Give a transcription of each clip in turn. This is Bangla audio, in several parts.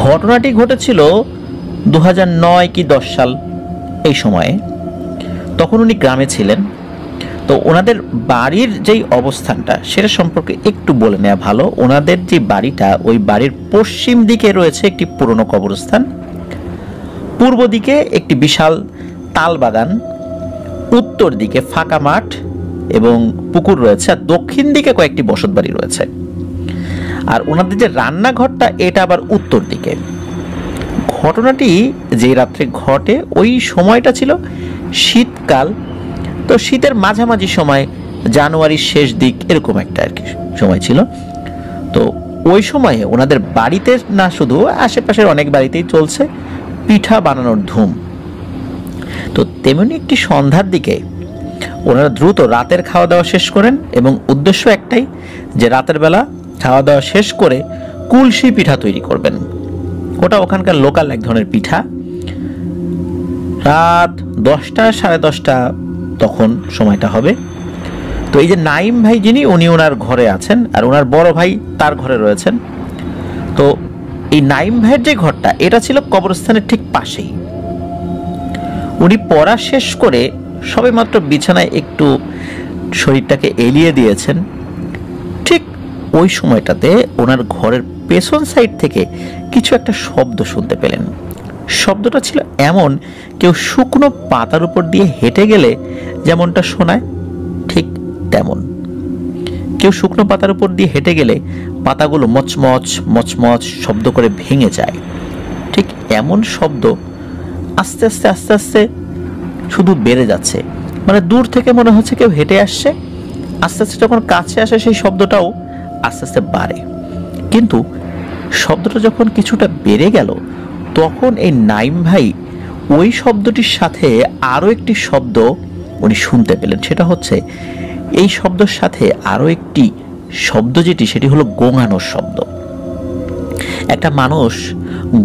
ঘটনাটি ঘটেছিল 2009 কি 10 সাল এই সময়ে। তখন উনি গ্রামে ছিলেন। তো ওনাদের বাড়ির যেই অবস্থানটা সেটা সম্পর্কে একটু বলে নেওয়া ভালো। ওনাদের যে বাড়িটা, ওই বাড়ির পশ্চিম দিকে রয়েছে একটি পুরনো কবরস্থান, পূর্ব দিকে একটি বিশাল তাল বাগান, উত্তর দিকে ফাঁকা মাঠ এবং পুকুর রয়েছে, আর দক্ষিণ দিকে কয়েকটি বসতবাড়ি রয়েছে। আর ওনাদের যে রান্নাঘরটা এটা আবার উত্তর দিকে। ঘটনাটি যে রাত্রে ঘটে ওই সময়টা ছিল শীতকাল। তো শীতের মাঝামাঝি সময়, জানুয়ারির শেষ দিক এরকম একটা আর কি সময় ছিল। তো ওই সময়ে ওনাদের বাড়িতে না, শুধু আশেপাশের অনেক বাড়িতেই চলছে পিঠা বানানোর ধুম। তো তেমনি একটি সন্ধ্যার দিকে ওনারা দ্রুত রাতের খাওয়া দাওয়া শেষ করেন এবং উদ্দেশ্য একটাই, যে রাতের বেলা খাওয়া দাওয়া শেষ করে কুলসি পিঠা তৈরি করবেন। ওটা ওখানকার লোকাল এক ধরনের পিঠা। রাত 10টা, 10:30 তখন সময়টা হবে। তো এই যে নাইম ভাই যিনি, উনি ওনার ঘরে আছেন আর ওনার বড় ভাই তার ঘরে রয়েছেন। তো এই নাইম ভাইয়ের যে ঘরটা, এটা ছিল কবরস্থানের ঠিক পাশেই। উনি পড়া শেষ করে সবেমাত্র বিছানায় একটু শরীরটাকে এলিয়ে দিয়েছেন। ঠিক ওই সময়টাতে ওনার ঘরের পেছন সাইড থেকে কিছু একটা শব্দ শুনতে পেলেন। শব্দটা ছিল এমন, কেউ শুকনো পাতার উপর দিয়ে হেঁটে গেলে যেমনটা শোনায় ঠিক তেমন। কেউ শুকনো পাতার উপর দিয়ে হেঁটে গেলে পাতাগুলো মচমচ মচমচ শব্দ করে ভেঙে যায়, ঠিক এমন শব্দ আস্তে আস্তে আস্তে আস্তে শুধু বেড়ে যাচ্ছে। মানে দূর থেকে মনে হচ্ছে কেউ হেঁটে আসছে, আস্তে আস্তে যখন কাছে আসে সেই শব্দটাও আস্তে আস্তে বাড়ে। কিন্তু শব্দটা যখন কিছুটা বেড়ে গেল, তখন এই নাইম ভাই ওই শব্দটির সাথে আরও একটি শব্দ উনি শুনতে পেলেন। সেটা হচ্ছে এই শব্দের সাথে আরও একটি শব্দ, সেটি হলো গোঙানোর শব্দ। একটা মানুষ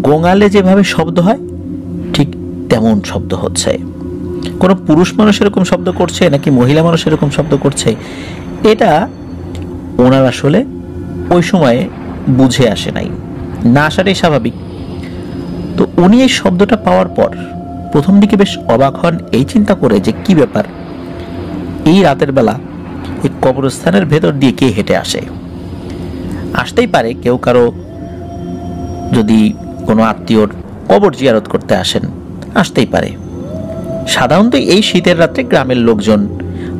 গোঙালে যেভাবে শব্দ হয় ঠিক তেমন শব্দ হচ্ছে। কোনো পুরুষ মানুষ এরকম শব্দ করছে নাকি মহিলা মানুষ এরকম শব্দ করছে, এটা ওনার আসলে ওই সময়ে বুঝে আসে নাই, না আসাটাই স্বাভাবিক। তো উনি এই শব্দটা পাওয়ার পর প্রথম দিকে বেশ অবাক হন, এই চিন্তা করে যে কি ব্যাপার, এই রাতের বেলা এই কবরস্থানের ভেতর দিয়ে কে হেঁটে আসে। আসতেই পারে কেউ কারো যদি কোনো আত্মীয়র কবর জিয়ারত করতে আসেন, আসতেই পারে। সাধারণত এই শীতের রাত্রে গ্রামের লোকজন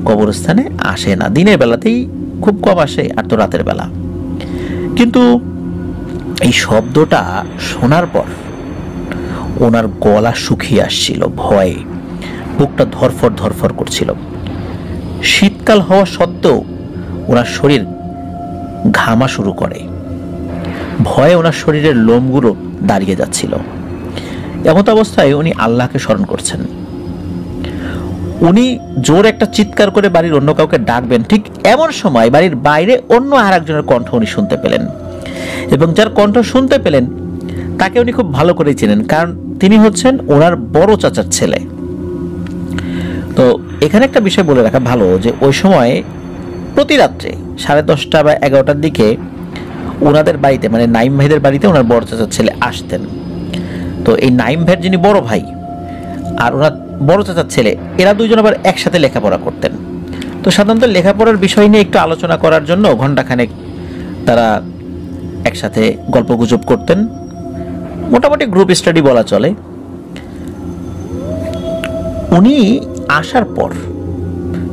কবরস্থানে আসে না, দিনের বেলাতেই খুব কম আসে, আর তো রাতের বেলা। কিন্তু এই শব্দটা শোনার পর ওনার গলা শুকিয়ে আসছিল, ভয়ে বুকটা ধরফর ধরফর করছিল। শীতকাল হওয়া সত্ত্বেও ওনার শরীর ঘামা শুরু করে, ভয়ে ওনার শরীরের লোমগুলো দাঁড়িয়ে যাচ্ছিল। এমত অবস্থায় উনি আল্লাহকে স্মরণ করছেন। উনি জোর একটা চিৎকার করে বাড়ির অন্য কাউকে ডাকবেন, ঠিক এমন সময় বাড়ির বাইরে অন্য আর একজনের কণ্ঠ উনি শুনতে পেলেন। এবং যার কণ্ঠ শুনতে পেলেন তাকে উনি খুব ভালো করে চেনেন, কারণ তিনি হচ্ছেন ওনার বড় চাচার ছেলে। তো এখানে একটা বিষয় বলে রাখা ভালো, যে ওই সময় প্রতি রাত্রে 10:30 বা 11টার দিকে ওনাদের বাড়িতে, মানে নাইম ভাইদের বাড়িতে ওনার বড় চাচার ছেলে আসতেন। তো এই নাইম ভাইয়ের যিনি বড় ভাই আর ওনার বড় চাচার ছেলে, এরা দুইজন আবার একসাথে লেখাপড়া করতেন। তো সাধারণত লেখাপড়ার বিষয় নিয়ে একটু আলোচনা করার জন্য ঘণ্টাখানেক তারা একসাথে গল্পগুজব করতেন, মোটামুটি গ্রুপ স্টাডি বলা চলে। উনি আসার পর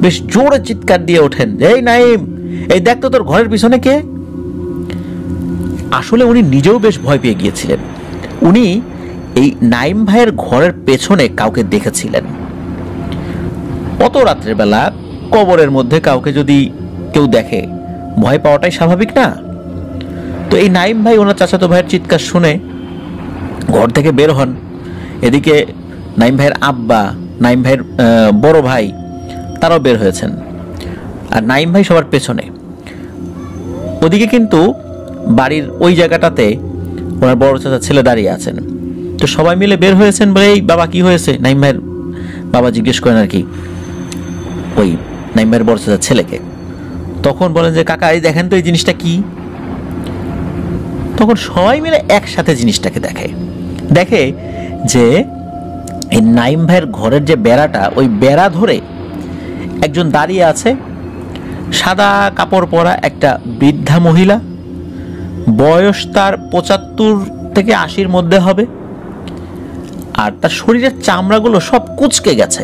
বেশ জোরে চিৎকার দিয়ে ওঠেন, এই নাইম, এই দেখ তো তোর ঘরের পিছনে কে। আসলে উনি নিজেও বেশ ভয় পেয়ে গিয়েছিলেন। উনি এই নাইম ভাইয়ের ঘরের পেছনে কাউকে দেখেছিলেন। অত রাত্রের বেলা কবরের মধ্যে কাউকে যদি কেউ দেখে, ভয় পাওয়াটাই স্বাভাবিক না। তো এই নাইম ভাই ওনার চাচাতো ভাইয়ের চিৎকার শুনে ঘর থেকে বের হন। এদিকে নাইম ভাইয়ের আব্বা, নাইম ভাইয়ের বড় ভাই, তারাও বের হয়েছেন, আর নাইম ভাই সবার পেছনে। ওদিকে কিন্তু বাড়ির ওই জায়গাটাতে ওনার বড় চাচার ছেলে দাঁড়িয়ে আছেন। তো সবাই মিলে বের হয়েছেন বলে, এই বাবা কি হয়েছে, নাইম ভাইয়ের বাবা জিজ্ঞেস করেন আর কি ওই নাইম ভাইয়ের বড় চাচার ছেলেকে। তখন বলেন যে কাকা, এই দেখেন তো এই জিনিসটা কি। তখন সবাই মিলে একসাথে জিনিসটাকে দেখে যে এই নাইম ভাইয়ের ঘরের যে বেড়াটা, ওই বেড়া ধরে একজন দাঁড়িয়ে আছে, সাদা কাপড় পরা একটা বৃদ্ধা মহিলা, বয়স তার 75 থেকে 80-র মধ্যে হবে, আর তার শরীরের চামড়াগুলো সব কুঁচকে গেছে,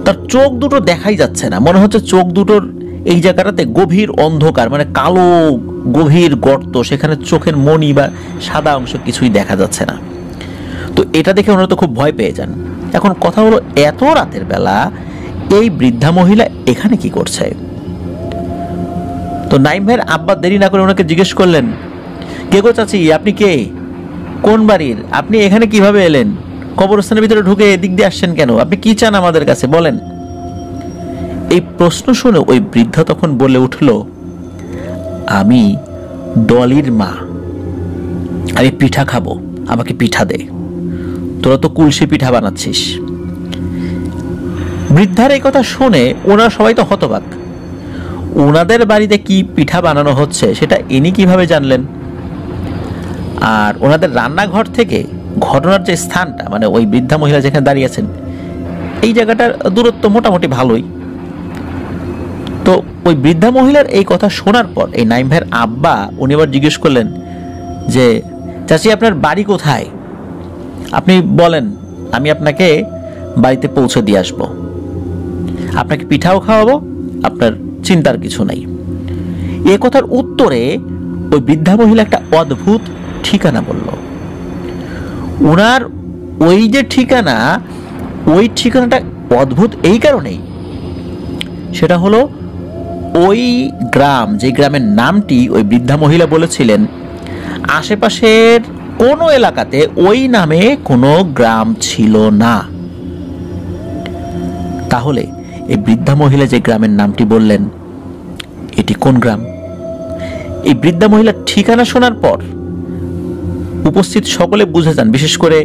তার চোখ দুটো দেখাই যাচ্ছে না, মনে হচ্ছে চোখ দুটোর এই জায়গাটাতে গভীর অন্ধকার, মানে কালো গভীর গর্ত, সেখানে চোখের মণি বা সাদা অংশ কিছুই দেখা যাচ্ছে না। তো এটা দেখে ওনারা তো খুব ভয় পেয়ে যান। এখন কথা হলো, এত রাতের বেলা এই বৃদ্ধা মহিলা এখানে কি করছে? তো নাইম ভাইয়ের আব্বা দেরি না করে ওনাকে জিজ্ঞেস করলেন, কে গো চাচি, আপনি কে, কোন বাড়ির, আপনি এখানে কিভাবে এলেন, কবরস্থানের ভিতরে ঢুকে এদিক দিয়ে আসছেন কেন, আপনি কি চান আমাদের কাছে বলেন? এই প্রশ্ন শুনে ওই বৃদ্ধা তখন বলে উঠল, আমি ডলির মা, আমি পিঠা খাবো, আমাকে পিঠা দে, তোরা তো কুলসি পিঠা বানাচ্ছিস। বৃদ্ধার এই কথা শুনে ওনারা সবাই তো হতবাক। ওনাদের বাড়িতে কি পিঠা বানানো হচ্ছে সেটা ইনি কিভাবে জানলেন? আর ওনাদের রান্নাঘর থেকে ঘটনার যে স্থানটা, মানে ওই বৃদ্ধা মহিলা যেখানে দাঁড়িয়েছেন, এই জায়গাটার দূরত্ব মোটামুটি ভালোই। তো ওই বৃদ্ধা মহিলার এই কথা শোনার পর এই নাইম ভাইয়ের আব্বা উনি আবার জিজ্ঞেস করলেন যে, চাচি আপনার বাড়ি কোথায়, আপনি বলেন, আমি আপনাকে বাড়িতে পৌঁছে দিয়ে আসবো, আপনাকে পিঠাও খাওয়াবো, আপনার চিন্তার কিছু নাই। এ কথার উত্তরে ওই বৃদ্ধা মহিলা একটা অদ্ভুত ঠিকানা বলল। ওনার ওই যে ঠিকানা, ওই ঠিকানাটা অদ্ভুত এই কারণেই, সেটা হলো ওই গ্রাম, যে গ্রামের নামটি ওই বৃদ্ধা মহিলা বলেছিলেন, আশেপাশের কোনো এলাকাতে ওই নামে কোনো গ্রাম ছিল না। তাহলে এই বৃদ্ধা মহিলা যে গ্রামের নামটি বললেন, এটি কোন গ্রাম? এই বৃদ্ধা মহিলার ঠিকানা শোনার পর উপস্থিত সকলে বুঝে যান, বিশেষ করে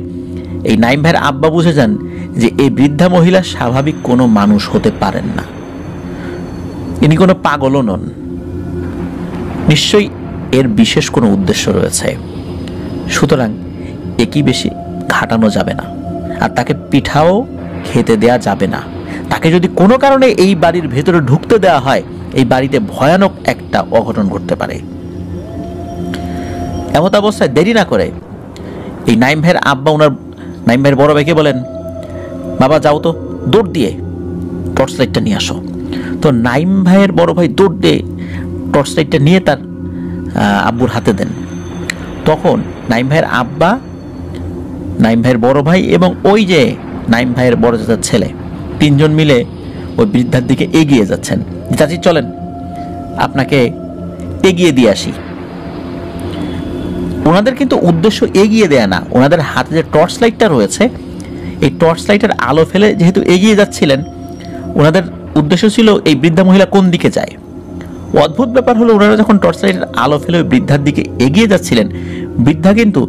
এই নাইম ভাইয়ের আব্বা বুঝে যান যে এই বৃদ্ধা মহিলা স্বাভাবিক কোনো মানুষ হতে পারেন না, ইনি কোনো পাগলও নন, নিশ্চয়ই এর বিশেষ কোনো উদ্দেশ্য রয়েছে। সুতরাং একই বেশি ঘাটানো যাবে না, আর তাকে পিঠাও খেতে দেয়া যাবে না। তাকে যদি কোনো কারণে এই বাড়ির ভেতরে ঢুকতে দেওয়া হয়, এই বাড়িতে ভয়ানক একটা অঘটন ঘটতে পারে। এমত অবস্থায় দেরি না করে এই নাইম ভাইয়ের আব্বা ওনার নাইম ভাইয়ের বড় ভাইকে বলেন, বাবা যাও তো, দৌড় দিয়ে টর্চ লাইটটা নিয়ে আসো। তো নাইম ভাইয়ের বড় ভাই দৌড় দিয়ে টর্চ লাইটটা নিয়ে তার আব্বুর হাতে দেন। তখন নাইম ভাইয়ের আব্বা, নাইম ভাইয়ের বড় ভাই এবং ওই যে নাইম ভাইয়ের বড় চাচার ছেলে, তিনজন মিলে ওই বৃদ্ধার দিকে এগিয়ে যাচ্ছেন। চাচি চলেন, আপনাকে এগিয়ে দিয়ে আসি। ওনাদের কিন্তু উদ্দেশ্য এগিয়ে দেয়া না, ওনাদের হাতে যে টর্চ লাইটটা রয়েছে, এই টর্চ লাইটের আলো ফেলে যেহেতু এগিয়ে যাচ্ছিলেন, ওনাদের উদ্দেশ্য ছিল এই বৃদ্ধা মহিলা কোন দিকে যায়। অদ্ভুত ব্যাপার হলো, ওনারা যখন টর্চ লাইটের আলো ফেলে ওই বৃদ্ধার দিকে এগিয়ে যাচ্ছিলেন, বৃদ্ধা কিন্তু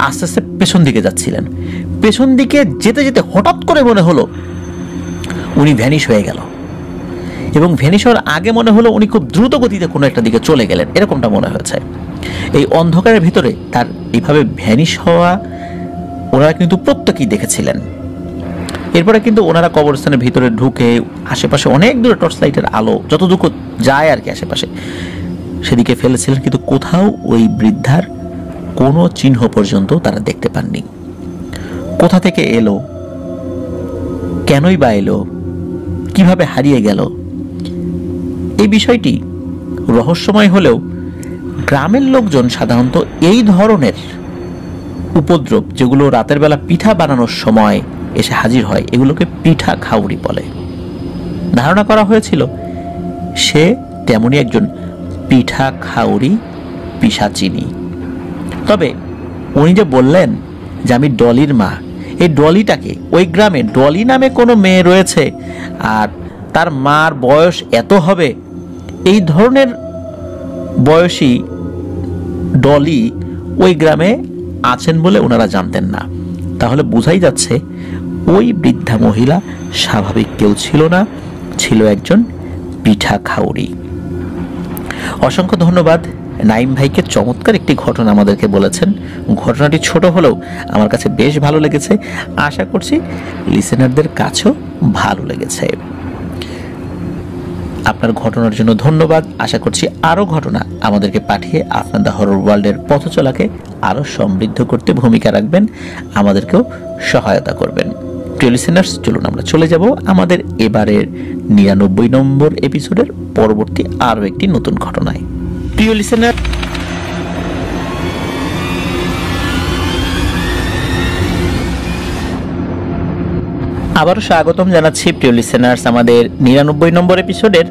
আস্তে আস্তে পেছন দিকে যাচ্ছিলেন। পেছন দিকে যেতে যেতে হঠাৎ করে মনে হলো উনি ভ্যানিশ হয়ে গেল, এবং ভ্যানিশ হওয়ার আগে মনে হলো উনি খুব দ্রুত গতিতে কোনো একটা দিকে চলে গেলেন, এরকমটা মনে হয়েছে। এই অন্ধকারের ভিতরে তার এইভাবে ভ্যানিশ হওয়া ওনারা কিন্তু প্রত্যেকেই দেখেছিলেন। এরপরে কিন্তু ওনারা কবরস্থানের ভিতরে ঢুকে আশেপাশে অনেক দূরে টর্চ লাইটের আলো যতটুকু যায় আর কি আশেপাশে, সেদিকে ফেলেছিলেন, কিন্তু কোথাও ওই বৃদ্ধার কোনো চিহ্ন পর্যন্ত তারা দেখতে পাননি। কোথা থেকে এলো, কেনই বা এলো, কিভাবে হারিয়ে গেল, এই বিষয়টি রহস্যময় হলেও গ্রামের লোকজন সাধারণত এই ধরনের উপদ্রব, যেগুলো রাতের বেলা পিঠা বানানোর সময় এসে হাজির হয়, এগুলোকে পিঠা খাউরি বলে। ধারণা করা হয়েছিল সে তেমনই একজন পিঠা খাউরি পিশাচিনী। তবে উনি যে বললেন যে আমি ডলির মা, এই ডলিটাকে, ওই গ্রামে ডলি নামে কোনো মেয়ে রয়েছে আর তার মার বয়স এত হবে, এই ধরনের বয়সী ডলি ওই গ্রামে আছেন বলে ওনারা জানতেন না। তাহলে বোঝাই যাচ্ছে ওই বৃদ্ধা মহিলা স্বাভাবিক কেউ ছিল না, ছিল একজন পিঠা খাউরি। অসংখ্য ধন্যবাদ নাইম ভাইকে চমৎকার একটি ঘটনা আমাদেরকে বলেছেন। ঘটনাটি ছোট হলেও আমার কাছে বেশ ভালো লেগেছে, আশা করছি লিসেনারদের কাছেও ভালো লেগেছে। আপনার ঘটনার জন্য ধন্যবাদ। আশা করছি আরও ঘটনা আমাদেরকে পাঠিয়ে আপনার দ্য হরর ওয়ার্ল্ডের পথ চলাকে আরও সমৃদ্ধ করতে ভূমিকা রাখবেন, আমাদেরকেও সহায়তা করবেন। প্রিয় লিসেনার্স, চলুন আমরা চলে যাব আমাদের এবারের 99 নম্বর এপিসোডের পরবর্তী আরও একটি নতুন ঘটনায়। প্রিয় লিসেনার, আবারও স্বাগতম জানাচ্ছি প্রিয় লিসেনার্স আমাদের 99 নম্বর এপিসোডের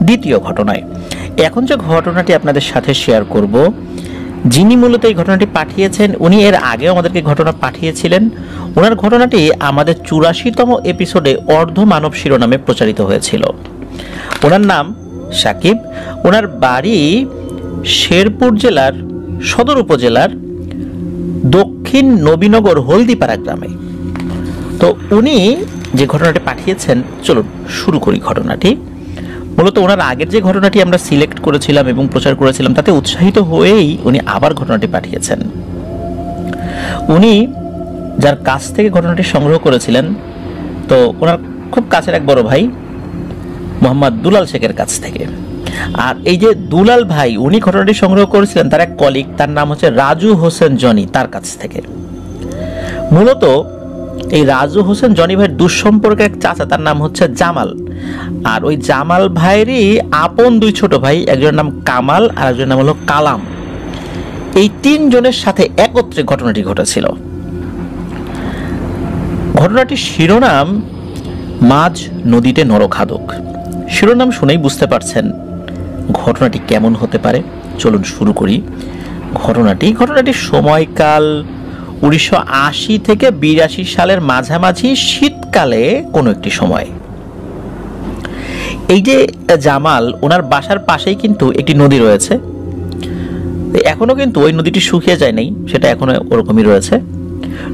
দ্বিতীয় ঘটনায়। এখন যে ঘটনাটি আপনাদের সাথে শেয়ার করব, যিনি মূলত এই ঘটনাটি পাঠিয়েছেন উনি এর আগেও আমাদেরকে ঘটনা পাঠিয়েছিলেন। ওনার ঘটনাটি আমাদের 84তম এপিসোডে অর্ধ মানব শিরোনামে প্রচারিত হয়েছিল। ওনার নাম সাকিব। ওনার বাড়ি শেরপুর জেলার সদর উপজেলার দক্ষিণ নবীনগর হলদিপাড়া গ্রামে। তো উনি যে ঘটনাটি পাঠিয়েছেন, চলুন শুরু করি ঘটনাটি। মূলত ওনার আগের যে ঘটনাটি আমরা সিলেক্ট করেছিলাম এবং প্রচার করেছিলাম তাতে উৎসাহিত হয়েই উনি আবার ঘটনাটি পাঠিয়েছেন। উনি যার কাছ থেকে ঘটনাটি সংগ্রহ করেছিলেন, তো ওনার খুব কাছের এক বড় ভাই মোহাম্মদ দুলাল শেখের কাছ থেকে। আর এই যে দুলাল ভাই, উনি ঘটনাটি সংগ্রহ করেছিলেন তার এক কলিগ, তার নাম হচ্ছে রাজু হোসেন জনি, তার কাছ থেকে। মূলত এই রাজু হোসেন জনি ভাইয়ের দুঃসম্পর্কের এক চাচা, তার নাম হচ্ছে জামাল। আর ওই জামাল ভাইয়েরই আপন দুই ছোট ভাই, একজনের নাম কামাল আর একজনের নাম হলো কালাম। এই তিনজনের সাথে একত্রে ঘটনাটি ঘটেছিল। ঘটনাটির শিরোনাম মাঝ নদীতে নরখাদক। শিরোনাম শুনেই বুঝতে পারছেন ঘটনাটি কেমন হতে পারে। চলুন শুরু করি ঘটনাটির সময়কাল 1980 থেকে 82 সালের মাঝামাঝি শীতকালে কোনো একটি সময়। এই যে জামাল, ওনার বাসার পাশেই কিন্তু একটি নদী রয়েছে। এখনো কিন্তু ওই নদীটি শুকিয়ে যায় নাই, সেটা এখনো ওরকমই রয়েছে।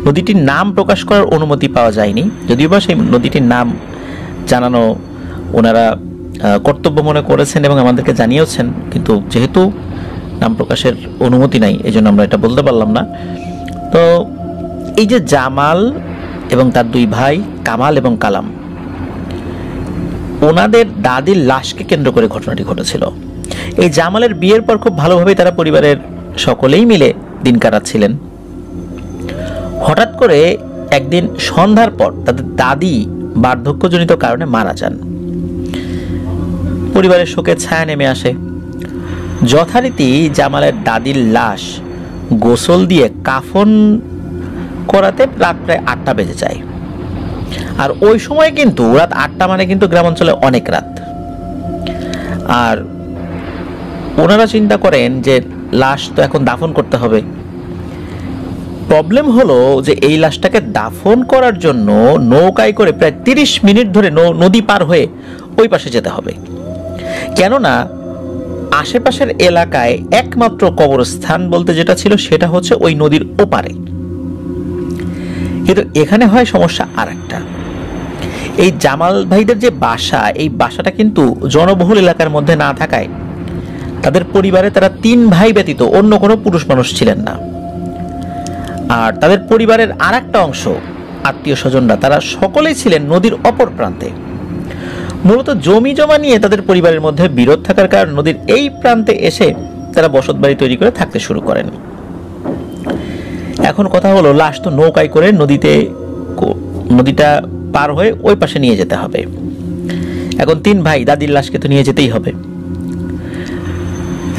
নদীটির নাম প্রকাশ করার অনুমতি পাওয়া যায়নি, যদিও বা সেই নদীটির নাম জানানো ওনারা কর্তব্য মনে করেছেন এবং আমাদেরকে জানিয়েছেন, কিন্তু যেহেতু নাম প্রকাশের অনুমতি নাই এই জন্য আমরা এটা বলতে পারলাম না। তো এই যে জামাল এবং তার দুই ভাই কামাল এবং কালাম, ওনাদের দাদির লাশকে কেন্দ্র করে ঘটনাটি ঘটেছিল। এই জামালের বিয়ের পর খুব ভালোভাবে তারা পরিবারের সকলেই মিলে দিন কাটাচ্ছিলেন। হঠাৎ করে একদিন সন্ধ্যার পর তাদের দাদি বার্ধক্যজনিত কারণে মারা যান। পরিবারের শোকের ছায়া নেমে আসে। যথারীতি জামালের দাদির লাশ গোসল দিয়ে কাফন করাতে রাত প্রায় 8টা বেজে যায়। আর ওই সময় কিন্তু রাত 8টা মানে কিন্তু গ্রামাঞ্চলে অনেক রাত। আর ওনারা চিন্তা করেন যে লাশ তো এখন দাফন করতে হবে। প্রবলেম হলো যে এই লাশটাকে দাফন করার জন্য নৌকায় করে প্রায় 30 মিনিট ধরে নদী পার হয়ে ওই পাশে যেতে হবে, কেননা আশেপাশের এলাকায় একমাত্র কবরস্থান বলতে যেটা ছিল সেটা হচ্ছে ওই নদীর ওপারে। কিন্তু এখানে হয় সমস্যা আর একটা, এই জামাল ভাইদের যে বাসা, এই বাসাটা কিন্তু জনবহুল এলাকার মধ্যে না থাকায় তাদের পরিবারে তারা 3 ভাই ব্যতীত অন্য কোনো পুরুষ মানুষ ছিলেন না। আর তাদের পরিবারের আর একটা অংশ আত্মীয় স্বজনরা, তারা সকলেই ছিলেন নদীর অপর প্রান্তে। মূলত জমি জমা নিয়ে তাদের পরিবারের মধ্যে বিরোধ থাকার কারণে নদীর এই প্রান্তে এসে তারা বসতবাড়ি তৈরি করে থাকতে শুরু করেন। এখন কথা হলো, লাশ তো নৌকায় করে নদীটা পার হয়ে ওই পাশে নিয়ে যেতে হবে। এখন 3 ভাই, দাদির লাশকে তো নিয়ে যেতেই হবে।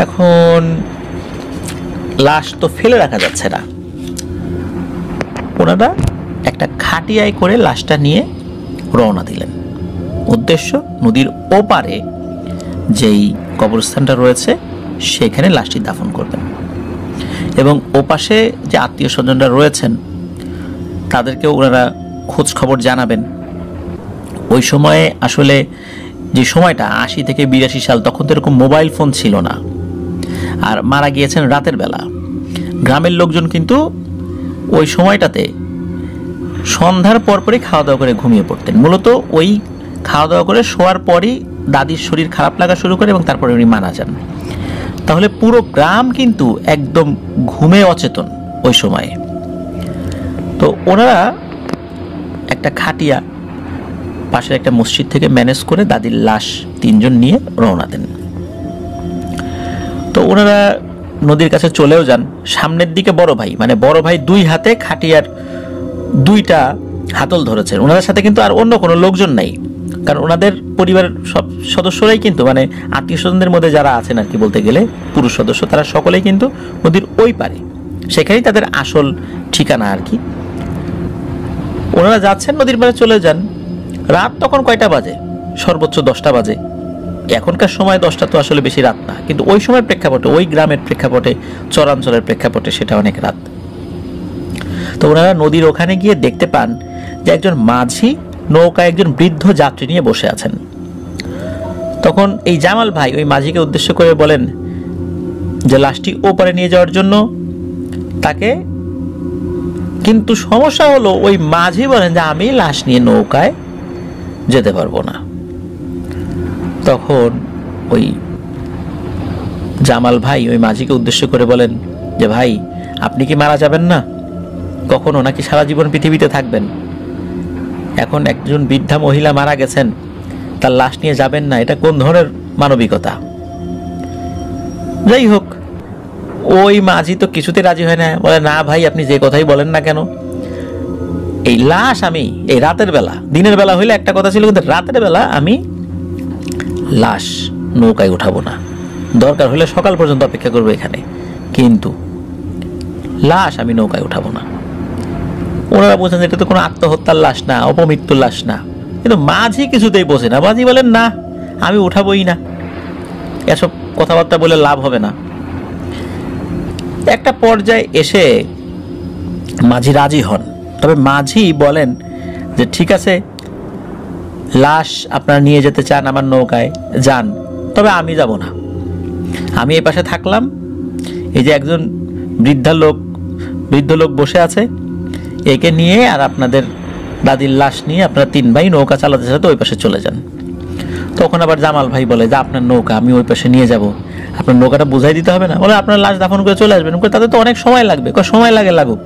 এখন লাশ তো ফেলে রাখা যাচ্ছে না। ওনারা একটা খাটিয়ায় করে লাশটা নিয়ে রওনা দিলেন। উদ্দেশ্য নদীর ওপারে যেই কবরস্থানটা রয়েছে সেখানে লাশটি দাফন করবেন এবং ওপাশে যে আত্মীয় স্বজনরা রয়েছেন তাদেরকেও ওনারা খোঁজ খবর জানাবেন। ওই সময়ে আসলে যে সময়টা 80 থেকে 82 সাল, তখন তো এরকম মোবাইল ফোন ছিল না। আর মারা গিয়েছেন রাতের বেলা। গ্রামের লোকজন কিন্তু ওই সময়টাতে সন্ধ্যার পরপরই খাওয়া দাওয়া করে ঘুমিয়ে পড়তেন। মূলত ওই খাওয়া দাওয়া করে শোয়ার পরই দাদির শরীর খারাপ লাগা শুরু করে এবং তারপরে উনি মারা যান। তাহলে পুরো গ্রাম কিন্তু একদম ঘুমে অচেতন ওই সময়ে। তো ওনারা একটা খাটিয়া পাশের একটা মসজিদ থেকে ম্যানেজ করে দাদির লাশ 3 জন নিয়ে রওনা দেন। তো ওনারা নদীর কাছে চলেও যান। সামনের দিকে বড় ভাই, মানে বড় ভাই 2 হাতে খাটিয়ার 2টা হাতল ধরেছেন। ওনাদের সাথে কিন্তু আর অন্য কোনো লোকজন নাই, কারণ ওনাদের পরিবারের সব সদস্যরাই কিন্তু, মানে আত্মীয় স্বজনদের মধ্যে যারা আছেন আর কি বলতে গেলে পুরুষ সদস্য, তারা সকলেই কিন্তু নদীর ওই পারে, সেখানেই তাদের আসল ঠিকানা আর কি। ওনারা যাচ্ছেন, নদীর পাড়ে চলে যান। রাত তখন কয়টা বাজে? সর্বোচ্চ 10টা বাজে। এখনকার সময় 10টা তো আসলে বেশি রাত না, কিন্তু ওই সময়ের প্রেক্ষাপটে, ওই গ্রামের প্রেক্ষাপটে, চরাঞ্চলের প্রেক্ষাপটে সেটা অনেক রাত। তো ওনারা নদীর ওখানে গিয়ে দেখতে পান যে একজন মাঝি নৌকায় একজন বৃদ্ধ যাত্রী নিয়ে বসে আছেন। তখন এই জামাল ভাই ওই মাঝিকে উদ্দেশ্য করে বলেন যে লাশটি ওপারে নিয়ে যাওয়ার জন্য তাকে। কিন্তু সমস্যা হলো ওই মাঝি বলেন যে আমি লাশ নিয়ে নৌকায় যেতে পারবো না। তখন ওই জামাল ভাই ওই মাঝিকে উদ্দেশ্য করে বলেন যে ভাই, আপনি কি মারা যাবেন না কখনো, নাকি সারা জীবন পৃথিবীতে থাকবেন? এখন একজন বৃদ্ধা মহিলা মারা গেছেন, তার লাশ নিয়ে যাবেন না, এটা কোন ধরনের মানবিকতা? যাই হোক, ওই মাঝি তো কিছুতে রাজি হয় না, বলে না ভাই, আপনি যে কথাই বলেন না কেন, এই লাশ আমি এই রাতের বেলা, দিনের বেলা হইলে একটা কথা ছিল, কিন্তু রাতের বেলা আমি লাশ নৌকায় উঠাবো না, দরকার হলে সকাল পর্যন্ত অপেক্ষা করবো এখানে, কিন্তু লাশ আমি নৌকায় উঠাবো না। ওনারা বলছেন এটা তো কোনো আত্মহত্যার লাশ না, অপমৃত্যুর লাশ না, কিন্তু মাঝি কিছুতেই বোঝে না। মাঝি বলেন না, আমি উঠাবোই না, এসব কথাবার্তা বলে লাভ হবে না। একটা পর্যায়ে এসে মাঝি রাজি হন, তবে মাঝি বলেন যে ঠিক আছে, লাশ আপনারা নিয়ে যেতে চান আমার নৌকায়, যান, তবে আমি যাব না, আমি এই পাশে থাকলাম। এই যে একজন বৃদ্ধ লোক বসে আছে, একে নিয়ে আর আপনাদের দাদির লাশ নিয়ে আপনারা 3 ভাই নৌকা চালাতে চালাতে ওই পাশে চলে যান। তখন আবার জামাল ভাই বলে যে আপনার নৌকা আমি ওই পাশে নিয়ে যাব, আপনার নৌকাটা বুঝাই দিতে হবে না? বলে আপনার লাশ দাফন করে চলে আসবেন, তাতে তো অনেক সময় লাগবে। সময় লাগে লাগুক,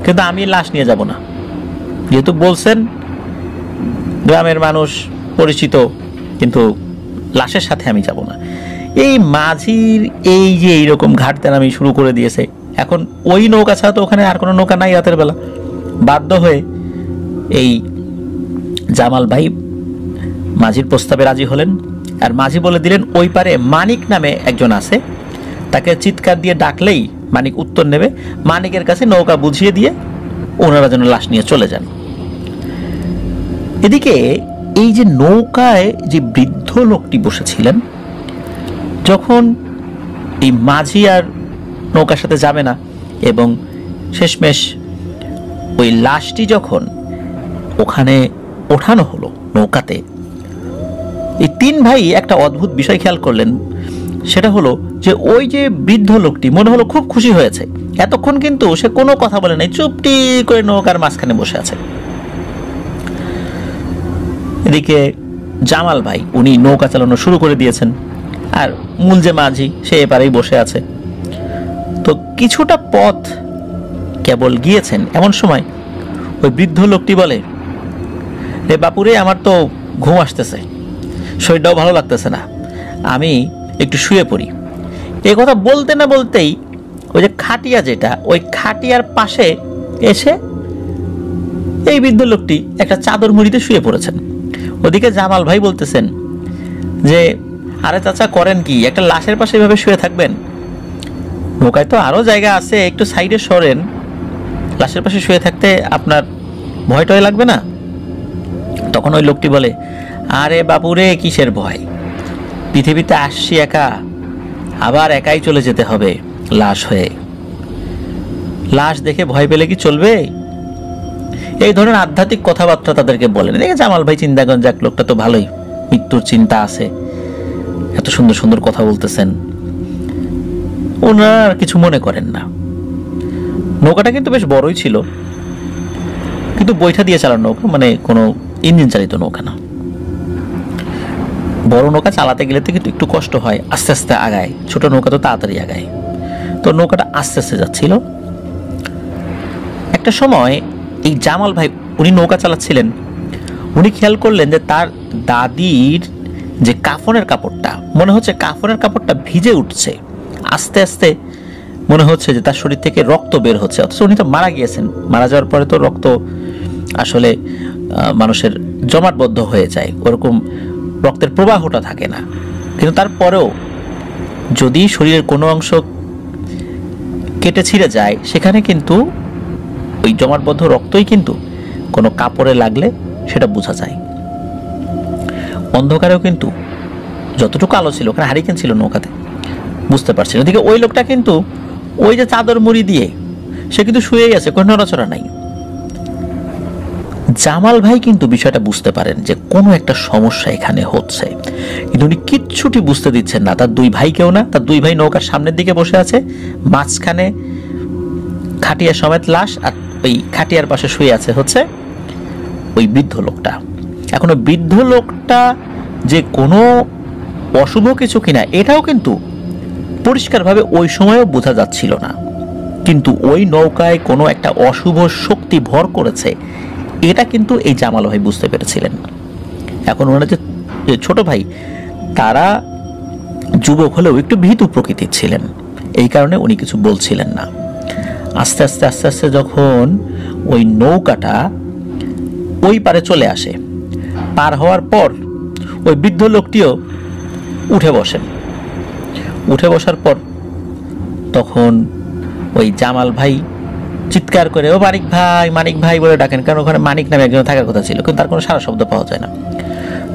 কিন্তু আমি লাশ নিয়ে যাব না, যেহেতু বলছেন গ্রামের মানুষ পরিচিত, কিন্তু লাশের সাথে আমি যাব না। এই মাঝির এই যে এইরকম ঘাটতেনামি শুরু করে দিয়েছে। এখন ওই নৌকা ছাড়া তো ওখানে আর কোনো নৌকা নাই রাতের বেলা। বাধ্য হয়ে এই জামাল ভাই মাঝির প্রস্তাবে রাজি হলেন, আর মাঝি বলে দিলেন ওই পারে মানিক নামে একজন আছে, তাকে চিৎকার দিয়ে ডাকলেই মানিক উত্তর নেবে, মানিকের কাছে নৌকা বুঝিয়ে দিয়ে ওনারা যেন লাশ নিয়ে চলে যান। এদিকে এই যে নৌকায় যে বৃদ্ধ লোকটি বসেছিলেন, যখন এই মাঝি আর নৌকার সাথে যাবে না এবং শেষমেশ ওই লাশটি যখন ওখানে ওঠানো হলো নৌকাতে, এই 3 ভাই একটা অদ্ভুত বিষয় খেয়াল করলেন। সেটা হলো যে ওই যে বৃদ্ধ লোকটি মনে হলো খুব খুশি হয়েছে, এতক্ষণ কিন্তু সে কোনো কথা বলে নাই, চুপটি করে নৌকার মাঝখানে বসে আছে। এদিকে জামাল ভাই উনি নৌকা চালানো শুরু করে দিয়েছেন, আর মূল যে মাঝি সে এপারেই বসে আছে। তো কিছুটা পথ কেবল গিয়েছেন, এমন সময় ওই বৃদ্ধ লোকটি বলে, রে বাপুরে, আমার তো ঘুম আসতেছে, শরীরটাও ভালো লাগতেছে না, আমি একটু শুয়ে পড়ি। এই কথা বলতে না বলতেই ওই যে খাটিয়া, যেটা ওই খাটিয়ার পাশে এসে এই বৃদ্ধ লোকটি একটা চাদর মুড়িতে শুয়ে পড়েছেন। ওদিকে জামাল ভাই বলতেছেন যে আরে চাচা করেন কি, একটা লাশের পাশে এভাবে শুয়ে থাকবেন? নৌকায় তো আরো জায়গা আছে, একটু সাইডে সরেন, লাশের পাশে শুয়ে থাকতে আপনার ভয় টয় লাগবে না? তখন ওই লোকটি বলে, আরে বাপুরে, কিসের ভয়, পৃথিবীতে আসছি একা, আবার একাই চলে যেতে হবে লাশ হয়ে, লাশ দেখে ভয় পেলে কি চলবে? এই ধরনের আধ্যাত্মিক কথাবার্তা তাদেরকে বলেন। দেখে জামাল ভাই চিন্তা করেন, যাক লোকটা তো ভালোই, মৃত্যুর চিন্তা আছে, এত সুন্দর সুন্দর কথা বলতেছেন। ওনারা আর কিছু মনে করেন না। নৌকাটা কিন্তু বেশ বড়ই ছিল, কিন্তু বৈঠা দিয়ে চালানো নৌকা, মানে কোনো ইঞ্জিন চালিত নৌকা না। বড় নৌকা চালাতে গেলে তো কিন্তু একটু কষ্ট হয়, আস্তে আস্তে আগায়, ছোট নৌকা তো তাড়াতাড়ি আগায়। তো নৌকাটা আস্তে আস্তে যাচ্ছিল। একটা সময় এই জামাল ভাই, উনি নৌকা চালাচ্ছিলেন, উনি খেয়াল করলেন যে তার দাদির যে কাফনের কাপড়টা, মনে হচ্ছে কাফনের কাপড়টা ভিজে উঠছে, আস্তে আস্তে মনে হচ্ছে যে তার শরীর থেকে রক্ত বের হচ্ছে। অথচ উনি তো মারা গিয়েছেন, মারা যাওয়ার পরে তো রক্ত আসলে মানুষের জমাটবদ্ধ হয়ে যায়, ওরকম রক্তের প্রবাহটা থাকে না। কিন্তু তারপরেও যদি শরীরের কোনো অংশ কেটে ছিঁড়ে যায়, সেখানে কিন্তু ওই জমাটবদ্ধ রক্তই কিন্তু কোনো কাপড়ে লাগলে সেটা বোঝা যায়। অন্ধকারেও কিন্তু যতটুকু আলো ছিল, ওখানে হারিকেন ছিল নৌকাতে, বুঝতে পারছেন। ওদিকে ওই লোকটা কিন্তু ওই যে চাদর মুড়ি দিয়ে সে কিন্তু শুয়ে গেছে, কোনো নড়াচড়া নাই। জামাল ভাই কিন্তু বিষয়টা বুঝতে পারেন যে কোনো একটা সমস্যা এখানে হচ্ছে, কিন্তু উনি কিচ্ছুটি বুঝতে দিচ্ছেন না, তার দুই ভাইকেও না। তার দুই ভাই নৌকার সামনের দিকে বসে আছে, মাঝখানে খাটিয়া সমেত লাশ, আর ওই খাটিয়ার পাশে শুয়ে আছে হচ্ছে ওই বৃদ্ধ লোকটা। এখন ওই বৃদ্ধ লোকটা যে কোনো অশুভ কিছু কিনা এটাও কিন্তু পরিষ্কারভাবে ওই সময়ও বোঝা যাচ্ছিল না, কিন্তু ওই নৌকায় কোনো একটা অশুভ শক্তি ভর করেছে এটা কিন্তু এই জামাল ভাই বুঝতে পেরেছিলেন। এখন ওনারা যে ছোট ভাই, তারা যুবক হলেও একটু ভীতু প্রকৃতির ছিলেন, এই কারণে উনি কিছু বলছিলেন না। আস্তে আস্তে আস্তে আস্তে যখন ওই নৌকাটা ওই পারে চলে আসে, পার হওয়ার পর ওই বৃদ্ধ লোকটিও উঠে বসেন। উঠে বসার পর তখন ওই জামাল ভাই চিৎকার করে, ও মানিক ভাই, মানিক ভাই বলে ডাকেন, কারণ ওখানে মানিক নামে একজন থাকার কথা ছিল, কিন্তু তার কোনো সারা শব্দ পাওয়া যায় না।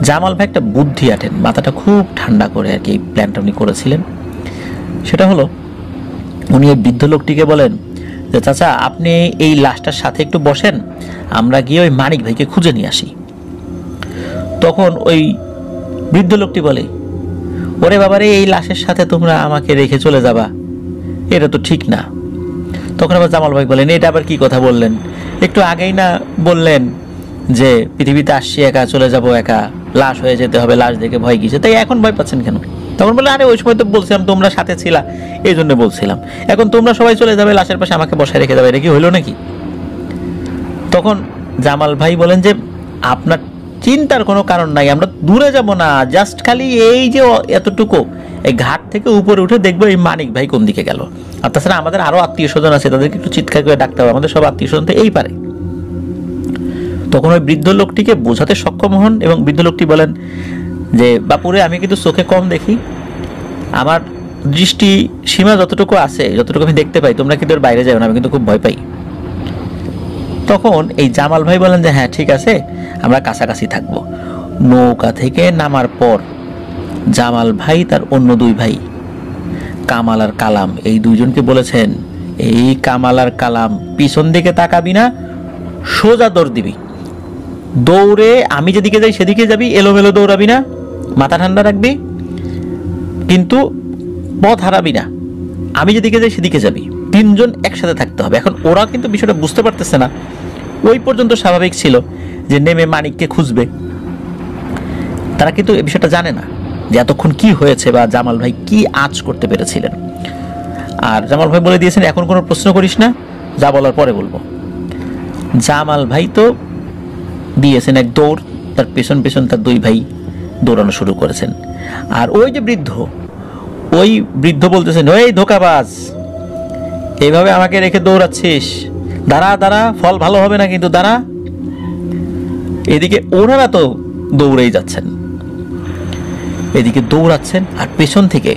জামাল ভাই একটা বুদ্ধি আটেন, মাথাটা খুব ঠান্ডা করে আর কি এই প্ল্যানটা উনি করেছিলেন। সেটা হলো, উনি এই বৃদ্ধ লোকটিকে বলেন যে চাচা, আপনি এই লাশটার সাথে একটু বসেন, আমরা গিয়ে ওই মানিক ভাইকে খুঁজে নিয়ে আসি। তখন ওই বৃদ্ধ লোকটি বলে, ওরে বাবারে, এই লাশের সাথে তোমরা আমাকে রেখে চলে যাবা, এটা তো ঠিক না। তখন আবার জামাল ভাই বলেন, এটা আবার কি কথা বললেন, একটু আগেই না বললেন যে পৃথিবীতে আসছি একা, চলে যাব একা, লাশ হয়ে যেতে হবে, লাশ দেখে ভয় কিসে, তাই এখন ভয় পাচ্ছেন কেন? তখন বলে, আরে ওই সময় তো বলছিলাম তোমরা সাথে ছিলা, এই জন্য বলছিলাম, এখন তোমরা সবাই চলে যাবে, লাশের পাশে আমাকে বসায় রেখে যাবে, এটা কি হইলো নাকি? তখন জামাল ভাই বলেন যে আপনার চিন্তার কোনো কারণ নাই, আমরা দূরে যাব না, জাস্ট খালি এই যে এতটুকু এই ঘাট থেকে উপরে উঠে দেখবো এই মানিক ভাই কোন দিকে গেল। আর তাছাড়া আমাদের আরো আত্মীয় স্বজন আছে, তাদেরকে একটু চিৎকার করে ডাকতে হবে, আমাদের সব আত্মীয় স্বজন তো এই পারে। তখন ওই বৃদ্ধ লোকটিকে বোঝাতে সক্ষম হন এবং বৃদ্ধ লোকটি বলেন যে বাপুরে, আমি কিন্তু চোখে কম দেখি, আমার দৃষ্টি সীমা যতটুকু আছে, যতটুকু আমি দেখতে পাই, তোমরা কিন্তু এর বাইরে যাও না, আমি কিন্তু খুব ভয় পাই। তখন এই জামাল ভাই বলেন যে হ্যাঁ ঠিক আছে, আমরা কাছাকাছি থাকবো। নৌকা থেকে নামার পর জামাল ভাই তার অন্য দুই ভাই কামাল আর কালাম, এই দুইজনকে বলেছেন, এই কামাল আর কালাম, পিছন দিকে তাকাবি না, সোজা দৌড় দিবি, দৌড়ে আমি যেদিকে যাই সেদিকে যাবি, এলোমেলো দৌড়াবি না, মাথা ঠান্ডা রাখবি, কিন্তু পথ হারাবি না, আমি যেদিকে যাই সেদিকে যাবি, তিনজন একসাথে থাকতে হবে। এখন ওরা কিন্তু বিষয়টা বুঝতে পারতেছে না, ওই পর্যন্ত স্বাভাবিক ছিল যে নেমে মানিককে খুঁজবে, তারা কিন্তু এই বিষয়টা জানে না যে এতক্ষণ কি হয়েছে বা জামাল ভাই কি আঁচ করতে পেরেছিলেন। আর জামাল ভাই বলে দিয়েছেন, এখন কোনো প্রশ্ন করিস না, যা বলার পরে বলবো। জামাল ভাই তো দিয়েছেন এক দৌড়, তার পেছন পেছন তার দুই ভাই দৌড়ানো শুরু করেছেন। আর ওই যে বৃদ্ধ, ওই বৃদ্ধ বলতেছেন, ওই ধোকাবাজ, এইভাবে আমাকে রেখে দৌড়াচ্ছিস, দাঁড়া দাঁড়া, ফল ভালো হবে না কিন্তু, দাঁড়া। এদিকে ওনারা তো দৌড়েই যাচ্ছেন, এদিকে দৌড়াচ্ছেন, আর পেছন থেকে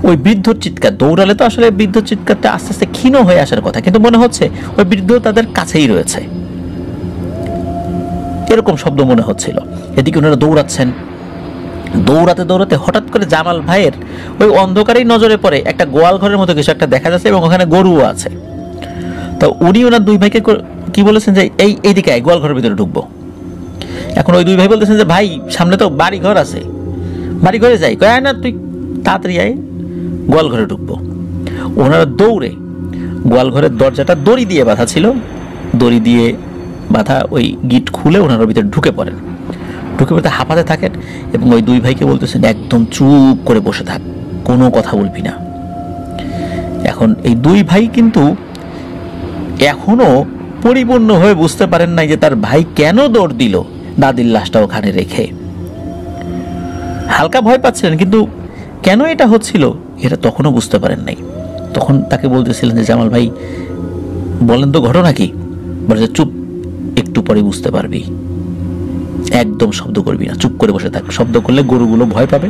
ওই বৃদ্ধর চিৎকার, দৌড়ালে তো আসলে বৃদ্ধ চিৎকারটা আস্তে আস্তে ক্ষীণ হয়ে আসার কথা, কিন্তু মনে হচ্ছে ওই বৃদ্ধ তাদের কাছেই রয়েছে, এরকম শব্দ মনে হচ্ছিল। এদিকে ওনারা দৌড়াচ্ছেন, দৌড়াতে দৌড়াতে হঠাৎ করে জামাল ভাইয়ের ওই অন্ধকারেই নজরে পড়ে একটা গোয়াল ঘরের মতো কিছু একটা দেখা যাচ্ছে এবং ওখানে গরুও আছে। তো উনি ওনার দুই ভাইকে কি বলেছেন যে এইদিকে আয়, গোয়াল ঘরের ভিতরে ঢুকবো। এখন ওই দুই ভাই বলতেছেন যে ভাই, সামনে তো বাড়ি ঘর আছে, বাড়ি ঘরে যাই, কয় না তুই তাড়াতাড়ি আয়, গোয়াল ঘরে ঢুকবো। ওনারা দৌড়ে গোয়াল ঘরের দরজাটা দড়ি দিয়ে বাঁধা ছিল, দড়ি দিয়ে বাঁধা ওই গিট খুলে ওনার ভিতরে ঢুকে পড়েন। ঢুকে পড়তে হাঁপাতে থাকেন এবং ওই দুই ভাইকে বলতেছেন একদম চুপ করে বসে থাক, কোনো কথা বলবি না। এখন এই দুই ভাই কিন্তু এখনো পরিপূর্ণ হয়ে বুঝতে পারেন নাই যে তার ভাই কেন দৌড় দিল দাদির লাশটা ওখানে রেখে। হালকা ভয় পাচ্ছিলেন, কিন্তু কেন এটা হচ্ছিল এটা তখনও বুঝতে পারেন নাই। তখন তাকে বলতেছিলেন যে জামাল ভাই বলেন তো ঘটনা কি? বলে যে চুপ, একটু পরে বুঝতে পারবি, একদম শব্দ করবি না, চুপ করে বসে থাক। শব্দ করলে গরুগুলো ভয় পাবে,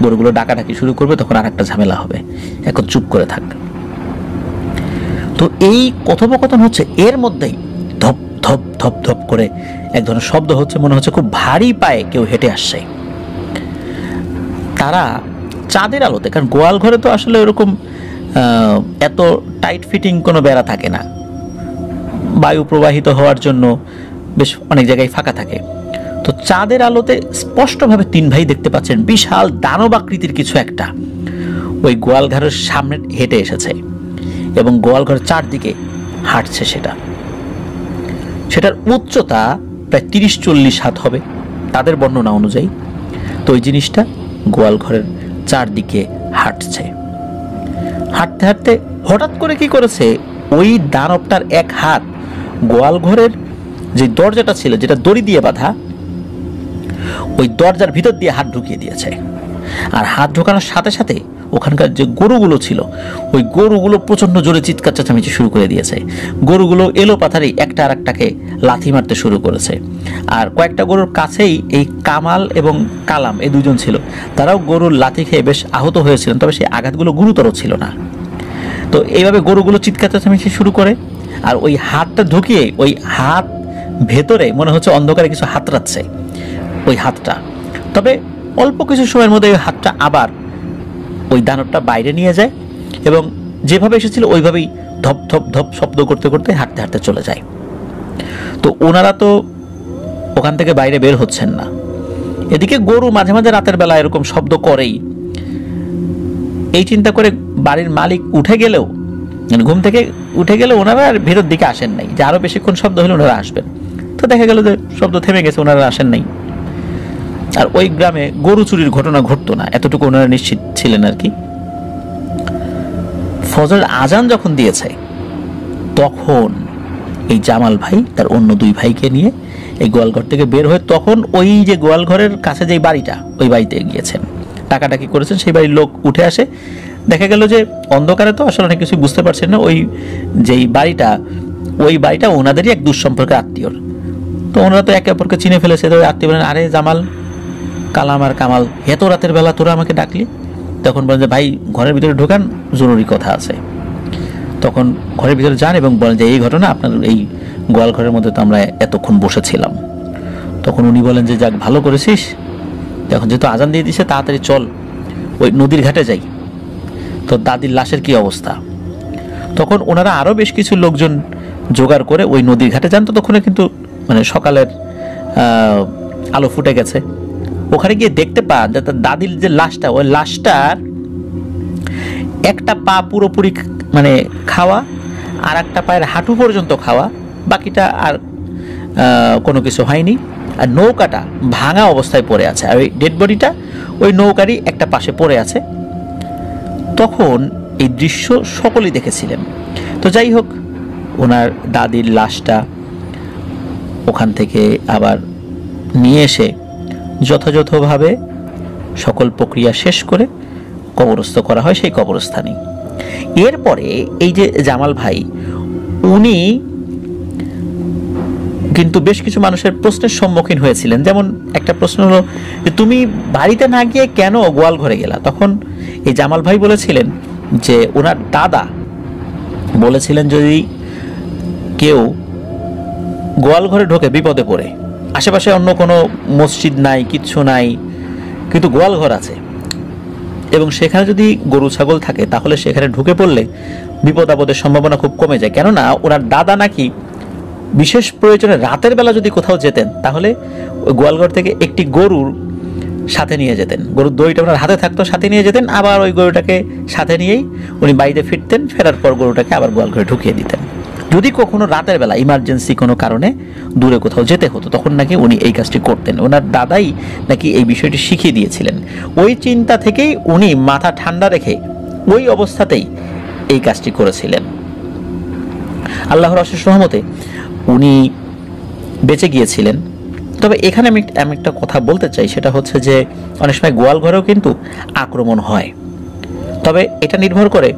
গরুগুলো ডাকাডাকি শুরু করবে, তখন আর একটা ঝামেলা হবে, এখন চুপ করে থাক। তো এই কথোপকথন হচ্ছে, এর মধ্যেই ধপ ধপ ধপ ধপ করে এক ধরনের শব্দ হচ্ছে, মনে হচ্ছে খুব ভারী পায়ে কেউ হেঁটে আসছে। তারা চাঁদের আলোতে, কারণ গোয়াল ঘরে তো আসলে ওরকম এত টাইট ফিটিং কোনো বেড়া থাকে না, বায়ু প্রবাহিত হওয়ার জন্য বেশ অনেক জায়গায় ফাঁকা থাকে। তো চাঁদের আলোতে স্পষ্টভাবে তিন ভাই দেখতে পাচ্ছেন বিশাল দানব আকৃতির কিছু একটা ওই গোয়াল ঘরের সামনে হেঁটে এসেছে এবং গোয়াল ঘরের চারদিকে হাঁটছে। সেটার উচ্চতা প্রায় 30-40 হাত হবে তাদের বর্ণনা অনুযায়ী। তো ওই জিনিসটা গোয়াল ঘরের চারদিকে হাঁটছে। হাঁটতে হাঁটতে হঠাৎ করে কি করেছে, ওই দানবটার এক হাত গোয়াল ঘরের যে দরজাটা ছিল, যেটা দড়ি দিয়ে বাঁধা, ওই দরজার ভিতর দিয়ে হাত ঢুকিয়ে দিয়েছে। আর হাত ঢোকানোর সাথে সাথে ওখানকার যে গরুগুলো ছিল, ওই গরুগুলো প্রচন্ড জোরে চিৎকার চেঁচামেচি শুরু করে দিয়েছে। গরুগুলো এলো পাথারি একটা আর একটাকে লাথি মারতে শুরু করেছে। আর কয়েকটা গরুর কাছেই এই কামাল এবং কালাম, এই দুজন ছিল, তারাও গরুর লাথি খেয়ে বেশ আহত হয়েছিলেন, তবে সেই আঘাতগুলো গুরুতর ছিল না। তো এইভাবে গরুগুলো চিৎকার চেঁচামেচি শুরু করে, আর ওই হাতটা ঢুকিয়ে ওই হাত ভেতরে মনে হচ্ছে অন্ধকারে কিছু হাতড়াচ্ছে ওই হাতটা। তবে অল্প কিছু সময়ের মধ্যে ওই হাতটা আবার ওই দানবটা বাইরে নিয়ে যায় এবং যেভাবে এসেছিল ওইভাবেই ধপ ধপ ধপ শব্দ করতে করতে হাঁটতে হাঁটতে চলে যায়। তো ওনারা তো ওখান থেকে বাইরে বের হচ্ছেন না। এদিকে গরু মাঝে মাঝে রাতের বেলা এরকম শব্দ করেই। এই চিন্তা করে বাড়ির মালিক উঠে গেলেও, ঘুম থেকে উঠে গেলে ওনারা আর ভেতর দিকে আসেন নাই, যে আরো বেশিক্ষণ শব্দ হলে ওনারা আসবেন। তো দেখা গেল যে শব্দ থেমে গেছে, ওনারা আসেন নাই। আর ওই গ্রামে গরু চুরির ঘটনা ঘটতো না, এতটুকু ওনারা নিশ্চিত ছিলেন আর কি। ফজরের আজান যখন দিয়েছে তখন এই জামাল ভাই তার অন্য দুই ভাইকে নিয়ে এই গোয়ালঘর থেকে বের হয়ে তখন ওই যে গোয়ালঘরের কাছে যে বাড়িটা, ওই বাড়িতে গিয়েছেন, টাকাটাকি করেছেন। সেই বাড়ির লোক উঠে আসে, দেখা গেল যে অন্ধকারে তো আসলে অনেক কিছু বুঝতে পারছেন না, ওই যেই বাড়িটা, ওই বাড়িটা ওনাদেরই এক দুঃসম্পর্কের আত্মীয়র। তো ওনারা তো একে অপরকে চিনে ফেলেছে। তো ওই আত্মীয় বলেন, আরে জামাল, কালাম আর কামাল, এত রাতের বেলা তোরা আমাকে ডাকলি? তখন বলেন যে ভাই ঘরের ভিতরে ঢোকান, জরুরি কথা আছে। তখন ঘরের ভিতরে যান এবং বলেন যে এই ঘটনা, আপনার এই গোয়াল ঘরের মধ্যে তো আমরা এতক্ষণ বসেছিলাম। তখন উনি বলেন যে যাক, ভালো করেছিস, এখন যেহেতু আজান দিয়ে দিছে তাড়াতাড়ি চল ওই নদীর ঘাটে যাই, তো দাদির লাশের কি অবস্থা। তখন ওনারা আরও বেশ কিছু লোকজন জোগাড় করে ওই নদীর ঘাটে যান। তো তখন কিন্তু মানে সকালের আলো ফুটে গেছে। ওখানে গিয়ে দেখতে পান যে তার দাদির যে লাশটা, ওই লাশটার একটা পা পুরোপুরি মানে খাওয়া, আর একটা পায়ের হাঁটু পর্যন্ত খাওয়া, বাকিটা আর কোনো কিছু হয়নি। আর নৌকাটা ভাঙা অবস্থায় পড়ে আছে, আর ওই ডেড বডিটা ওই নৌকারই একটা পাশে পড়ে আছে। তখন এই দৃশ্য সকলেই দেখেছিলেন। তো যাই হোক, ওনার দাদির লাশটা ওখান থেকে আবার নিয়ে এসে যথাযথভাবে সকল প্রক্রিয়া শেষ করে কবরস্থ করা হয় সেই কবরস্থানে। এরপরে এই যে জামাল ভাই, উনি কিন্তু বেশ কিছু মানুষের প্রশ্নের সম্মুখীন হয়েছিলেন। যেমন একটা প্রশ্ন হলো যে তুমি বাড়িতে না গিয়ে কেন গোয়াল ঘরে গেলা? তখন এই জামাল ভাই বলেছিলেন যে ওনার দাদা বলেছিলেন যদি কেউ গোয়াল ঘরে ঢোকে বিপদে পড়ে, আশেপাশে অন্য কোনো মসজিদ নাই, কিচ্ছু নাই, কিন্তু গোয়াল ঘর আছে এবং সেখানে যদি গরু ছাগল থাকে তাহলে সেখানে ঢুকে পড়লে বিপদ আপদের সম্ভাবনা খুব কমে যায়। কেননা ওনার দাদা নাকি বিশেষ প্রয়োজনে রাতের বেলা যদি কোথাও যেতেন তাহলে ওই গোয়ালঘর থেকে একটি গরুর সাথে নিয়ে যেতেন, গরুর দইটা ওনার হাতে থাকতো, সাথে নিয়ে যেতেন, আবার ওই গরুটাকে সাথে নিয়েই উনি বাড়িতে ফিরতেন, ফেরার পর গরুটাকে আবার গোয়ালঘরে ঢুকিয়ে দিতেন। যদি কখনো রাতের বেলা ইমার্জেন্সি কোনো কারণে দূরে কোথাও যেতে হতো, তখন নাকি উনি এই কাজটি করতেন। ওনার দাদাই নাকি এই বিষয়টি শিখিয়ে দিয়েছিলেন। ওই চিন্তা থেকেই উনি মাথা ঠান্ডা রেখে ওই অবস্থাতেই এই কাজটি করেছিলেন। আল্লাহর অশেষ রহমতে উনি বেঁচে গিয়েছিলেন। তবে এখানে আমি একটা কথা বলতে চাই, সেটা হচ্ছে যে অনেক সময় গোয়াল ঘরেও কিন্তু আক্রমণ হয়। তবে এটা নির্ভর করে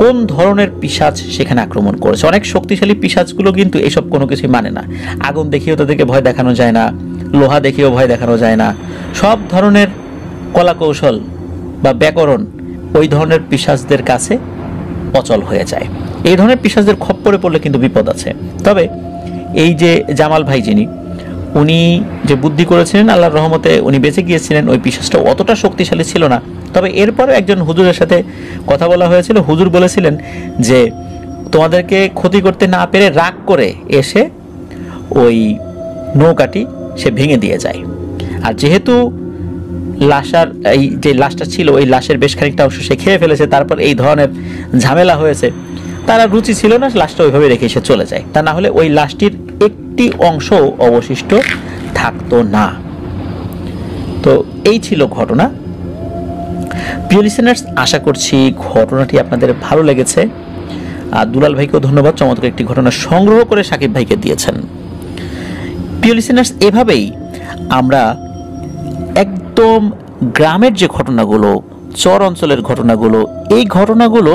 কোন ধরনের পিশাচ সেখানে আক্রমণ করেছে। অনেক শক্তিশালী পিশাচগুলো কিন্তু এসব কোনো কিছুই মানে না। আগুন দেখিয়েও তাদেরকে ভয় দেখানো যায় না, লোহা দেখিয়েও ভয় দেখানো যায় না। সব ধরনের কলাকৌশল বা ব্যাকরণ ওই ধরনের পিশাচদের কাছে অচল হয়ে যায়। এই ধরনের পিশাচদের খপ্পরে পড়লে কিন্তু বিপদ আছে। তবে এই যে জামাল ভাই যিনি, উনি যে বুদ্ধি করেছিলেন আল্লাহর রহমতে উনি বেঁচে গিয়েছিলেন। ওই পিশাচটা অতটা শক্তিশালী ছিল না। তবে এরপরে একজন হুজুরের সাথে কথা বলা হয়েছিল। হুজুর বলেছিলেন যে তোমাদেরকে ক্ষতি করতে না পেরে রাগ করে এসে ওই নৌকাটি সে ভেঙে দিয়ে যায়। আর যেহেতু লাশার এই যে লাশটা ছিল, ওই লাশের বেশ খানিকটা অংশ সে খেয়ে ফেলেছে, তারপর এই ধরনের ঝামেলা হয়েছে, তারা রুচি ছিল না, লাশটা ওইভাবে রেখে সে চলে যায়। তা না হলে ওই লাশটির একটি অংশ অবশিষ্ট থাকতো না। তো এই ছিল ঘটনা। প্রিয় লিসেনার্স, আশা করছি ঘটনাটি আপনাদের ভালো লেগেছে। আর দুলাল ভাইকেও ধন্যবাদ, চমৎকার একটি ঘটনা সংগ্রহ করে সাকিব ভাইকে দিয়েছেন। প্রিয় লিসেনার্স, এভাবেই আমরা একদম গ্রামের যে ঘটনাগুলো, চর অঞ্চলের ঘটনাগুলো, এই ঘটনাগুলো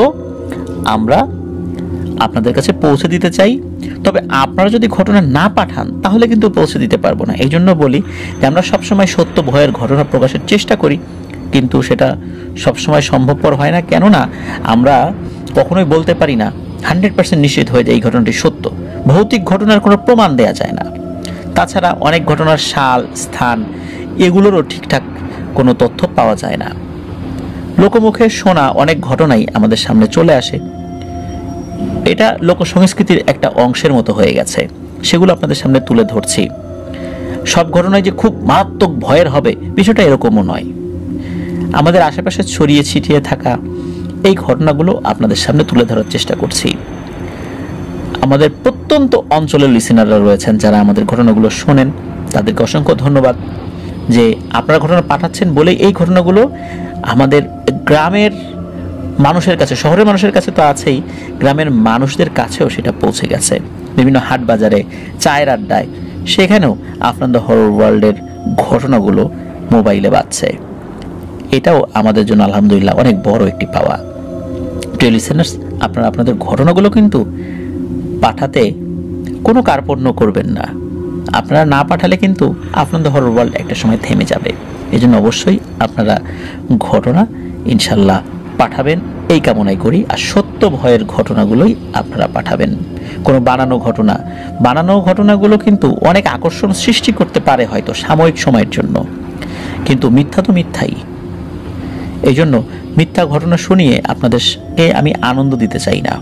আমরা আপনাদের কাছে পৌঁছে দিতে চাই। তবে আপনারা যদি ঘটনা না পাঠান তাহলে কিন্তু পৌঁছে দিতে পারবো না। এই জন্য বলি যে আমরা সবসময় সত্য ভয়ের ঘটনা প্রকাশের চেষ্টা করি, কিন্তু সেটা সবসময় সম্ভবপর হয় না। কেননা আমরা কখনোই বলতে পারি না 100% নিশ্চিত হয়ে যায় এই ঘটনাটি সত্য। ভৌতিক ঘটনার কোনো প্রমাণ দেয়া যায় না। তাছাড়া অনেক ঘটনার সাল, স্থান এগুলোরও ঠিকঠাক কোনো তথ্য পাওয়া যায় না। লোকমুখে শোনা অনেক ঘটনাই আমাদের সামনে চলে আসে। এটা লোকসংস্কৃতির একটা অংশের মতো হয়ে গেছে, সেগুলো আপনাদের সামনে তুলে ধরছি। সব ঘটনায় যে খুব মারাত্মক ভয়ের হবে বিষয়টা এরকমও নয়। আমাদের আশেপাশে ছড়িয়ে ছিটিয়ে থাকা এই ঘটনাগুলো আপনাদের সামনে তুলে ধরার চেষ্টা করছি। আমাদের প্রত্যন্ত অঞ্চলের লিসেনাররা রয়েছেন যারা আমাদের ঘটনাগুলো শোনেন, তাদেরকে অসংখ্য ধন্যবাদ যে আপনারা ঘটনা পাঠাচ্ছেন বলেই এই ঘটনাগুলো আমাদের গ্রামের মানুষের কাছে, শহরের মানুষের কাছে তো আছেই, গ্রামের মানুষদের কাছেও সেটা পৌঁছে গেছে। বিভিন্ন হাট বাজারে, চায়ের আড্ডায়, সেখানেও আফটার দ্য হরর ওয়ার্ল্ডের ঘটনাগুলো মোবাইলে বাজছে। এটাও আমাদের জন্য আলহামদুলিল্লাহ অনেক বড় একটি পাওয়া। প্রিয় লিসেনার্স, আপনারা আপনাদের ঘটনাগুলো কিন্তু পাঠাতে কোনো কার্পণ্য করবেন না। আপনারা না পাঠালে কিন্তু আফটার দ্য হরর ওয়ার্ল্ড একটা সময় থেমে যাবে। এই জন্য অবশ্যই আপনারা ঘটনা ইনশাল্লাহ পাঠাবেন এই কামনাই করি। আর সত্য ভয়ের ঘটনাগুলোই আপনারা পাঠাবেন। কোনো বানানো ঘটনাগুলো কিন্তু অনেক আকর্ষণ সৃষ্টি করতে পারে হয়তো সাময়িক সময়ের জন্য, কিন্তু মিথ্যা তো মিথ্যাই। এই জন্য মিথ্যা ঘটনা শুনিয়ে আপনাদেরকে আমি আনন্দ দিতে চাই না।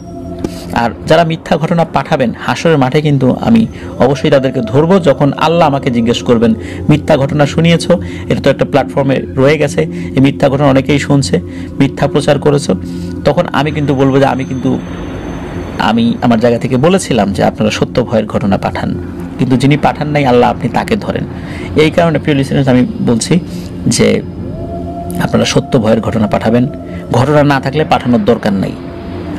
আর যারা মিথ্যা ঘটনা পাঠাবেন হাসরের মাঠে কিন্তু আমি অবশ্যই তাদেরকে ধরবো। যখন আল্লাহ আমাকে জিজ্ঞেস করবেন মিথ্যা ঘটনা শুনিয়েছো, এটা তো একটা প্ল্যাটফর্মে রয়ে গেছে, এই মিথ্যা ঘটনা অনেকেই শুনছে, মিথ্যা প্রচার করেছো, তখন আমি কিন্তু বলবো যে আমি আমার জায়গা থেকে বলেছিলাম যে আপনারা সত্য ভয়ের ঘটনা পাঠান, কিন্তু যিনি পাঠান নাই আল্লাহ আপনি তাকে ধরেন। এই কারণে প্রিয় লিসেনার্স আমি বলছি যে আপনারা সত্য ভয়ের ঘটনা পাঠাবেন। ঘটনা না থাকলে পাঠানোর দরকার নাই।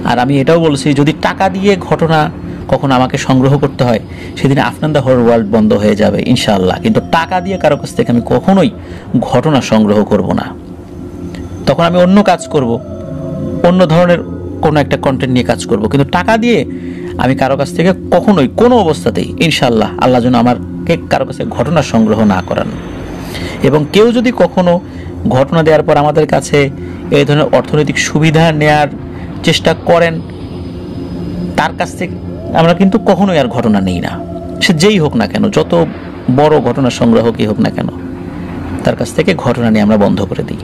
আর আমি এটাও বলছি যদি টাকা দিয়ে ঘটনা কখনো আমাকে সংগ্রহ করতে হয়, সেদিন আফটার দ্য হরর ওয়ার্ল্ড বন্ধ হয়ে যাবে ইনশাআল্লাহ। কিন্তু টাকা দিয়ে কারো কাছ থেকে আমি কখনোই ঘটনা সংগ্রহ করব না। তখন আমি অন্য কাজ করব, অন্য ধরনের কোনো একটা কন্টেন্ট নিয়ে কাজ করব। কিন্তু টাকা দিয়ে আমি কারো কাছ থেকে কখনোই কোনো অবস্থাতেই ইনশাআল্লাহ আল্লাহ যেন আমাকে কারো কাছে ঘটনা সংগ্রহ না করান। এবং কেউ যদি কখনো ঘটনা দেওয়ার পর আমাদের কাছে এই ধরনের অর্থনৈতিক সুবিধা নেয়ার চেষ্টা করেন, তার কাছ থেকে আমরা কিন্তু কখনোই আর ঘটনা নেই না। সে যেই হোক না কেন, যত বড় ঘটনা সংগ্রাহকই হোক না কেন, তার কাছ থেকে ঘটনা নিয়ে আমরা বন্ধ করে দিই।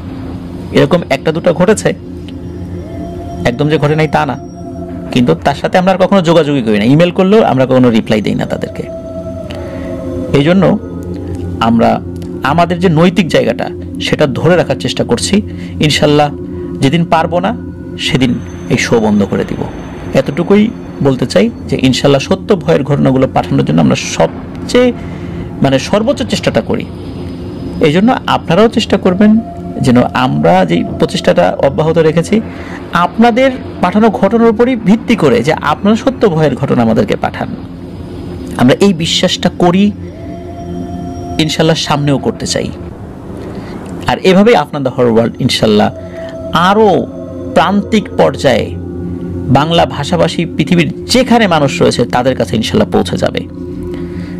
এরকম একটা দুটো ঘটেছে, একদম যে ঘটে নাই তা না, কিন্তু তার সাথে আমরা আর কখনো যোগাযোগই করি না। ইমেল করলেও আমরা কখনো রিপ্লাই দিই না তাদেরকে। এই জন্য আমরা আমাদের যে নৈতিক জায়গাটা সেটা ধরে রাখার চেষ্টা করছি। ইনশাল্লাহ যেদিন পারবো না সেদিন এই শো বন্ধ করে দিব। এতটুকুই বলতে চাই যে ইনশাল্লাহ সত্য ভয়ের ঘটনাগুলো পাঠানোর জন্য আমরা সবচেয়ে সর্বোচ্চ চেষ্টাটা করি। এই জন্য আপনারাও চেষ্টা করবেন যেন আমরা যে প্রচেষ্টাটা অব্যাহত রেখেছি আপনাদের পাঠানো ঘটনার উপরই ভিত্তি করে যে আপনারা সত্য ভয়ের ঘটনা আমাদেরকে পাঠান। আমরা এই বিশ্বাসটা করি, ইনশাল্লাহ সামনেও করতে চাই। আর এভাবেই আপনার দ্য হরর ওয়ার্ল্ড ইনশাল্লাহ আরও প্রান্তিক পর্যায়ে বাংলা ভাষাভাষী পৃথিবীর যেখানে মানুষ রয়েছে তাদের কাছে ইনশাল্লাহ পৌঁছে যাবে।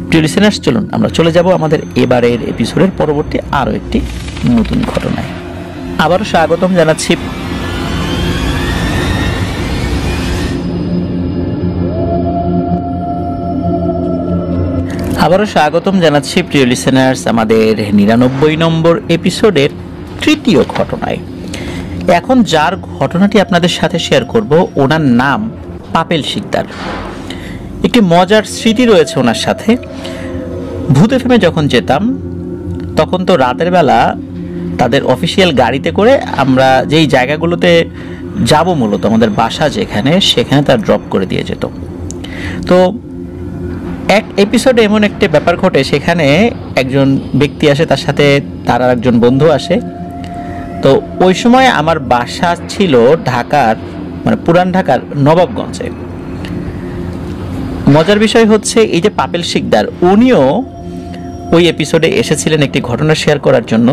প্রিয় লিসেনার্স, চলুন আমরা চলে যাব আমাদের এবারের এপিসোডের পরবর্তী আরও একটি নতুন ঘটনায়। আবারও স্বাগতম জানাচ্ছি প্রিয় লিসেনার্স আমাদের 99 নম্বর এপিসোডের তৃতীয় ঘটনায়। এখন যার ঘটনাটি আপনাদের সাথে শেয়ার করব ওনার নাম পাপেল শিকদার। একটি মজার স্মৃতি রয়েছে ওনার সাথে। ভূত এফএমে যখন যেতাম তখন তো রাতের বেলা তাদের অফিসিয়াল গাড়িতে করে আমরা যেই জায়গাগুলোতে যাব, মূলত আমাদের বাসা যেখানে, সেখানে তার ড্রপ করে দিয়ে যেত। তো এক এপিসোডে এমন একটি ব্যাপার ঘটে, সেখানে একজন ব্যক্তি আসে, তার সাথে তার আর একজন বন্ধু আসে। তো ওই সময় আমার বাসা ছিল ঢাকার পুরান ঢাকার নবাবগঞ্জে। মজার বিষয় হচ্ছে এই যে পাপেল শিকদার, উনিও ওই এপিসোডে এসেছিলেন একটি ঘটনা শেয়ার করার জন্য।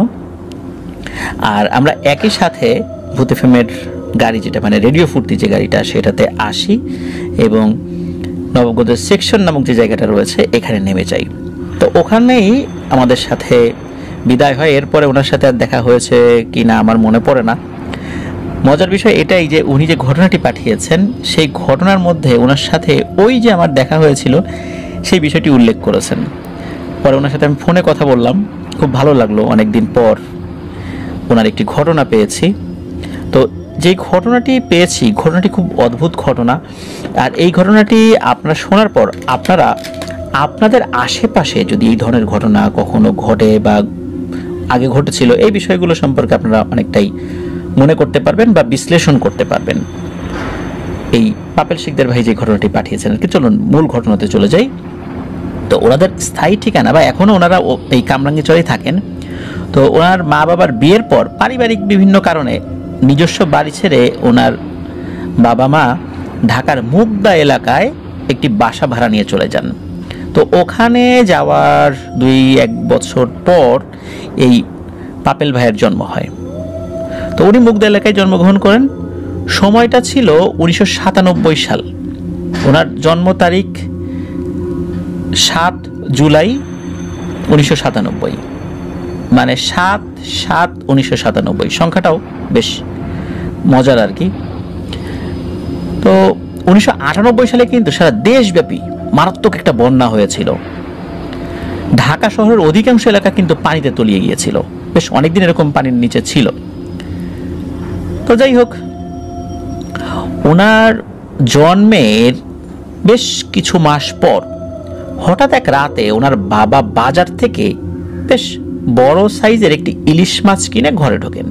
আর আমরা একই সাথে ভূত এফএমের গাড়ি, যেটা রেডিও ফুর্তি যে গাড়িটা, সেটাতে আসি এবং নবাবগঞ্জের সেকশন নামক যে জায়গাটা রয়েছে এখানে নেমে যাই। তো ওখানেই আমাদের সাথে বিদায় হয়। এরপরে ওনার সাথে আর দেখা হয়েছে কি না আমার মনে পড়ে না। মজার বিষয় এটাই যে উনি যে ঘটনাটি পাঠিয়েছেন সেই ঘটনার মধ্যে ওনার সাথে ওই যে আমার দেখা হয়েছিল সেই বিষয়টি উল্লেখ করেছেন। পরে ওনার সাথে আমি ফোনে কথা বললাম, খুব ভালো লাগলো। অনেকদিন পর ওনার একটি ঘটনা পেয়েছি। তো যেই ঘটনাটি পেয়েছি, ঘটনাটি খুব অদ্ভুত ঘটনা। আর এই ঘটনাটি আপনারা শোনার পর আপনারা আপনাদের আশেপাশে যদি এই ধরনের ঘটনা কখনো ঘটে বা আগে ঘটেছিল, এই বিষয়গুলো সম্পর্কে আপনারা অনেকটাই মনে করতে পারবেন বা বিশ্লেষণ করতে পারবেন। এই পাপেল শিকদার ভাই যে ঘটনাটি পাঠিয়েছেন, আর কি, চলুন মূল ঘটনাতে চলে যাই। তো ওনাদের স্থায়ী ঠিকানা বা এখনও ওনারা এই কামরাঙ্গীরচরেই থাকেন। তো ওনার মা বাবার বিয়ের পর পারিবারিক বিভিন্ন কারণে নিজস্ব বাড়ি ছেড়ে ওনার বাবা মা ঢাকার মুগদা এলাকায় একটি বাসা ভাড়া নিয়ে চলে যান। তো ওখানে যাওয়ার 2-1 বছর পর এই পাপেল ভাইয়ের জন্ম হয়। তো উনি মুগদা এলাকায় জন্মগ্রহণ করেন। সময়টা ছিল 1997 সাল। ওনার জন্ম তারিখ 7 জুলাই 1997, 7/7/1997। সংখ্যাটাও বেশ মজার আর কি। তো 1998 সালে কিন্তু সারা দেশব্যাপী মারাত্মক একটা বন্যা হয়েছিল। ঢাকা শহরের অধিকাংশ এলাকা কিন্তু পানিতে তলিয়ে গিয়েছিল। বেশ অনেকদিন এরকম পানির নিচে ছিল। তো যাই হোক, ওনার জন্মের বেশ কিছু মাস পর হঠাৎ এক রাতে ওনার বাবা বাজার থেকে বেশ বড় সাইজের একটি ইলিশ মাছ কিনে ঘরে ঢোকেন।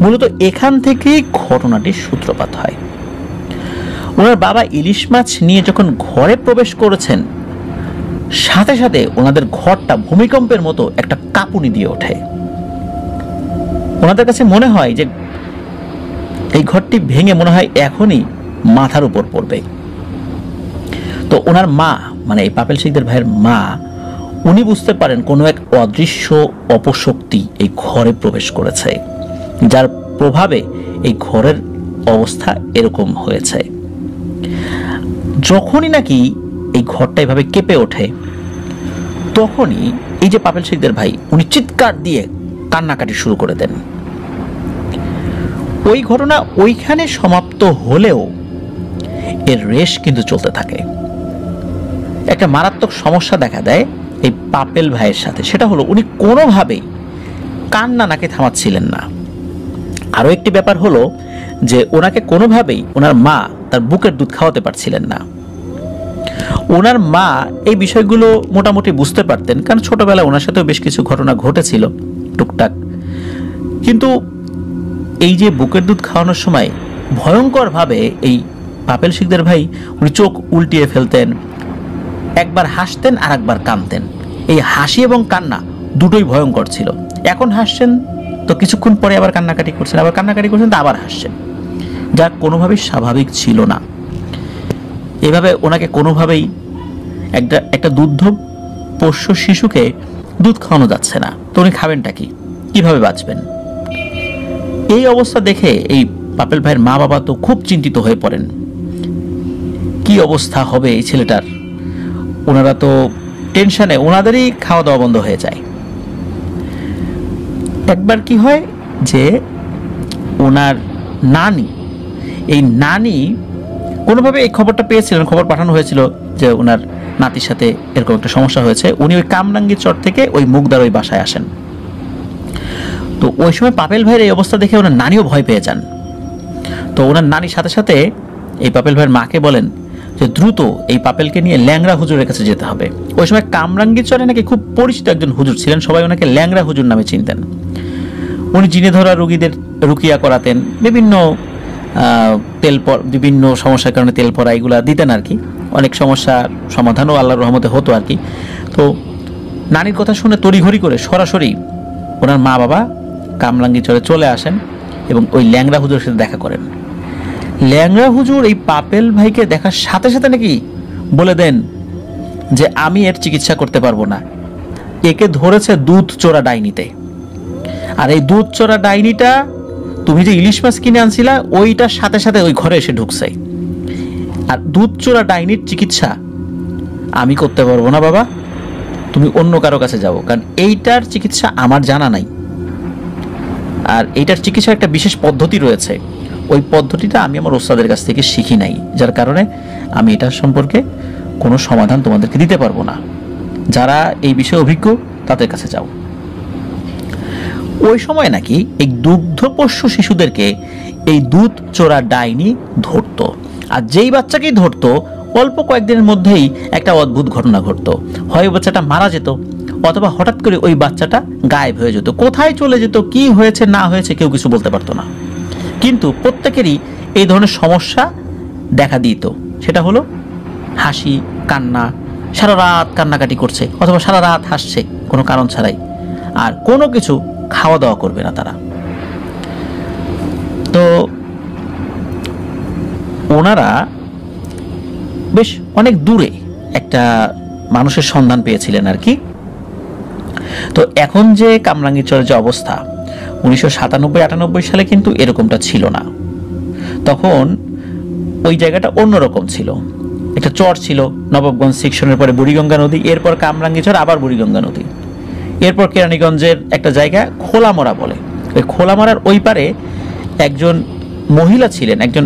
মূলত এখান থেকেই ঘটনাটির সূত্রপাত হয়। ওনার বাবা ইলিশ মাছ নিয়ে যখন ঘরে প্রবেশ করেছেন, সাথে সাথে ওনাদের ঘরটা ভূমিকম্পের মতো একটা কাঁপুনি দিয়ে ওঠে। ওনাদের কাছে মনে হয় যে এই ঘরটি ভেঙে মনে হয় এখনই মাথার উপর পড়বে। তো ওনার মা, এই পাপেল শিকদার ভাইয়ের মা, উনি বুঝতে পারেন কোনো এক অদৃশ্য অপশক্তি এই ঘরে প্রবেশ করেছে, যার প্রভাবে এই ঘরের অবস্থা এরকম হয়েছে। যখনই নাকি এই ঘরটা এভাবে কেঁপে ওঠে, তখনই এই যে পাপেল শিকদার ভাই, উনি চিৎকার দিয়ে কান্নাকাটি শুরু করে দেন। ওই ঘটনা ওইখানে সমাপ্ত হলেও এর রেশ কিন্তু চলতে থাকে। একটা মারাত্মক সমস্যা দেখা দেয় এই পাপেল ভাইয়ের সাথে। সেটা হলো উনি কোনোভাবেই কান্না নাকি থামাচ্ছিলেন না। আরও একটি ব্যাপার হলো যে ওনাকে কোনোভাবেই ওনার মা তার বুকের দুধ খাওয়াতে পারছিলেন না। ওনার মা এই বিষয়গুলো মোটামুটি বুঝতে পারতেন, কারণ ছোটবেলায় ওনার সাথেও বেশ কিছু ঘটনা ঘটেছিল টুকটাক। কিন্তু এই যে বুকের দুধ খাওয়ানোর সময় ভয়ঙ্করভাবে এই পাপেল শিকদার ভাই উনি চোখ উল্টিয়ে ফেলতেন, একবার হাসতেন আর একবার কাঁদতেন। এই হাসি এবং কান্না দুটোই ভয়ঙ্কর ছিল। এখন হাসছেন তো কিছুক্ষণ পরে আবার কান্নাকাটি করছেন, আবার কান্নাকাটি করছেন তো আবার হাসছেন, যা কোনোভাবেই স্বাভাবিক ছিল না। এভাবে ওনাকে কোনোভাবেই একটা দুগ্ধ পোষ্য শিশুকে দুধ খাওয়ানো যাচ্ছে না, তো উনি খাবেনটা কি, কিভাবে বাঁচবেন? এই অবস্থা দেখে এই পাপেল ভাইয়ের মা বাবা তো খুব চিন্তিত হয়ে পড়েন, কি অবস্থা হবে এই ছেলেটার। ওনারা তো টেনশনে, ওনাদেরই খাওয়া দাওয়া বন্ধ হয়ে যায়। একবার কি হয় যে ওনার এই নানি কোনোভাবে এই খবরটা পেয়েছিলেন, খবর পাঠানো হয়েছিল যে ওনার নাতির সাথে এরকম একটা সমস্যা হয়েছে। উনি ওই কামরাঙ্গীর চর থেকে ওই মুগদার ওই বাসায় আসেন। তো ওই সময় পাপেল ভাইয়ের এই অবস্থা দেখে ওনার নানিও ভয় পেয়ে যান। তো ওনার নানির সাথে সাথে এই পাপেল ভাইয়ের মাকে বলেন যে দ্রুত এই পাপেলকে নিয়ে ল্যাংড়া হুজুরের কাছে যেতে হবে। ওই সময় কামরাঙ্গীর চরে নাকি খুব পরিচিত একজন হুজুর ছিলেন, সবাই ওনাকে ল্যাংড়া হুজুর নামে চিনতেন। উনি জিনে ধরা রোগীদের রুকিয়া করাতেন, বিভিন্ন বিভিন্ন সমস্যার কারণে তেল পড়া এগুলা দিতেন আর কি। অনেক সমস্যার সমাধানও আল্লাহর রহমতে হতো আর কি। তো নানির কথা শুনে তড়িঘড়ি করে সরাসরি ওনার মা বাবা কামরাঙ্গীর চরে চলে আসেন এবং ওই ল্যাংড়া হুজুরের সাথে দেখা করেন। ল্যাংড়া হুজুর এই পাপেল ভাইকে দেখার সাথে সাথে নাকি বলে দেন যে আমি এর চিকিৎসা করতে পারবো না, একে ধরেছে দুধ চোরা ডাইনিতে। আর এই দুধ চোরা ডাইনিটা তুমি যে ইলিশ মাছ কিনে আনছিলা ওইটার সাথে সাথে ওই ঘরে এসে ঢুকছে। আর দুধ চোরা ডাইনির চিকিৎসা আমি করতে পারবো না বাবা, তুমি অন্য কারো কাছে যাও, কারণ এইটার চিকিৎসা আমার জানা নাই। আর এইটার চিকিৎসার একটা বিশেষ পদ্ধতি রয়েছে, ওই পদ্ধতিটা আমি আমার ওস্তাদের কাছ থেকে শিখি নাই, যার কারণে আমি এটার সম্পর্কে কোনো সমাধান তোমাদেরকে দিতে পারবো না। যারা এই বিষয়ে অভিজ্ঞ তাদের কাছে যাও। ওই সময় নাকি এই দুগ্ধপোষ্য শিশুদেরকে এই দুধ চোরা ডাইনি ধরতো, আর যেই বাচ্চাকেই ধরতো অল্প কয়েকদিনের মধ্যেই একটা অদ্ভুত ঘটনা ঘটতো। হয় বাচ্চাটা মারা যেত, অথবা হঠাৎ করে ওই বাচ্চাটা গায়েব হয়ে যেত, কোথায় চলে যেত, কি হয়েছে না হয়েছে কেউ কিছু বলতে পারতো না। কিন্তু প্রত্যেকেরই এই ধরনের সমস্যা দেখা দিত, সেটা হলো হাসি কান্না, সারা রাত কান্নাকাটি করছে অথবা সারা রাত হাসছে কোনো কারণ ছাড়াই, আর কোনো কিছু খাওয়া দাওয়া করবে না তারা। তো ওনারা বেশ অনেক দূরে একটা মানুষের সন্ধান পেয়েছিলেন আর কি। তো এখন যে কামরাঙ্গীর চরের যে অবস্থা 1997-98 সালে কিন্তু এরকমটা ছিল না। তখন ওই জায়গাটা অন্যরকম ছিল, একটা চর ছিল, নবাবগঞ্জ সেকশনের পরে বুড়িগঙ্গা নদী, এরপর কামরাঙ্গীর চর, আবার বুড়িগঙ্গা নদী, এরপর কেরানীগঞ্জের একটা জায়গা খোলামরা বলে। ওই খোলামরার ওই পারে একজন মহিলা ছিলেন, একজন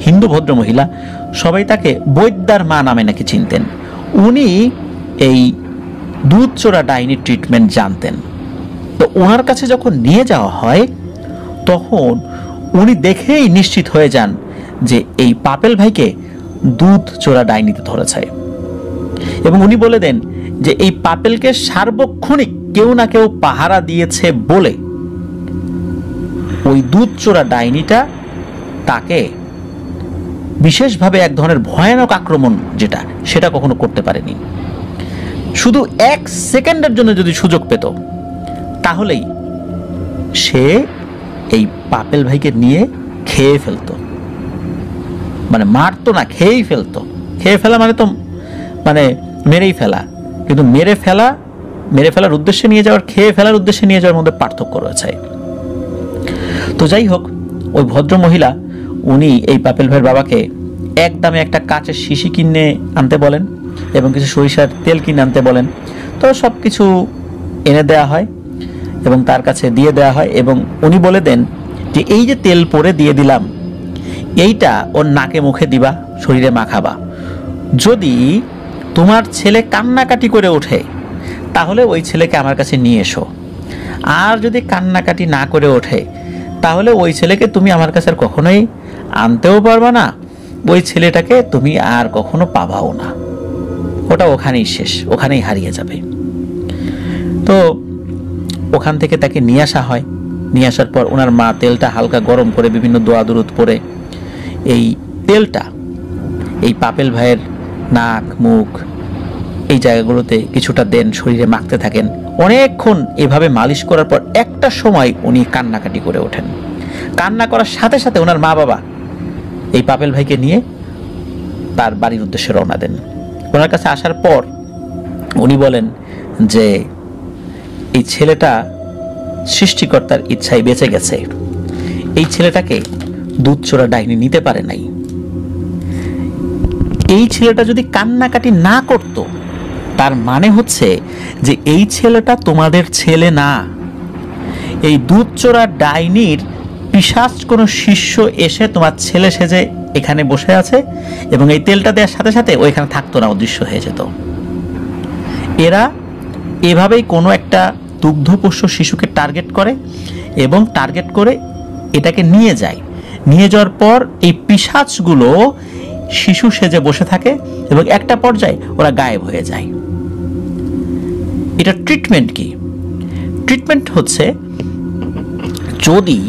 হিন্দু ভদ্র মহিলা, সবাই তাকে বৈদ্যার মা নামে নাকি চিনতেন। উনি এই দুধ চোরা ডাইনির ট্রিটমেন্ট জানতেন। তো ওনার কাছে যখন নিয়ে যাওয়া হয় তখন উনি দেখেই নিশ্চিত হয়ে যান যে এই পাপেল ভাইকে দুধ চোরা ডাইনিতে ধরেছে, এবং উনি বলে দেন যে এই পাপেলকে সার্বক্ষণিক কেউ না কেউ পাহারা দিয়েছে বলে ওই দুধ চোরা ডাইনিটা তাকে বিশেষভাবে এক ধরনের ভয়ানক আক্রমণ যেটা সেটা কখনো করতে পারেনি। শুধু 1 সেকেন্ডের জন্য যদি সুযোগ পেত তাহলেই সে এই পাপেল ভাইকে নিয়ে খেয়ে ফেলতো, মানে মারতো না, খেয়েই ফেলতো। খেয়ে ফেলা মানে তো মানে মেরেই ফেলা, কিন্তু মেরে ফেলার উদ্দেশ্যে নিয়ে যাওয়ার, খেয়ে ফেলার উদ্দেশ্যে নিয়ে যাওয়ার মধ্যে পার্থক্য রয়েছে। তো যাই হোক, ওই ভদ্র মহিলা উনি এই পাপেল ভাইয়ের বাবাকে একদমে একটা কাচের শিশি কিনে আনতে বলেন এবং কিছু সরিষার তেল কিনে আনতে বলেন। তো সব কিছু এনে দেওয়া হয় এবং তার কাছে দিয়ে দেওয়া হয়, এবং উনি বলে দেন যে এই যে তেল পরে দিয়ে দিলাম এইটা ওর নাকে মুখে দিবা, শরীরে মাখাবা। যদি তোমার ছেলে কান্নাকাটি করে ওঠে তাহলে ওই ছেলেকে আমার কাছে নিয়ে এসো, আর যদি কান্নাকাটি না করে ওঠে তাহলে ওই ছেলেকে তুমি আমার কাছে আর কখনোই আনতেও পারবা না, ওই ছেলেটাকে তুমি আর কখনো পাবাও না, ওটা ওখানেই শেষ, ওখানেই হারিয়ে যাবে। তো ওখান থেকে তাকে নিয়ে আসা হয়। নিয়ে আসার পর ওনার মা তেলটা হালকা গরম করে বিভিন্ন দোয়া দুরুদ পড়ে এই তেলটা এই পাপেল ভাইয়ের নাক মুখ এই জায়গাগুলোতে কিছুটা দেন, শরীরে মাখতে থাকেন। অনেকক্ষণ এভাবে মালিশ করার পর একটা সময় উনি কান্নাকাটি করে ওঠেন। কান্না করার সাথে সাথে ওনার মা বাবা এই পাপেল ভাইকে নিয়ে তার বাড়ির উদ্দেশ্যে রওনা দেন। ওনার কাছে আসার পর উনি বলেন যে এই ছেলেটা সৃষ্টিকর্তার ইচ্ছায় বেঁচে গেছে, এই ছেলেটাকে দুধচোরা ডাইনি নিতে পারে নাই। এই ছেলেটা যদি কান্নাকাটি না করত, তার মানে হচ্ছে যে এই ছেলেটা তোমাদের ছেলে না, এই দুধচোরা ডাইনির পিশাচ কোনো শিষ্য এসে তোমার ছেলে সেজে এখানে বসে আছে এবং এই তেলটা দেওয়ার সাথে সাথে ওইখানে থাকতো না, অদৃশ্য হয়ে যেত। এরা এভাবেই কোনো একটা দুগ্ধপোষ্য শিশুকে টার্গেট করে এবং টার্গেট করে এটাকে নিয়ে যায়। নিয়ে যাওয়ার পর এই পিশাচগুলো শিশু সেজে বসে থাকে এবং একটা পর্যায়ে ওরা গায়েব হয়ে যায়। এটা ট্রিটমেন্ট কি? ট্রিটমেন্ট হচ্ছে যদি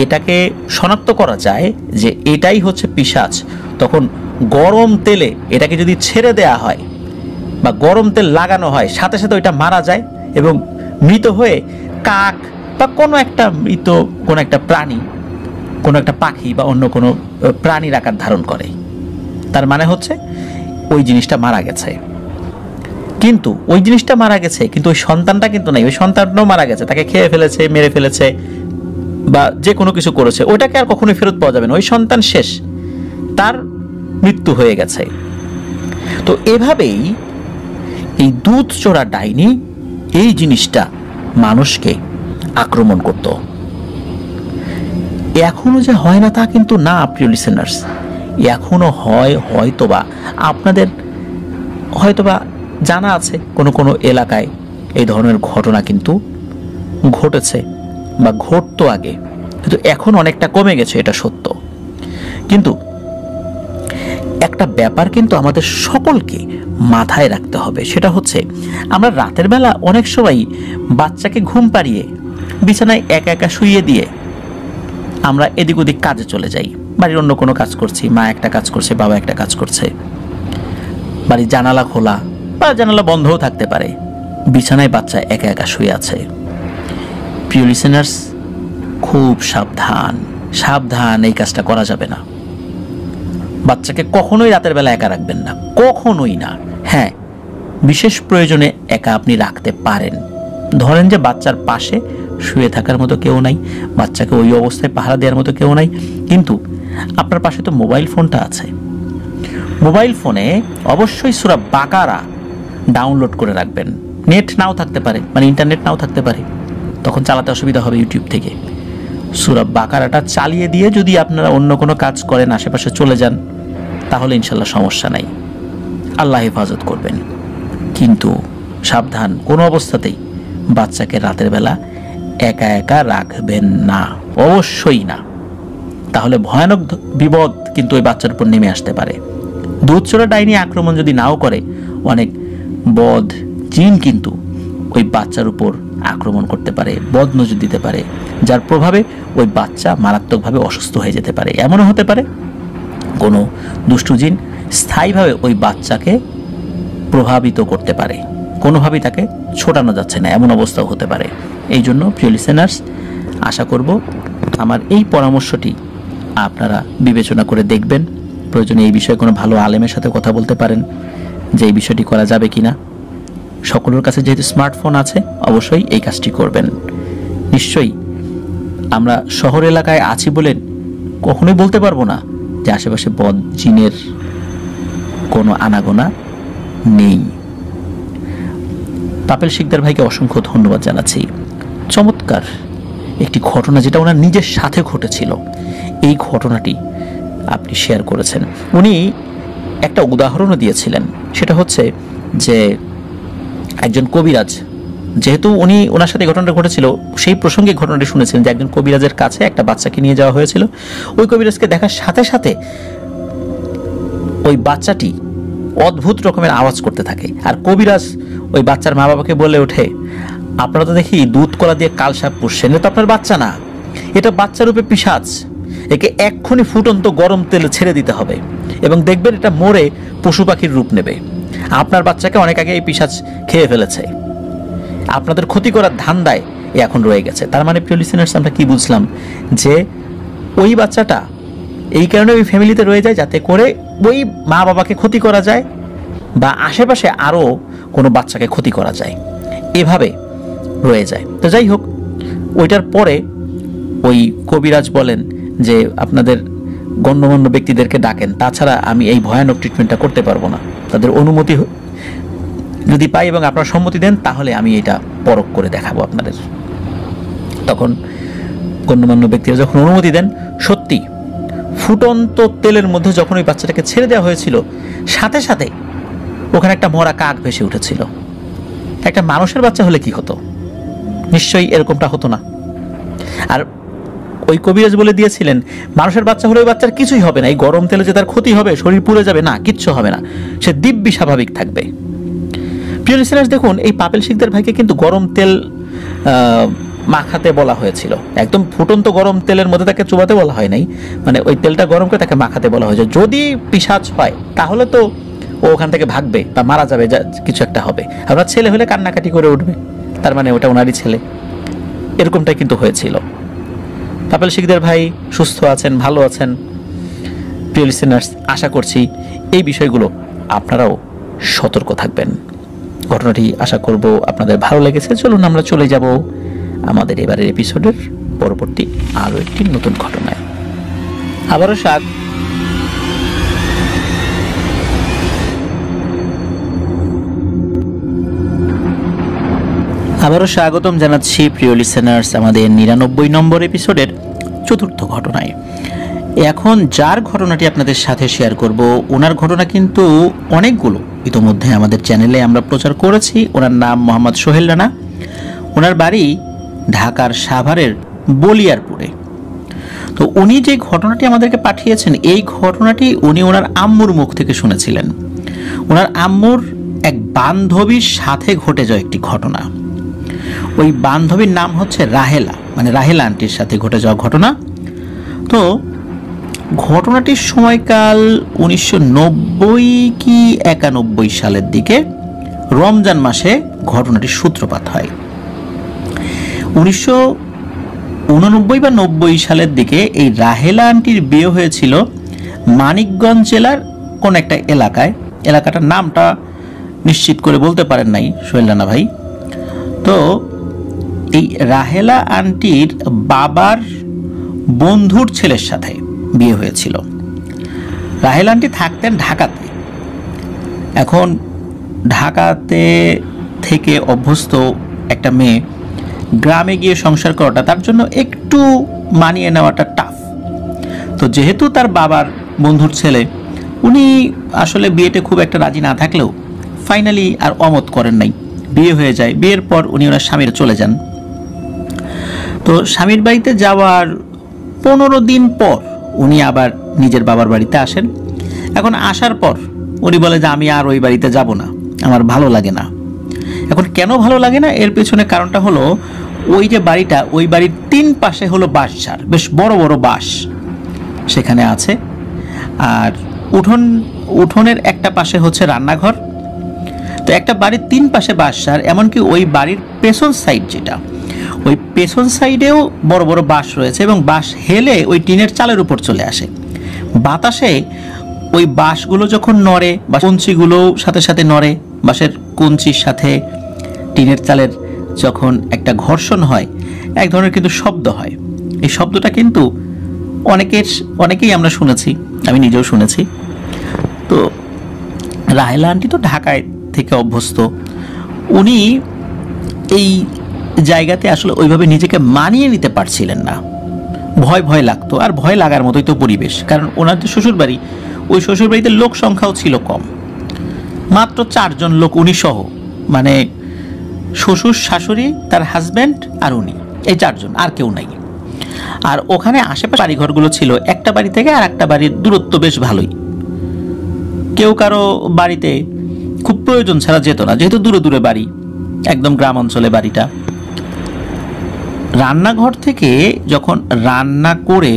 এটাকে শনাক্ত করা যায় যে এটাই হচ্ছে পিশাচ, তখন গরম তেলে এটাকে যদি ছেড়ে দেয়া হয় বা গরম তেল লাগানো হয়, সাথে সাথে ওইটা মারা যায় এবং মৃত হয়ে কাক বা কোনো একটা মৃত কোনো একটা প্রাণী, কোনো একটা পাখি বা অন্য কোনো প্রাণীর আকার ধারণ করে। তার মানে হচ্ছে ওই জিনিসটা মারা গেছে। কিন্তু ওই জিনিসটা মারা গেছে, কিন্তু ওই সন্তানটা কিন্তু নাই, ওই সন্তানটাও মারা গেছে, তাকে খেয়ে ফেলেছে, মেরে ফেলেছে বা যে কোনো কিছু করেছে, ওইটাকে আর কখনোই ফেরত পাওয়া যাবে না। ওই সন্তান শেষ, তার মৃত্যু হয়ে গেছে। তো এভাবেই এই দুধচোরা ডাইনি এই জিনিসটা মানুষকে আক্রমণ করত। এখনো যে হয় না তা কিন্তু না প্রিয় লিসেনার্স, এখনো হয়। হয়তোবা আপনাদের হয়তোবা জানা আছে কোনো কোনো এলাকায় এই ধরনের ঘটনা কিন্তু ঘটেছে বা ঘটতো আগে, কিন্তু এখন অনেকটা কমে গেছে, এটা সত্য। কিন্তু একটা ব্যাপার কিন্তু আমাদের সকলকে মাথায় রাখতে হবে, সেটা হচ্ছে আমরা রাতের বেলা অনেক সময় বাচ্চাকে ঘুম পাড়িয়ে বিছানায় একা একা শুইয়ে দিয়ে আমরা এদিক ওদিক কাজে চলে যাই। বাড়ির অন্য কোনো কাজ করছি, মা একটা কাজ করছে, বাবা একটা কাজ করছে, বাড়ির জানালা খোলা বা জানালা বন্ধও থাকতে পারে, বিছানায় বাচ্চা একা একা শুয়ে আছে। প্রিয় লিসেনার্স, খুব সাবধান, সাবধান, এই কাজটা করা যাবে না। বাচ্চাকে কখনোই রাতের বেলা একা রাখবেন না, কখনোই না। হ্যাঁ, বিশেষ প্রয়োজনে একা আপনি রাখতে পারেন। ধরেন যে বাচ্চার পাশে শুয়ে থাকার মতো কেউ নাই, বাচ্চাকে ওই অবস্থায় পাহারা দেওয়ার মতো কেউ নাই, কিন্তু আপনার পাশে তো মোবাইল ফোনটা আছে। মোবাইল ফোনে অবশ্যই সূরা বাকারা ডাউনলোড করে রাখবেন। নেট নাও থাকতে পারে, মানে ইন্টারনেট নাও থাকতে পারে, তখন চালাতে অসুবিধা হবে ইউটিউব থেকে। সূরা বাকারাটা চালিয়ে দিয়ে যদি আপনারা অন্য কোনো কাজ করেন, আশেপাশে চলে যান, তাহলে ইনশাল্লাহ সমস্যা নাই, আল্লাহ হেফাজত করবেন। কিন্তু সাবধান, কোনো অবস্থাতেই বাচ্চাকে রাতের বেলা একা একা রাখবেন না, অবশ্যই না। তাহলে ভয়ানক বিপদ কিন্তু ওই বাচ্চার উপর নেমে আসতে পারে। দুধচোরা ডাইনি আক্রমণ যদি নাও করে, অনেক বদ জিন কিন্তু ওই বাচ্চার উপর আক্রমণ করতে পারে, বদ নজর দিতে পারে, যার প্রভাবে ওই বাচ্চা মারাত্মকভাবে অসুস্থ হয়ে যেতে পারে। এমনও হতে পারে কোনো দুষ্টু জিন স্থায়ীভাবে ওই বাচ্চাকে প্রভাবিত করতে পারে, কোনোভাবেই তাকে ছোটানো যাচ্ছে না, এমন অবস্থাও হতে পারে। এই জন্য প্রিয় লিসেনার্স, আশা করব আমার এই পরামর্শটি আপনারা বিবেচনা করে দেখবেন। প্রয়োজনে এই বিষয়ে কোনো ভালো আলেমের সাথে কথা বলতে পারেন যে এই বিষয়টি করা যাবে কিনা। সকলের কাছে যেহেতু স্মার্টফোন আছে, অবশ্যই এই কাজটি করবেন। নিশ্চয়ই আমরা শহর এলাকায় আছি বলে কখনোই বলতে পারবো না যে আশেপাশে বদ জিনের কোনো আনাগোনা নেই। পাপেল শিকদার ভাইকে অসংখ্য ধন্যবাদ জানাচ্ছি। চমৎকার একটি ঘটনা, যেটা ওনার নিজের সাথে ঘটেছিল, এই ঘটনাটি আপনি শেয়ার করেছেন। উনি একটা উদাহরণও দিয়েছিলেন, সেটা হচ্ছে যে একজন কবিরাজ, যেহেতু উনি ওনার সাথে ঘটনাটা ঘটেছিল, সেই প্রসঙ্গে ঘটনাটি শুনেছিলেন যে একজন কবিরাজের কাছে একটা বাচ্চাকে নিয়ে যাওয়া হয়েছিল। ওই কবিরাজকে দেখার সাথে সাথে ওই বাচ্চাটি অদ্ভুত রকমের আওয়াজ করতে থাকে, আর কবিরাজ ওই বাচ্চার মা বাবাকে বলে ওঠে, আপনারা তো দেখি দুধ কলা দিয়ে কালসাপ পুষছেন, এটা তো আপনার বাচ্চা না, এটা বাচ্চা রূপে পিশাচ, একে এক্ষুনি ফুটন্ত গরম তেলে ছেড়ে দিতে হবে, এবং দেখবেন এটা মরে পশু পাখির রূপ নেবে। আপনার বাচ্চাকে অনেক আগে এই পিশাচ খেয়ে ফেলেছে, আপনাদের ক্ষতি করার ধান্দায় এ এখন রয়ে গেছে। তার মানে প্রিয় লিসেনার্স, আমরা কি বুঝলাম? যে ওই বাচ্চাটা এই কারণে ওই ফ্যামিলিতে রয়ে যায় যাতে করে ওই মা বাবাকে ক্ষতি করা যায় বা আশেপাশে আরও কোনো বাচ্চাকে ক্ষতি করা যায়, এভাবে রয়ে যায়। তো যাই হোক, ওইটার পরে ওই কবিরাজ বলেন যে আপনাদের গণ্যমান্য ব্যক্তিদেরকে ডাকেন, তাছাড়া আমি এই ভয়ানক ট্রিটমেন্টটা করতে পারবো না। তাদের অনুমতি যদি পাই এবং আপনারা সম্মতি দেন তাহলে আমি এটা পরখ করে দেখাবো আপনাদের। তখন গণ্যমান্য ব্যক্তিরা যখন অনুমতি দেন, সত্যি ফুটন্ত তেলের মধ্যে যখন ওই বাচ্চাটাকে ছেড়ে দেওয়া হয়েছিল, সাথে সাথে ওখানে একটা মরা কাক ভেসে উঠেছিল। একটা মানুষের বাচ্চা হলে কি হতো? নিশ্চয়ই এরকমটা হতো না। আর ওই কবিরাজ বলে দিয়েছিলেন মানুষের বাচ্চা হলে ওই বাচ্চার কিছুই হবে না, এই গরম তেলে যে তার ক্ষতি হবে, শরীর পুড়ে যাবে, না, কিচ্ছু হবে না, সে দিব্যি স্বাভাবিক থাকবে। প্রিয় লিসেনার্স, দেখুন এই পাপেল শিকদার ভাইকে কিন্তু গরম তেল মাখাতে বলা হয়েছিল। একদম ফুটন্ত গরম তেলের মধ্যে তাকে চুবাতে বলা হয় নাই, মানে ওই তেলটা গরম করে তাকে মাখাতে বলা হয়েছে। যদি পিশাচ হয় তাহলে তো ও ওখান থেকে ভাগবে বা মারা যাবে, কিছু একটা হবে। আপনার ছেলে হলে কান্নাকাটি করে উঠবে, তার মানে ওটা ওনারই ছেলে। এরকমটাই কিন্তু হয়েছিল। পাপেল শিকদার ভাই সুস্থ আছেন, ভালো আছেন। প্রিয় লিসেনার্স, আশা করছি এই বিষয়গুলো আপনারাও সতর্ক থাকবেন। ঘটনাটি আশা করব আপনাদের ভালো লেগেছে। চলুন আমরা চলে যাব আমাদের এবারের এপিসোডের পরবর্তী আরও একটি নতুন ঘটনায়। আবারও স্বাগতম জানাচ্ছি প্রিয় লিসেনার্স আমাদের ৯৯ নম্বর এপিসোডের চতুর্থ ঘটনায়। এখন যার ঘটনাটি আপনাদের সাথে শেয়ার করব, ওনার ঘটনা কিন্তু অনেকগুলো ইতোমধ্যে আমাদের চ্যানেলে আমরা প্রচার করেছি। ওনার নাম মোহাম্মদ সোহেল রানা। ওনার বাড়ি ঢাকার সাভারের বলিয়ারপুরে। তো উনি যে ঘটনাটি আমাদেরকে পাঠিয়েছেন, এই ঘটনাটি উনি ওনার আম্মুর মুখ থেকে শুনেছিলেন। ওনার আম্মুর এক বান্ধবীর সাথে ঘটে যাওয়া একটি ঘটনা। ওই বান্ধবীর নাম হচ্ছে রাহেলা, মানে রাহেলা আন্টির সাথে ঘটে যাওয়া ঘটনা। তো ঘটনাটির সময়কাল ১৯৯০ কি ৯১ সালের দিকে, রমজান মাসে ঘটনাটির সূত্রপাত হয়। ১৯৮৯ বা ৯০ সালের দিকে এই রাহেলা আন্টির বিয়ে হয়েছিল মানিকগঞ্জ জেলার কোন একটা এলাকায়। এলাকাটার নামটা নিশ্চিত করে বলতে পারেন নাই সোহেল রানা ভাই। তো এই রাহেলা আন্টির বাবার বন্ধুর ছেলের সাথে বিয়ে হয়েছিল। রাহেলা আন্টি থাকতেন ঢাকাতে। এখন ঢাকাতে থেকে অভ্যস্ত একটা মেয়ে গ্রামে গিয়ে সংসার করাটা তার জন্য একটু মানিয়ে নেওয়াটা টাফ। তো যেহেতু তার বাবার বন্ধুর ছেলে, উনি আসলে বিয়েতে খুব একটা রাজি না থাকলেও ফাইনালি আর অমত করেন নাই, বিয়ে হয়ে যায়। বিয়ের পর উনি ওনার স্বামীর চলে যান। তো স্বামীর বাড়িতে যাওয়ার 15 দিন পর উনি আবার নিজের বাবার বাড়িতে আসেন। এখন আসার পর উনি বলে যে আমি আর ওই বাড়িতে যাব না, আমার ভালো লাগে না। এখন কেন ভালো লাগে না, এর পেছনে কারণটা হলো ওই যে বাড়িটা, ওই বাড়ির 3 পাশে হলো বাঁশঝাড়, বেশ বড় বড় বাঁশ সেখানে আছে। আর উঠোনের একটা পাশে হচ্ছে রান্নাঘর। তো একটা বাড়ির 3 পাশে বাঁশঝাড়, এমনকি ওই বাড়ির পেছন সাইড যেটা, ওই পেছন সাইডেও বড় বড় বাঁশ রয়েছে এবং বাঁশ হেলে ওই টিনের চালের উপর চলে আসে। বাতাসে ওই বাঁশগুলো যখন নড়ে, বা কঞ্চিগুলো সাথে সাথে নড়ে, বাঁশের কঞ্চির সাথে টিনের চালের যখন একটা ঘর্ষণ হয়, এক ধরনের কিন্তু শব্দ হয়। এই শব্দটা কিন্তু অনেকেই আমরা শুনেছি, আমি নিজেও শুনেছি। তো রাহেলা আন্টি তো ঢাকায় থেকে অভ্যস্ত, উনি এই জায়গাতে আসলে ওইভাবে নিজেকে মানিয়ে নিতে পারছিলেন না। ভয় ভয় লাগতো, আর ভয় লাগার মতোই তো পরিবেশ। কারণ ওনার যে শ্বশুরবাড়ি, ওই শ্বশুরবাড়িতে লোক সংখ্যাও ছিল কম, মাত্র 4 জন লোক, উনি সহ, মানে শ্বশুর, শাশুড়ি, তার হাজব্যান্ড আর উনি, এই 4 জন, আর কেউ নাই। আর ওখানে আশেপাশে বাড়িঘরগুলো ছিল, একটা বাড়ি থেকে আর একটা বাড়ির দূরত্ব বেশ ভালোই। কেউ কারো বাড়িতে খুব প্রয়োজন ছাড়া যেত না, যেহেতু দূরে দূরে বাড়ি, একদম গ্রাম অঞ্চলে বাড়িটা। রান্নাঘর থেকে যখন রান্না করে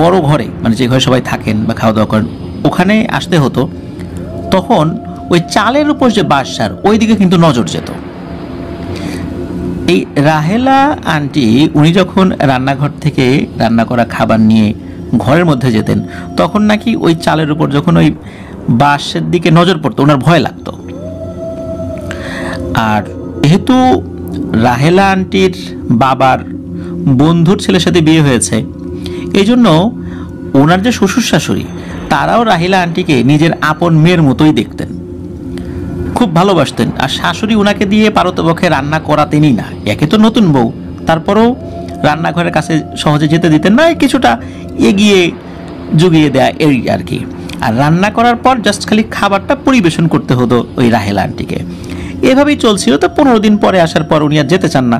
বড় ঘরে, মানে যে ঘরে সবাই থাকেন বা খাওয়া দাওয়া করেন, ওখানে আসতে হতো, তখন ওই চালের উপর যে বাসার ওই দিকে কিন্তু নজর যেত। এই রাহেলা আন্টি উনি যখন রান্নাঘর থেকে রান্না করা খাবার নিয়ে ঘরের মধ্যে যেতেন, তখন নাকি ওই চালের উপর যখন ওই বাঁশের দিকে নজর পড়তো ওনার ভয় লাগতো। আর যেহেতু রাহেলা আন্টির বাবার বন্ধুর ছেলের সাথে বিয়ে হয়েছে, এই জন্য ওনার যে শ্বশুর শাশুড়ি তারাও রাহেলা আন্টিকে নিজের আপন মেয়ের মতোই দেখতেন, খুব ভালোবাসতেন। আর শাশুড়ি ওনাকে দিয়ে পারতপক্ষে রান্না করাতেনই না, একে তো নতুন বউ, তারপরেও রান্নাঘরের কাছে সহজে যেতে দিতেন না, কিছুটা এগিয়ে জুগিয়ে দেয়া এই আর কি। আর রান্না করার পর জাস্ট খালি খাবারটা পরিবেশন করতে হতো ওই রাহেলা আন্টিকে। এভাবেই চলছিল। তো 15 দিন পরে আসার পর উনি আর যেতে চান না।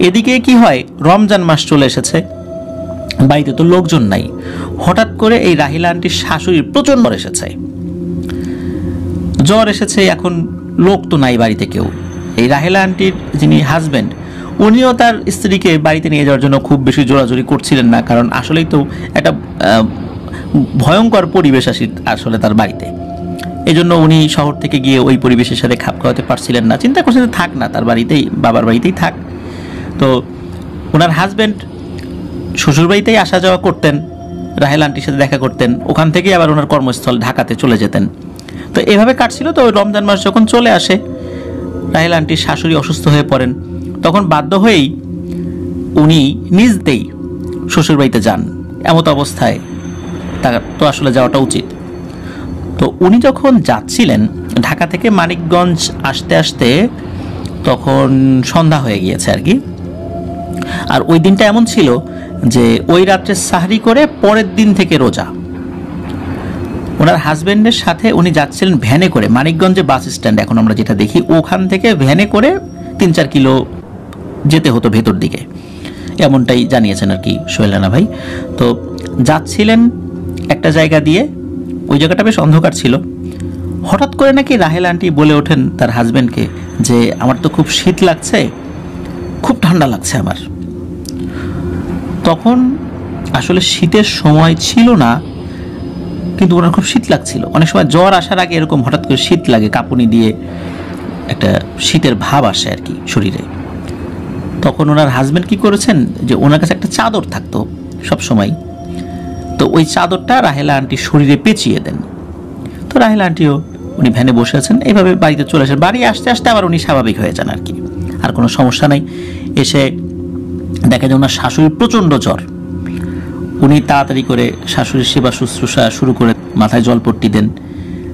এদিকে কি হয়, রমজান মাস চলে এসেছে, বাড়িতে তো লোকজন নাই। হঠাৎ করে এই রাহেলা আন্টির শাশুড়ির প্রচণ্ড এসেছে, জ্বর এসেছে। এখন লোক তো নাই বাড়িতে কেউ। এই রাহেলা আন্টির যিনি হাজব্যান্ড, উনিও তার স্ত্রীকে বাড়িতে নিয়ে যাওয়ার জন্য খুব বেশি জোরাজোরি করছিলেন না, কারণ আসলেই তো একটা ভয়ঙ্কর পরিবেশ আসলে তার বাড়িতে। এই জন্য উনি শহর থেকে গিয়ে ওই পরিবেশের সাথে খাপ খাওয়াতে পারছিলেন না। চিন্তা করছেন থাক না, তার বাড়িতেই, বাবার বাড়িতেই থাক। তো ওনার হাজব্যান্ড শ্বশুরবাড়িতেই আসা যাওয়া করতেন, রাহেলা আন্টির সাথে দেখা করতেন, ওখান থেকেই আবার ওনার কর্মস্থল ঢাকাতে চলে যেতেন। তো এভাবে কাটছিল। তো ওই রমজান মাস যখন চলে আসে, রাহেলা আন্টির শাশুড়ি অসুস্থ হয়ে পড়েন, তখন বাধ্য হয়েই উনি নিজেই শ্বশুরবাড়িতে যান। এমত অবস্থায় তার তো আসলে যাওয়াটা উচিত। তো উনি যখন যাচ্ছিলেন ঢাকা থেকে মানিকগঞ্জ আসতে আসতে, তখন সন্ধ্যা হয়ে গিয়েছে আর কি। আর ওই দিনটা এমন ছিল যে ওই রাত্রে সাহরি করে পরের দিন থেকে রোজা। ওনার হাজব্যান্ডের সাথে উনি যাচ্ছিলেন ভ্যানে করে, মানিকগঞ্জে বাস স্ট্যান্ড এখন আমরা যেটা দেখি, ওখান থেকে ভ্যানে করে 3-4 কিলো যেতে হতো ভেতর দিকে, এমনটাই জানিয়েছেন আর কি সোহেল রানা ভাই। তো যাচ্ছিলেন একটা জায়গা দিয়ে, ওই জায়গাটা বেশ অন্ধকার ছিল। হঠাৎ করে নাকি রাহেলা আন্টি বলে ওঠেন তার হাজব্যান্ডকে যে আমার তো খুব শীত লাগছে, খুব ঠান্ডা লাগছে আমার। তখন আসলে শীতের সময় ছিল না, কিন্তু ওনার খুব শীত লাগছিল। অনেক সময় জ্বর আসার আগে এরকম হঠাৎ করে শীত লাগে, কাঁপুনি দিয়ে একটা শীতের ভাব আসে আর কি শরীরে। তখন ওনার হাজব্যান্ড কি করেছেন, যে ওনার কাছে একটা চাদর থাকতো সব সময়, তো ওই চাদরটা রাহেলা আন্টির শরীরে পেঁচিয়ে দেন। তো রাহেলা আন্টিও, উনি ভ্যানে বসে আছেন, এইভাবে বাড়িতে চলে আসেন। বাড়ি আসতে আসতে আবার উনি স্বাভাবিক হয়ে যান আর কি, আর কোনো সমস্যা নাই। এসে দেখা যায় ওনার শাশুড়ির প্রচণ্ড জ্বর। উনি তাড়াতাড়ি করে শাশুড়ির সেবা শুশ্রূষা শুরু করে মাথায় জলপট্টি দেন।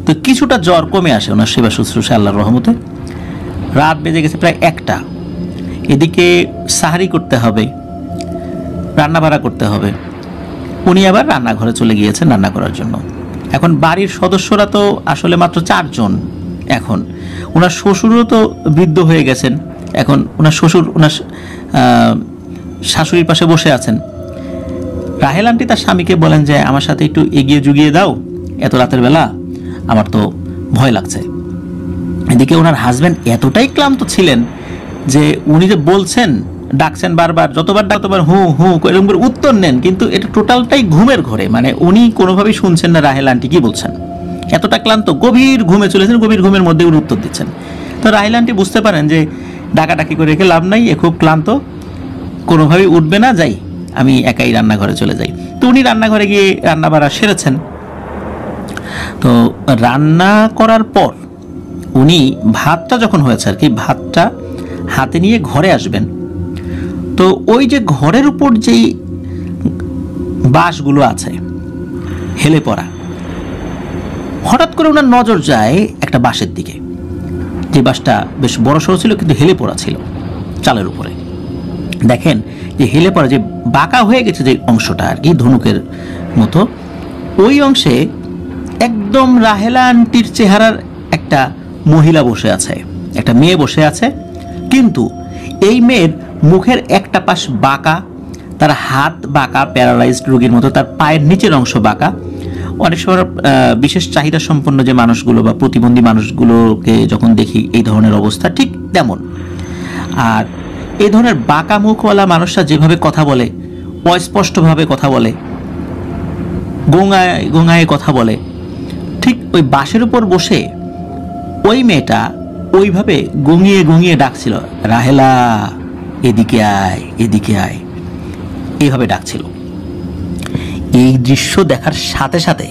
তো কিছুটা জ্বর কমে আসে ওনার সেবা শুশ্রূষা আল্লাহর রহমতে। রাত বেজে গেছে প্রায় 1টা। এদিকে সাহারি করতে হবে, রান্না বাড়া করতে হবে। উনি আবার রান্নাঘরে চলে গিয়েছেন রান্না করার জন্য। এখন বাড়ির সদস্যরা তো আসলে মাত্র 4 জন। এখন ওনার শ্বশুরও তো বৃদ্ধ হয়ে গেছেন। এখন ওনার শ্বশুর ওনার শাশুড়ির পাশে বসে আছেন। রাহেলা আন্টি তার স্বামীকে বলেন যে আমার সাথে একটু এগিয়ে জুগিয়ে দাও, এত রাতের বেলা আমার তো ভয় লাগছে। এদিকে ওনার হাজব্যান্ড এতটাই ক্লান্ত ছিলেন যে উনি যে বলছেন, ডাকছেন বারবার, যতবার ততবার হু হু এরকম করে উত্তর নেন, কিন্তু এটা টোটালটাই ঘুমের ঘরে, মানে উনি কোনোভাবেই শুনছেন না রাহেলা আন্টি কি বলছেন। এতটা ক্লান্ত, গভীর ঘুমে চলেছেন, গভীর ঘুমের মধ্যে উনি উত্তর দিচ্ছেন। তো রাহেলা আন্টি বুঝতে পারেন যে ডাকাডাকি করে রেখে লাভ নাই, এ খুব ক্লান্ত, কোনোভাবেই উঠবে না, যাই আমি একাই রান্নাঘরে চলে যাই। তো উনি রান্নাঘরে গিয়ে রান্না বাড়া সেরেছেন। তো রান্না করার পর উনি ভাতটা যখন হয়েছে আর কি, ভাতটা হাতে নিয়ে ঘরে আসবেন। তো ওই যে ঘরের উপর যেই বাঁশগুলো আছে হেলে পড়া, হঠাৎ করে ওনার নজর যায় একটা বাঁশের দিকে, যে বাঁশটা বেশ বড় সড়ো ছিল কিন্তু হেলে পড়া ছিল চালের উপরে। দেখেন যে হেলে পড়া, যে বাঁকা হয়ে গেছে যে অংশটা আর কি ধনুকের মতো, ওই অংশে একদম রাহেলা আন্টির চেহারার একটা মহিলা বসে আছে, একটা মেয়ে বসে আছে। কিন্তু এই মেয়ের মুখের একটা পাশ বাঁকা, তার হাত বাঁকা, প্যারালাইজড রোগীর মতো, তার পায়ের নিচের অংশ বাঁকা। অনেক সময় বিশেষ চাহিদা সম্পন্ন যে মানুষগুলো বা প্রতিবন্ধী মানুষগুলোকে যখন দেখি এই ধরনের অবস্থা ঠিক তেমন। আর এই ধরনের বাঁকা মুখওয়ালা মানুষরা যেভাবে কথা বলে, অস্পষ্টভাবে কথা বলে, গোঙায় গোঙায় কথা বলে। ঠিক ওই বাঁশের উপর বসে ওই মেয়েটা ওইভাবে গুঙিয়ে গুঙিয়ে ডাকছিল, রাহেলা এদিকে আয়, এদিকে আয়, এইভাবে ডাকছিল। এই দৃশ্য দেখার সাথে সাথে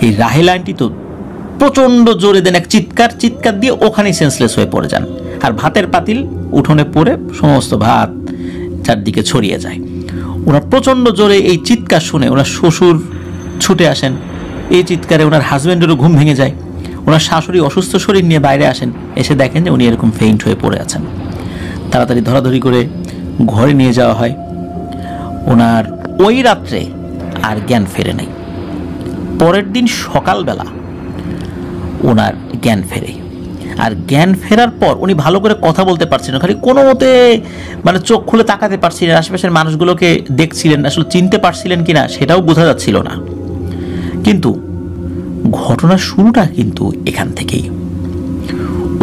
এই রাহেলা আন্টি তো প্রচন্ড জোরে দেন এক চিৎকার দিয়ে ওখানেই সেন্সলেস হয়ে পড়ে যান। আর ভাতের পাতিল উঠোনে পড়ে সমস্ত ভাত চারদিকে ছড়িয়ে যায়। ওনার প্রচন্ড জোরে এই চিৎকার শুনে ওনার শ্বশুর ছুটে আসেন। এই চিৎকারে ওনার হাজব্যান্ডেরও ঘুম ভেঙে যায়। ওনার শাশুড়ি অসুস্থ শরীর নিয়ে বাইরে আসেন, এসে দেখেন যে উনি এরকম ফেইন্ট হয়ে পড়ে আছেন। তাড়াতাড়ি ধরাধরি করে ঘরে নিয়ে যাওয়া হয়। ওনার ওই রাত্রে আর জ্ঞান ফেরে নাই। পরের দিন সকালবেলা ওনার জ্ঞান ফেরে। আর জ্ঞান ফেরার পর উনি ভালো করে কথা বলতে পারছিলেন, খালি কোনো মতে মানে চোখ খুলে তাকাতে পারছিলেন, আশেপাশের মানুষগুলোকে দেখছিলেন, আসলে চিনতে পারছিলেন কিনা সেটাও বোঝা যাচ্ছিল না। কিন্তু ঘটনার শুরুটা কিন্তু এখান থেকেই।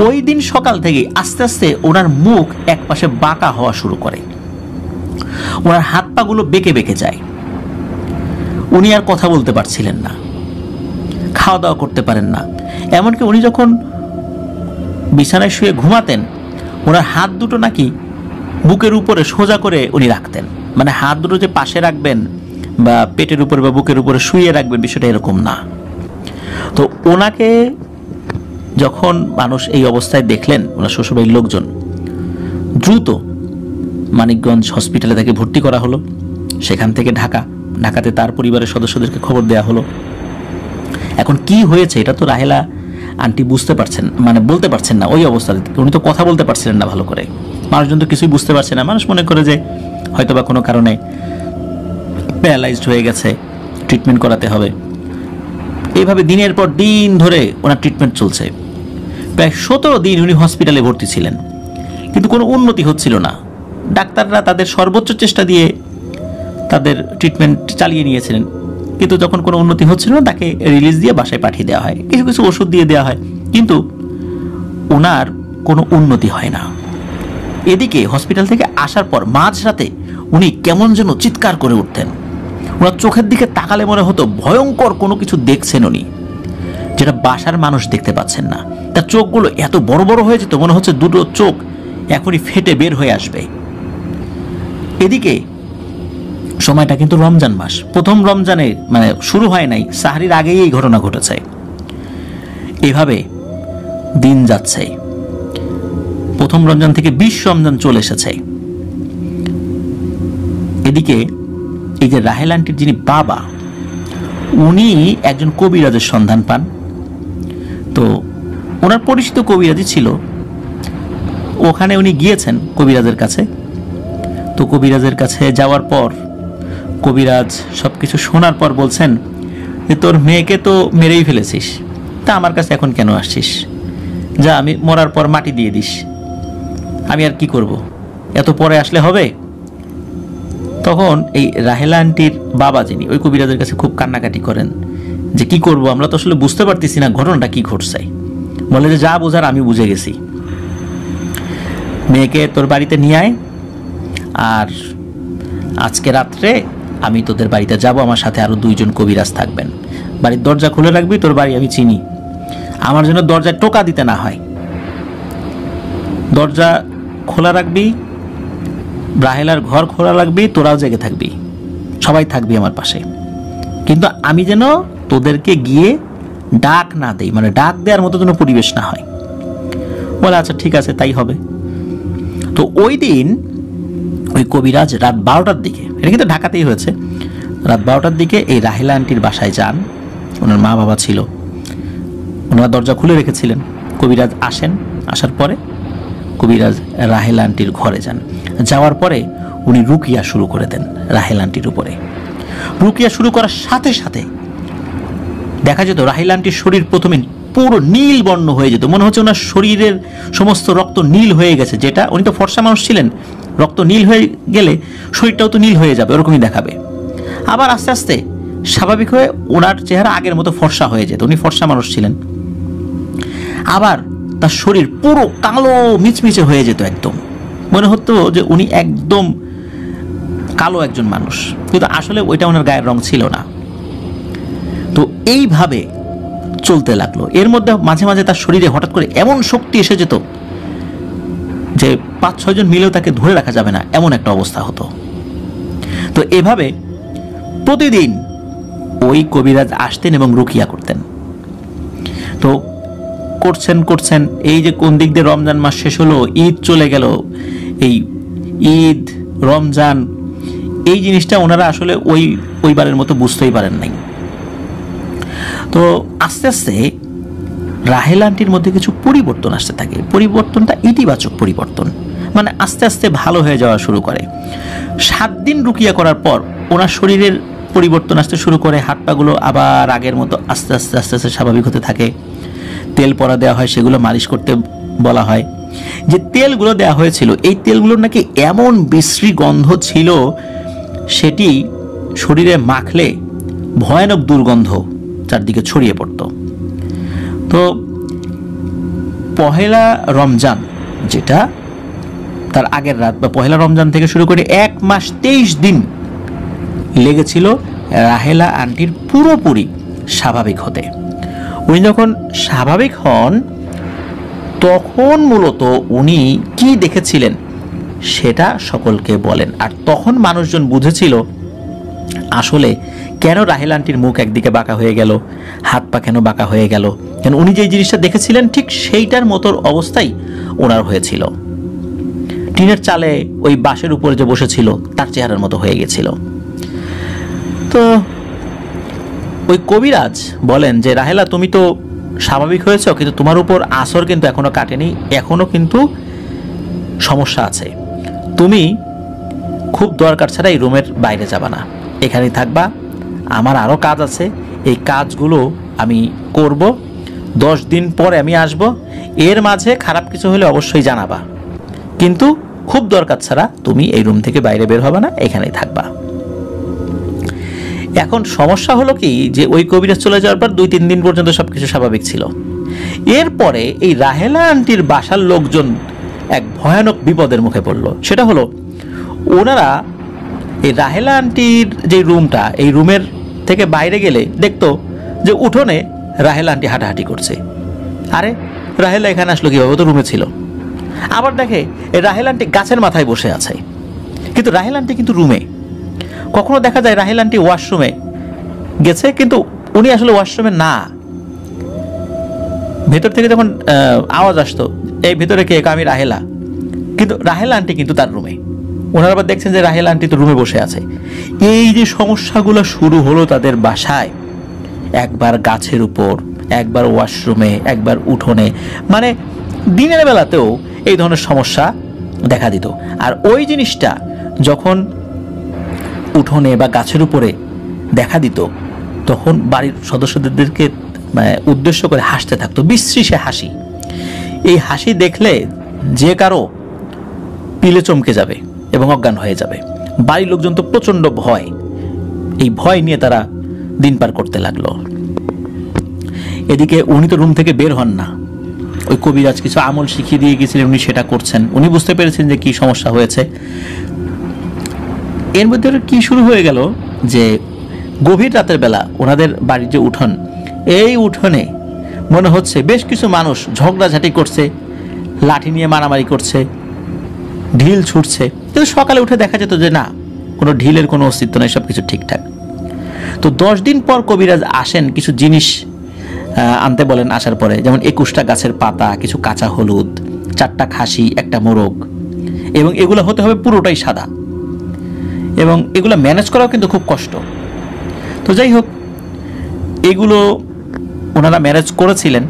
ওই দিন সকাল থেকেই আস্তে আস্তে ওনার মুখ একপাশে বাঁকা হওয়া শুরু করে, ওনার হাত পাগুলো বেঁকে বেঁকে যায়। উনি আর কথা বলতে পারছিলেন না, খাওয়া দাওয়া করতে পারেন না। এমনকি উনি যখন বিছানায় শুয়ে ঘুমাতেন, ওনার হাত দুটো নাকি বুকের উপরে সোজা করে উনি রাখতেন। মানে হাত দুটো যে পাশে রাখবেন বা পেটের উপরে বা বুকের উপরে শুয়ে রাখবেন, বিষয়টা এরকম না। তো ওনাকে যখন মানুষ এই অবস্থায় দেখলেন, ওনার শ্বশুরবাড়ির লোকজন দ্রুত মানিকগঞ্জ হসপিটালে তাকে ভর্তি করা হলো। সেখান থেকে ঢাকাতে তার পরিবারের সদস্যদেরকে খবর দেওয়া হলো। এখন কি হয়েছে এটা তো রাহেলা আন্টি বুঝতে পারছেন, মানে বলতে পারছেন না। ওই অবস্থাতে উনি তো কথা বলতে পারছিলেন না ভালো করে, মানুষজন তো কিছুই বুঝতে পারছে না। মানুষ মনে করে যে হয়তো বা কোনো কারণে প্যারালাইজড হয়ে গেছে, ট্রিটমেন্ট করাতে হবে। এইভাবে দিনের পর দিন ধরে ওনার ট্রিটমেন্ট চলছে। প্রায় 17 দিন উনি হসপিটালে ভর্তি ছিলেন, কিন্তু কোনো উন্নতি হচ্ছিল না। ডাক্তাররা তাদের সর্বোচ্চ চেষ্টা দিয়ে তাদের ট্রিটমেন্ট চালিয়ে নিয়েছিলেন, কিন্তু যখন কোনো উন্নতি হচ্ছিল না তাকে রিলিজ দিয়ে বাসায় পাঠিয়ে দেওয়া হয়, কিছু কিছু ওষুধ দিয়ে দেওয়া হয়, কিন্তু ওনার কোনো উন্নতি হয় না। এদিকে হসপিটাল থেকে আসার পর মাঝরাতে উনি কেমন যেন চিৎকার করে উঠতেন। ওনার চোখের দিকে তাকালে মনে হতো ভয়ঙ্কর কোনো কিছু দেখছেন উনি, যেটা বাসার মানুষ দেখতে পাচ্ছেন না। তার চোখগুলো এত বড় বড় হয়ে যেত, মনে হচ্ছে দুটো চোখ এখনই ফেটে বের হয়ে আসবে। এদিকে সময়টা কিন্তু রমজান মাস, প্রথম রমজানে মানে শুরু হয় নাই, সাহরির আগেই এই ঘটনা ঘটেছে। এভাবে দিন যাচ্ছে, প্রথম রমজান থেকে 20 রমজান চলে এসেছে। এদিকে এই যে রাহেল আন্টির যিনি বাবা, উনি একজন কবিরাজের সন্ধান পান। তো ওনার পরিচিত কবিরাজি ছিল, ওখানে উনি গিয়েছেন কবিরাজের কাছে। তো কবিরাজের কাছে যাওয়ার পর কবিরাজ সবকিছু শোনার পর বলছেন যে তোর মেয়েকে তো মেরেই ফেলেছিস, তা আমার কাছে এখন কেন আসছিস? যা, আমি মরার পর মাটি দিয়ে দিস, আমি আর কি করব, এত পরে আসলে হবে? তখন এই রাহেলা আন্টির বাবা যিনি, ওই কবিরাজের কাছে খুব কান্নাকাটি করেন যে কি করব, আমরা তো আসলে বুঝতে পারতেছি না ঘটনাটা কি ঘটছে। বলে যে যা বোঝার আমি বুঝে গেছি, মেয়েকে তোর বাড়িতে নিয়ে আয়, আর আজকে রাত্রে আমি তোদের বাড়িতে যাব, আমার সাথে আরো 2 জন কবিরাজ থাকবেন। বাড়ির দরজা খুলে রাখবি, তোর বাড়ি আমি চিনি, আমার জন্য দরজায় টোকা দিতে না হয়। দরজা খোলা রাখবি, রাহেলার ঘর খোলা রাখবি, তোরাও জেগে থাকবি, সবাই থাকবি আমার পাশে, কিন্তু আমি যেন তোদেরকে গিয়ে ডাক না দেই, মানে ডাক দেওয়ার মতো যেন পরিবেশ না হয়। বলে আচ্ছা ঠিক আছে, তাই হবে। তো ওই দিন ওই কবিরাজ রাত 12টার দিকে, এটা কিন্তু ঢাকাতেই হয়েছে, রাত 12টার দিকে এই রাহেলা আন্টির বাসায় যান। ওনার মা বাবা ছিল, ওনারা দরজা খুলে রেখেছিলেন। কবিরাজ আসেন, আসার পরে কবিরাজ রাহেলা আন্টির ঘরে যান। যাওয়ার পরে উনি রুকিয়া শুরু করে দেন রাহেলা আন্টির উপরে। রুকিয়া শুরু করার সাথে সাথে দেখা যেত রাহেলা আন্টির শরীর প্রথমে পুরো নীল বর্ণ হয়ে যেত, মনে হচ্ছে ওনার শরীরের সমস্ত রক্ত নীল হয়ে গেছে। যেটা, উনি তো ফর্সা মানুষ ছিলেন, রক্ত নীল হয়ে গেলে শরীরটাও তো নীল হয়ে যাবে, ওরকমই দেখাবে। আবার আস্তে আস্তে স্বাভাবিক হয়ে ওনার চেহারা আগের মতো ফর্সা হয়ে যেত, উনি ফর্সা মানুষ ছিলেন। আবার তার শরীর পুরো কালো মিচমিচে হয়ে যেত, একদম মনে হতো যে উনি একদম কালো একজন মানুষ, কিন্তু আসলে ওইটা ওনার গায়ের রং ছিল না, এইভাবে চলতে লাগলো। এর মধ্যে মাঝে মাঝে তার শরীরে হঠাৎ করে এমন শক্তি এসে যেত যে 5-6 জন মিলেও তাকে ধরে রাখা যাবে না, এমন একটা অবস্থা হতো। তো এভাবে প্রতিদিন ওই কবিরাজ আসতেন এবং রুকিয়া করতেন। তো করছেন এই যে কোন দিক দিয়ে রমজান মাস শেষ হলো, ঈদ চলে গেল, এই ঈদ রমজান এই জিনিসটা ওনারা আসলে ওইবারের মতো বুঝতেই পারেন নাই। তো আস্তে আস্তে রাহেল আন্টির মধ্যে কিছু পরিবর্তন আসতে থাকে। পরিবর্তনটা ইতিবাচক পরিবর্তন, মানে আস্তে আস্তে ভালো হয়ে যাওয়া শুরু করে। 7 দিন রুকিয়া করার পর ওনার শরীরের পরিবর্তন আসতে শুরু করে। হাত পাগুলো আবার আগের মতো আস্তে আস্তে আস্তে আস্তে স্বাভাবিক হতে থাকে। তেল পরা দেওয়া হয়, সেগুলো মালিশ করতে বলা হয়। যে তেলগুলো দেওয়া হয়েছিল এই তেলগুলোর নাকি এমন বিশ্রী গন্ধ ছিল, সেটি শরীরে মাখলে ভয়ানক দুর্গন্ধ চারদিকে ছড়িয়ে পড়ত। তো পহেলা রমজান, যেটা তার আগের রাত বা পহেলা রমজান থেকে শুরু করে 1 মাস 23 দিন লেগেছিল রাহেলা আন্টির পুরোপুরি স্বাভাবিক হতে। উনি যখন স্বাভাবিক হন তখন মূলত উনি কি দেখেছিলেন সেটা সকলকে বলেন। আর তখন মানুষজন বুঝেছিল আসলে কেন রাহেল আন্টির মুখ একদিকে বাঁকা হয়ে গেল, হাত পা কেন বাঁকা হয়ে গেল, কেন উনি যে জিনিসটা দেখেছিলেন ঠিক সেইটার মতো অবস্থাই ওনার হয়েছিল। টিনের চালে ওই বাঁশের উপর যে বসেছিল তার চেহারার মতো হয়ে গেছিল। তো ওই কবিরাজ বলেন যে রাহেলা, তুমি তো স্বাভাবিক হয়েছ, কিন্তু তোমার উপর আসর কিন্তু এখনো কাটেনি, এখনো কিন্তু সমস্যা আছে। তুমি খুব দরকার ছাড়া এই রুমের বাইরে যাবা না, এখানেই থাকবা। আমার আরও কাজ আছে, এই কাজগুলো আমি করব। 10 দিন পরে আমি আসব, এর মাঝে খারাপ কিছু হলে অবশ্যই জানাবা, কিন্তু খুব দরকার ছাড়া তুমি এই রুম থেকে বাইরে বের হবে না, এখানেই থাকবা। এখন সমস্যা হলো কি, যে ওই কবিরাজ চলে যাওয়ার পর 2-3 দিন পর্যন্ত সবকিছু স্বাভাবিক ছিল। এরপরে এই রাহেলা আন্টির বাসার লোকজন এক ভয়ানক বিপদের মুখে পড়ল। সেটা হলো, ওনারা এই রাহেলা আন্টির যে রুমটা, এই রুমের থেকে বাইরে গেলে দেখতো যে উঠোনে রাহেলা আন্টি হাঁটাহাঁটি করছে। আরে রাহেলা এখানে আসলো কিভাবে, ও তো রুমে ছিল। আবার দেখে এই রাহেলা আন্টি গাছের মাথায় বসে আছে, কিন্তু রাহেলা আন্টি কিন্তু রুমে। কখনো দেখা যায় রাহেল আন্টি ওয়াশরুমে গেছে, কিন্তু উনি আসলে ওয়াশরুমে না। ভেতর থেকে যখন আওয়াজ আসতো, এই ভেতরে কে, আমি রাহেলা, কিন্তু রাহেলা আন্টি কিন্তু তার রুমে। ওনারা আবার দেখছেন যে রাহেলা আন্টি তো রুমে বসে আছে। এই যে সমস্যাগুলো শুরু হলো তাদের বাসায়, একবার গাছের উপর, একবার ওয়াশরুমে, একবার উঠোনে, মানে দিনের বেলাতেও এই ধরনের সমস্যা দেখা দিত। আর ওই জিনিসটা যখন উঠোনে বা গাছের উপরে দেখা দিত, তখন বাড়ির সদস্যদেরকে উদ্দেশ্য করে হাসতে থাকতো, বিশ্রী সে হাসি। এই হাসি দেখলে যে কারো পিলে চমকে যাবে এবং অজ্ঞান হয়ে যাবে। বাড়ির লোকজন তো প্রচণ্ড ভয়, এই ভয় নিয়ে তারা দিন পার করতে লাগলো। এদিকে উনি তো রুম থেকে বের হন না। ওই কবিরাজ কিছু আমল শিখিয়ে দিয়ে গেছিলেন, উনি সেটা করছেন। উনি বুঝতে পেরেছেন যে কি সমস্যা হয়েছে। এর মধ্যে কি শুরু হয়ে গেল যে গভীর রাতের বেলা ওনাদের বাড়ির যে উঠোন, এই উঠোনে মনে হচ্ছে বেশ কিছু মানুষ ঝগড়াঝাটি করছে, লাঠি নিয়ে মারামারি করছে, ঢিল ছুটছে। কিন্তু সকালে উঠে দেখা যেত যে না, কোনো ঢিলের কোনো অস্তিত্ব নেই, সব কিছু ঠিকঠাক। তো 10 দিন পর কবিরাজ আসেন, কিছু জিনিস আনতে বলেন। আসার পরে যেমন 21টা গাছের পাতা, কিছু কাঁচা হলুদ, 4টা খাসি, একটা মোরগ, এবং এগুলো হতে হবে পুরোটাই সাদা, এবং এগুলো ম্যানেজ করাও কিন্তু খুব কষ্ট। তো যাই হোক, এগুলো ওনারা ম্যানেজ করেছিলেন,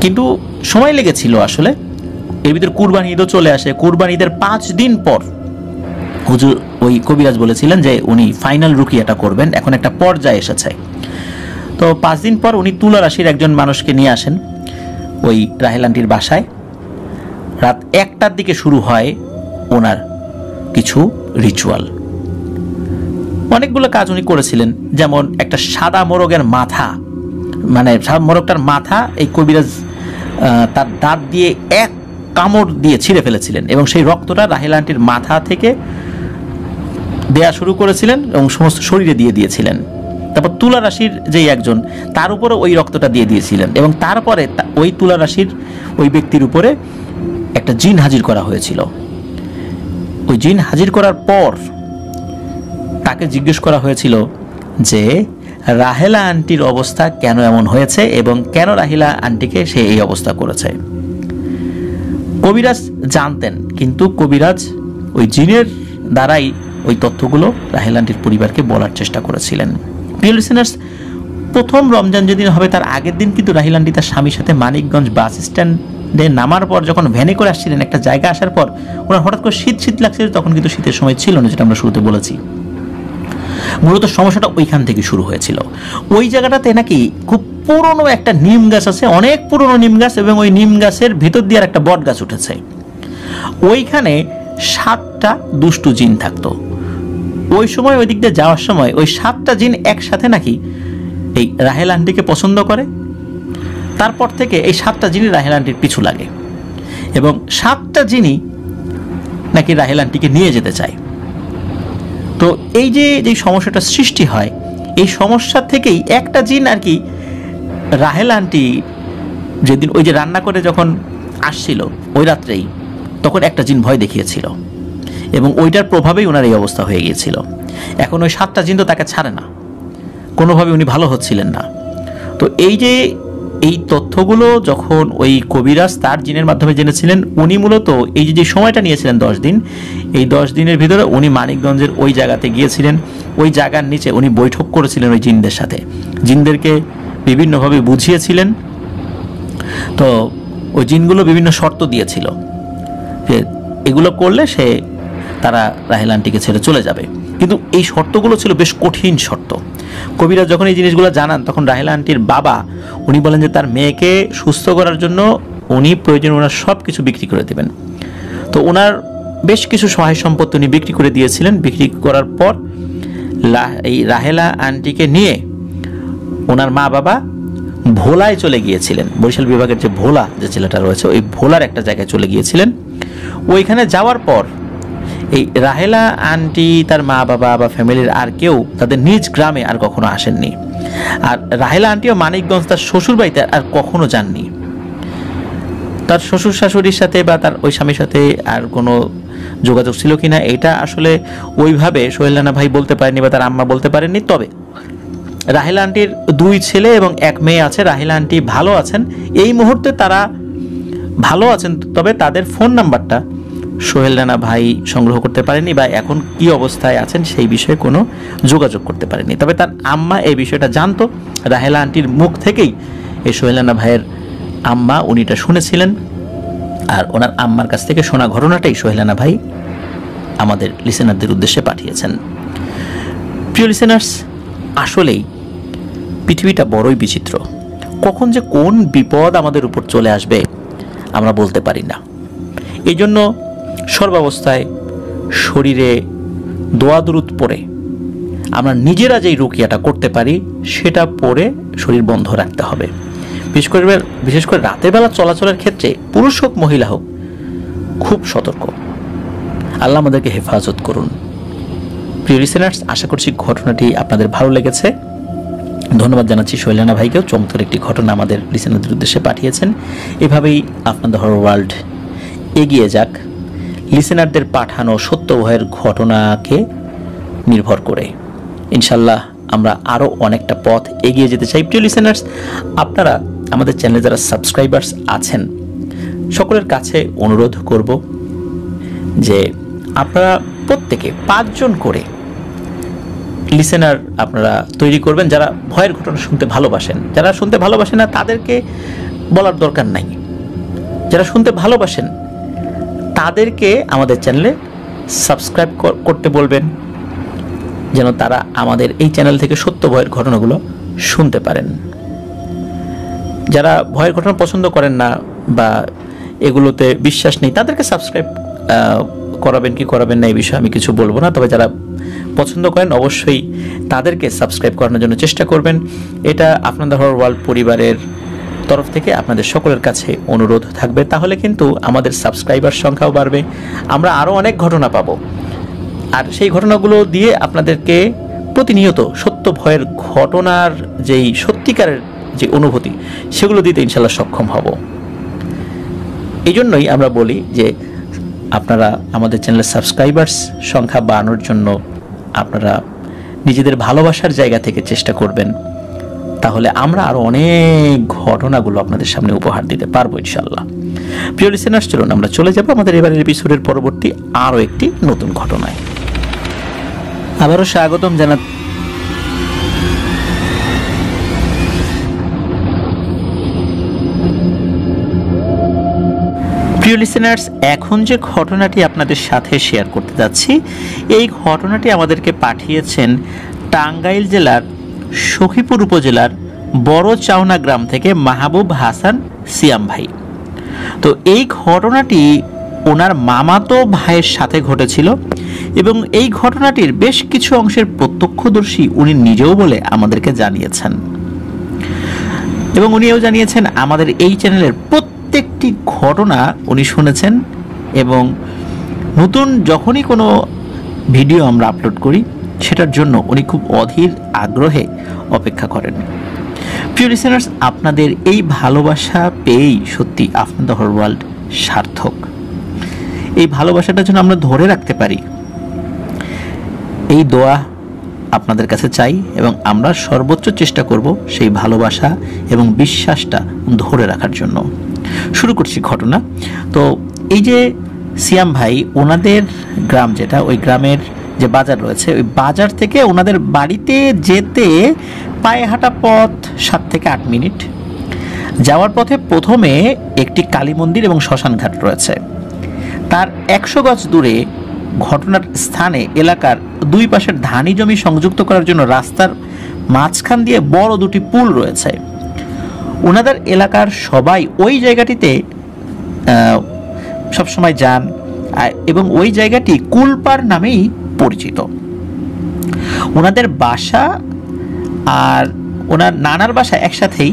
কিন্তু সময় লেগেছিল আসলে। এর ভিতরে কুরবানি ঈদও চলে আসে। কুরবানি ঈদের 5 দিন পর হুজুর ওই কবিরাজ বলেছিলেন যে উনি ফাইনাল রুকিয়াটা করবেন, এখন একটা পর্যায়ে এসেছে। তো 5 দিন পর উনি তুলা রাশির একজন মানুষকে নিয়ে আসেন ওই রাহেল আন্টির বাসায়। রাত 1টার দিকে শুরু হয় ওনার কিছু রিচুয়াল। অনেকগুলো কাজ উনি করেছিলেন, যেমন একটা সাদা মোরগের মাথা, মানে মোরগটার মাথা এই কবিরাজ তার দাঁত দিয়ে এক কামড় দিয়ে ছিঁড়ে ফেলেছিলেন, এবং সেই রক্তটা রাহেল আন্টির মাথা থেকে দেয়া শুরু করেছিলেন এবং সমস্ত শরীরে দিয়ে দিয়েছিলেন। তারপর তুলা রাশির যেই একজন, তার উপরে ওই রক্তটা দিয়ে দিয়েছিলেন, এবং তারপরে ওই তুলা রাশির ওই ব্যক্তির উপরে একটা জিন হাজির করা হয়েছিল। ওই জিন হাজির করার পর তাকে জিজ্ঞেস করা হয়েছিল যে রাহেলা আন্টির অবস্থা কেন এমন হয়েছে এবং কেন রাহেলা আন্টিকে সে এই অবস্থা করেছে। কবিরাজ জানতেন, কিন্তু কবিরাজ ওই জিনের দ্বারাই ওই তথ্যগুলো রাহেলা আন্টির পরিবারকে বলার চেষ্টা করেছিলেন। প্রিয় লিসেনার্স, প্রথম রমজান যেদিন হবে তার আগের দিন কিন্তু রাহেলা আন্টি তার স্বামীর সাথে মানিকগঞ্জ বাস স্ট্যান্ডে নামার পর যখন ভ্যানে করে আসছিলেন, একটা জায়গা আসার পর ওনার হঠাৎ করে শীত শীত লাগছিল। তখন কিন্তু শীতের সময় ছিল না, যেটা আমরা শুরুতে বলেছি। মূলত সমস্যাটা ওইখান থেকে শুরু হয়েছিল। ওই জায়গাটাতে নাকি খুব পুরনো একটা নিম গাছ আছে, অনেক পুরনো নিম গাছ, এবং ওই নিম গাছের ভিতর দিয়ে একটা বট গাছ উঠেছে। ওইখানে 7টা দুষ্টু জিন থাকতো। ওই সময় ওই দিক দিয়ে যাওয়ার সময় ওই 7টা জিন একসাথে নাকি এই রাহেলা আন্টিকে পছন্দ করে। তারপর থেকে এই 7টা জিনই রাহেলা আন্টির পিছু লাগে, এবং 7টা জিনই নাকি রাহেলা আন্টিকে নিয়ে যেতে চায়। তো এই যে সমস্যাটা সৃষ্টি হয়, এই সমস্যা থেকেই একটা জিন আর কি রাহেলা আন্টি যেদিন ওই যে রান্না করে যখন আসছিল ওই রাত্রেই, তখন একটা জিন ভয় দেখিয়েছিল, এবং ওইটার প্রভাবেই ওনার এই অবস্থা হয়ে গিয়েছিল। এখন ওই 7টা জিন তো তাকে ছাড়ে না, কোনোভাবে উনি ভালো হচ্ছিলেন না। তো এই তথ্যগুলো যখন ওই কবিরাজ তার জিনের মাধ্যমে জেনেছিলেন, উনি মূলত এই যে সময়টা নিয়েছিলেন 10 দিন, এই 10 দিনের ভিতরে উনি মানিকগঞ্জের ওই জায়গাতে গিয়েছিলেন। ওই জায়গার নিচে উনি বৈঠক করেছিলেন ওই জিনদের সাথে, জিনদেরকে বিভিন্নভাবে বুঝিয়েছিলেন। তো ওই জিনগুলো বিভিন্ন শর্ত দিয়েছিল যে এগুলো করলে তারা রাহেলা আন্টিকে ছেড়ে চলে যাবে, কিন্তু এই শর্তগুলো ছিল বেশ কঠিন শর্ত। কবিরাজ যখন এই জিনিসগুলো জানান, তখন রাহেলা আন্টির বাবা উনি বলেন যে তার মেয়েকে সুস্থ করার জন্য উনি প্রয়োজন ওনার সব কিছু বিক্রি করে দেবেন। তো ওনার বেশ কিছু সহায় সম্পত্তি উনি বিক্রি করে দিয়েছিলেন। বিক্রি করার পর এই রাহেলা আন্টিকে নিয়ে ওনার মা বাবা ভোলায় চলে গিয়েছিলেন। বরিশাল বিভাগের যে ভোলা যে জেলাটা রয়েছে, ওই ভোলার একটা জায়গায় চলে গিয়েছিলেন। ওইখানে যাওয়ার পর এই রাহেলা আন্টি, তার মা বাবা বা ফ্যামিলির আর কেউ তাদের নিজ গ্রামে আর কখনো আসেননি। আর রাহেলা আন্টিও মানিকগঞ্জ তার শ্বশুর বাড়িতে আর কখনো যাননি। তার শ্বশুর শাশুড়ির সাথে বা তার ওই স্বামীর সাথে আর কোনো যোগাযোগ ছিল কিনা এটা আসলে ওইভাবে সোহেল রানা ভাই বলতে পারেননি বা তার আম্মা বলতে পারেননি। তবে রাহেলা আন্টির 2 ছেলে এবং 1 মেয়ে আছে। রাহেলা আন্টি ভালো আছেন, এই মুহূর্তে তারা ভালো আছেন। তবে তাদের ফোন নাম্বারটা সোহেল রানা ভাই সংগ্রহ করতে পারেনি বা এখন কি অবস্থায় আছেন সেই বিষয়ে কোনো যোগাযোগ করতে পারেনি। তবে তার আম্মা এই বিষয়টা জানতো। রাহেলা আন্টির মুখ থেকেই এই সোহেল রানা ভাইয়ের আম্মা উনি এটা শুনেছিলেন, আর ওনার আম্মার কাছ থেকে শোনা ঘটনাটাই সোহেল রানা ভাই আমাদের লিসেনারদের উদ্দেশ্যে পাঠিয়েছেন। প্রিয় লিসেনার্স, আসলেই পৃথিবীটা বড়ই বিচিত্র। কখন যে কোন বিপদ আমাদের উপর চলে আসবে আমরা বলতে পারি না। এই জন্য সর্বাবস্থায় শরীরে দোয়া দুরুদ পড়ে আমরা নিজেরা যেই রুকিয়াটা করতে পারি সেটা পড়ে শরীর বন্ধ রাখতে হবে। বিশেষ করে রাতের বেলা চলাচলের ক্ষেত্রে পুরুষ হোক মহিলা হোক খুব সতর্ক। আল্লাহ আমাদেরকে হেফাজত করুন। প্রিয় লিসেনার্স, আশা করছি ঘটনাটি আপনাদের ভালো লেগেছে। ধন্যবাদ জানাচ্ছি সোহেল রানা ভাইকেও, চমৎকার একটি ঘটনা আমাদের লিসেনারদের উদ্দেশ্যে পাঠিয়েছেন। এভাবেই আপনাদের হরর ওয়ার্ল্ড এগিয়ে যাক লিসেনারদের পাঠানো সত্য ভয়ের ঘটনাকে নির্ভর করে। ইনশাল্লাহ আমরা আরও অনেকটা পথ এগিয়ে যেতে চাই। প্রিয় লিসেনার্স, আপনারা আমাদের চ্যানেলে যারা সাবস্ক্রাইবার্স আছেন সকলের কাছে অনুরোধ করব যে আপনারা প্রত্যেকে 5 জন করে লিসেনার আপনারা তৈরি করবেন যারা ভয়ের ঘটনা শুনতে ভালোবাসেন। যারা শুনতে ভালোবাসেন না তাদেরকে বলার দরকার নাই, যারা শুনতে ভালোবাসেন তাদেরকে আমাদের চ্যানেলে সাবস্ক্রাইব করতে বলবেন, যেন তারা আমাদের এই চ্যানেল থেকে সত্য ভয়ের ঘটনাগুলো শুনতে পারেন। যারা ভয়ের ঘটনা পছন্দ করেন না বা এগুলোতে বিশ্বাস নেই তাদেরকে সাবস্ক্রাইব করাবেন কি করাবেন না এই বিষয়ে আমি কিছু বলবো না। তবে যারা পছন্দ করেন অবশ্যই তাদেরকে সাবস্ক্রাইব করানোর জন্য চেষ্টা করবেন। এটা আপনাদের হরর ওয়ার্ল্ড পরিবারের তরফ থেকে আপনাদের সকলের কাছে অনুরোধ থাকবে। তাহলে কিন্তু আমাদের সাবস্ক্রাইবার সংখ্যাও বাড়বে, আমরা আরও অনেক ঘটনা পাবো, আর সেই ঘটনাগুলো দিয়ে আপনাদেরকে প্রতিনিয়ত সত্য ভয়ের ঘটনার যেই সত্যিকারের যে অনুভূতি সেগুলো দিতে ইনশাল্লাহ সক্ষম হব। এই জন্যই আমরা বলি যে আপনারা আমাদের চ্যানেলের সাবস্ক্রাইবার্স সংখ্যা বাড়ানোর জন্য আপনারা নিজেদের ভালোবাসার জায়গা থেকে চেষ্টা করবেন, তাহলে আমরা আরো অনেক ঘটনাগুলো আপনাদের সামনে উপহার দিতে পারবো ইনশাল্লাহ। প্রিয় লিসেনার্স, চলুন আমরা চলে যাব আমাদের এবারের এপিসোডের পরবর্তী আরো একটি নতুন ঘটনায়। আবারও স্বাগতম জানাত। প্রিয় লিসেনার্স, এখন যে ঘটনাটি আপনাদের সাথে শেয়ার করতে যাচ্ছি, এই ঘটনাটি আমাদেরকে পাঠিয়েছেন টাঙ্গাইল জেলার সখীপুর উপজেলার বড় চাওনা গ্রাম থেকে মাহবুব হাসান সিয়াম ভাই। তো এই ঘটনাটি ওনার মামাতো ভাইয়ের সাথে ঘটেছিল এবং এই ঘটনাটির বেশ কিছু অংশের প্রত্যক্ষদর্শী উনি নিজেও বলে আমাদেরকে জানিয়েছেন, এবং উনিও জানিয়েছেন আমাদের এই চ্যানেলের প্রত্যেকটি ঘটনা উনি শুনেছেন এবং নতুন যখনই কোনো ভিডিও আমরা আপলোড করি সেটার জন্য উনি খুব অধীর আগ্রহে অপেক্ষা করেন। প্রিয় লিসেনার্স, আপনাদের এই ভালোবাসা পেয়েই সত্যি আফনান দ্য হরর ওয়ার্ল্ড সার্থক। এই ভালোবাসাটা যেন আমরা ধরে রাখতে পারি, এই দোয়া আপনাদের কাছে চাই এবং আমরা সর্বোচ্চ চেষ্টা করব সেই ভালোবাসা এবং বিশ্বাসটা ধরে রাখার জন্য। শুরু করছি ঘটনা। তো এই যে সিয়াম ভাই, ওনাদের গ্রাম যেটা, ওই গ্রামের যে বাজার রয়েছে, ওই বাজার থেকে ওনাদের বাড়িতে যেতে পায়ে হাঁটা পথ 7 থেকে 8 মিনিট। যাওয়ার পথে প্রথমে একটি কালী মন্দির এবং শ্মশানঘাট রয়েছে। তার 100 গজ দূরে ঘটনার স্থানে এলাকার দুই পাশের ধানি জমি সংযুক্ত করার জন্য রাস্তার মাঝখান দিয়ে বড় দুটি পুল রয়েছে। ওনাদের এলাকার সবাই ওই জায়গাটিতে সবসময় যান এবং ওই জায়গাটি কুলপাড় নামেই পরিচিত। ওনাদের বাসা আর ওনার নানার বাসা একসাথেই।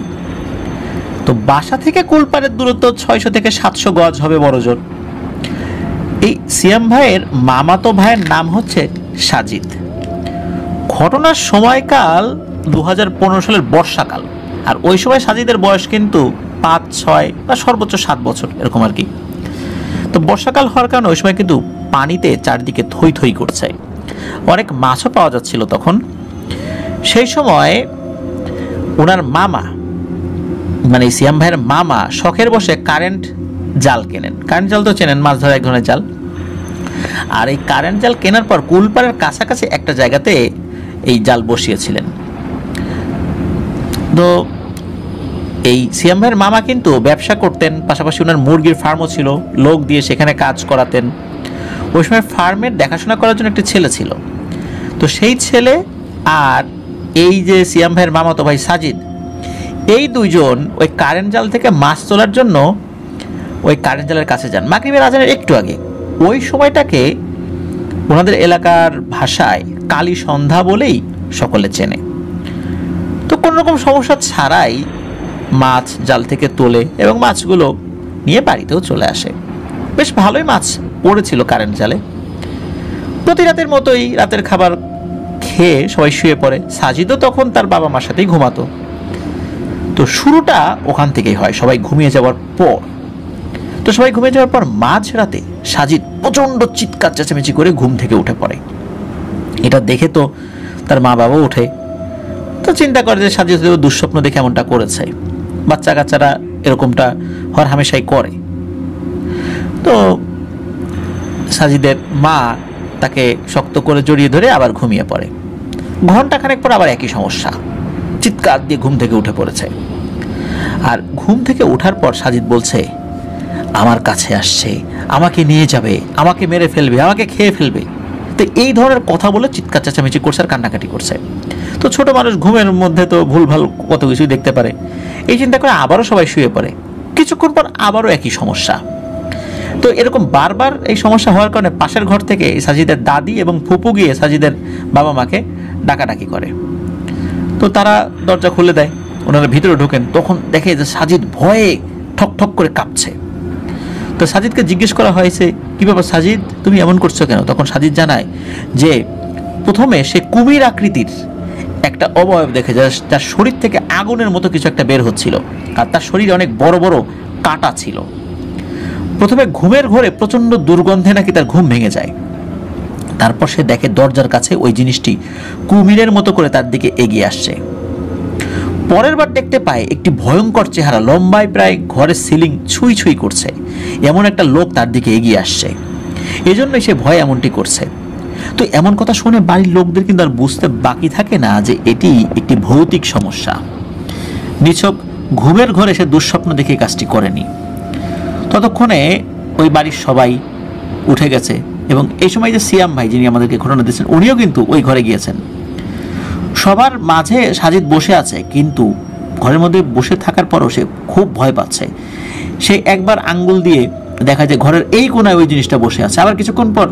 তো বাসা থেকে কুলপাড়ের দূরত্ব 600 থেকে 700 গজ হবে বড়জোর। এই সিয়াম ভাইয়ের মামাতো ভাইয়ের নাম হচ্ছে সাজিদ। ঘটনার সময়কাল 2015 সালের বর্ষাকাল, আর ওই সময় সাজিদের বয়স কিন্তু 5, 6 বা সর্বোচ্চ 7 বছর এরকম আর কি। তো বর্ষাকাল হওয়ার কারণে ওই সময় কিন্তু পানিতে চারদিকে থই থই করছে, অনেক মাছও পাওয়া যাচ্ছিল তখন। সেই সময় ওনার মামা, মানে সিয়াম ভাইয়ের মামা, শখের বসে কারেন্ট জাল কেনেন। কারেন্ট জাল তো চেনেন, মাছ ধরার এক ধরনের জাল। আর এই কারেন্ট জাল কেনার পর কুলপাড়ের কাছাকাছি একটা জায়গাতে এই জাল বসিয়েছিলেন। তো এই সিয়াম ভাইয়ের মামা কিন্তু ব্যবসা করতেন, পাশাপাশি ওনার মুরগির ফার্মও ছিল, লোক দিয়ে সেখানে কাজ করাতেন। ওই সময় ফার্মের দেখাশোনা করার জন্য একটা ছেলে ছিল। তো সেই ছেলে আর এই যে সিয়াম ভাইয়ের মামাতো ভাই সাজিদ, এই দুইজন ওই কারেন্ট জাল থেকে মাছ তোলার জন্য ওই কারেন্ট জালের কাছে যান মাগরিবের আজানের একটু আগে। ওই সময়টাকে ওনাদের এলাকার ভাষায় কালী সন্ধ্যা বলেই সকলে চেনে। তো কোনো রকম সমস্যা ছাড়াই মাছ জাল থেকে তোলে এবং মাছগুলো নিয়ে বাড়িতেও চলে আসে। বেশ ভালোই মাছ পড়েছিল কারেন্ট জালে। প্রতি রাতের মতোই রাতের খাবার খেয়ে সবাই শুয়ে পড়ে। সাজিদও তখন তার বাবা মার সাথেই ঘুমাতো। তো শুরুটা ওখান থেকেই হয়, সবাই ঘুমিয়ে যাওয়ার পর। তো সবাই ঘুমিয়ে যাওয়ার পর মাঝরাতে সাজিদ প্রচণ্ড চিৎকার চেঁচামেচি করে ঘুম থেকে উঠে পড়ে। এটা দেখে তো তার মা বাবাও ওঠে। তো চিন্তা করে যে সাজিদ দুঃস্বপ্ন দেখে এমনটা করেছে, বাচ্চা কাচ্চারা এরকমটা হর হামেশাই করে। তো সাজিদের মা তাকে শক্ত করে জড়িয়ে ধরে আবার ঘুমিয়ে পড়ে। ঘন্টাখানেক পর আবার একই সমস্যা, চিৎকার দিয়ে ঘুম থেকে উঠে পড়েছে। আর ঘুম থেকে ওঠার পর সাজিদ বলছে, আমার কাছে আসছে, আমাকে নিয়ে যাবে, আমাকে মেরে ফেলবে, আমাকে খেয়ে ফেলবে। তো এই ধরনের কথা বলে চিৎকার চেঁচামেচি করছে আর কান্নাকাটি করছে। তো ছোট মানুষ ঘুমের মধ্যে তো ভুলভাল কত কিছুই দেখতে পারে। এই চিন্তা করে আবারও সবাই শুয়ে পড়ে। কিছুক্ষণ পর আবারও একই সমস্যা। তো এরকম বারবার এই সমস্যা হওয়ার কারণে পাশের ঘর থেকে সাজিদের দাদি এবং ফুপু গিয়ে সাজিদের বাবা মাকে ডাকাডাকি করে। তো তারা দরজা খুলে দেয়, ওনারা ভিতরে ঢোকেন। তখন দেখে যে সাজিদ ভয়ে ঠক ঠক করে কাঁপছে। তো সাজিদকে জিজ্ঞেস করা হয়েছে, কি ব্যাপার সাজিদ, তুমি এমন করছো কেন? তখন সাজিদ জানায় যে প্রথমে সে কুমির আকৃতির একটা অবয়ব দেখে, যার শরীর থেকে আগুনের মতো কিছু একটা বের হচ্ছিল, আর তার শরীরে অনেক বড় বড় কাঁটা ছিল। প্রথমে ঘুমের ঘোরে প্রচণ্ড দুর্গন্ধে নাকি তার ঘুম ভেঙে যায়। তারপর সে দেখে দরজার কাছে ওই জিনিসটি কুমিরের মতো করে তার দিকে এগিয়ে আসছে। পরের বার দেখতে পায় একটি ভয়ঙ্কর চেহারা, লম্বায় প্রায় ঘরের সিলিং ছুঁই ছুঁই করছে, এমন একটা লোক তার দিকে এগিয়ে আসছে। এজন্যই সে ভয় এমনটি করছে। তো এমন কথা শুনে বাড়ির লোকদের কিন্তু আর বুঝতে বাকি থাকে না যে এটি একটি ভৌতিক সমস্যা। নিছক ঘুমের ঘরে সে দুঃস্বপ্ন দেখে কাজটি করেনি। ততক্ষণে ওই বাড়ির সবাই উঠে গেছে, এবং এই সময় যে সিয়াম ভাই যিনি আমাদেরকে ঘটনা দিয়েছেন উনিও কিন্তু ওই ঘরে গিয়েছেন। সবার মাঝে সাজিদ বসে আছে, কিন্তু ঘরের মধ্যে বসে থাকার পরও সে খুব ভয় পাচ্ছে। সে একবার আঙ্গুল দিয়ে দেখা যায় ঘরের এই কোনায় ওই জিনিসটা বসে আছে, আবার কিছুক্ষণ পর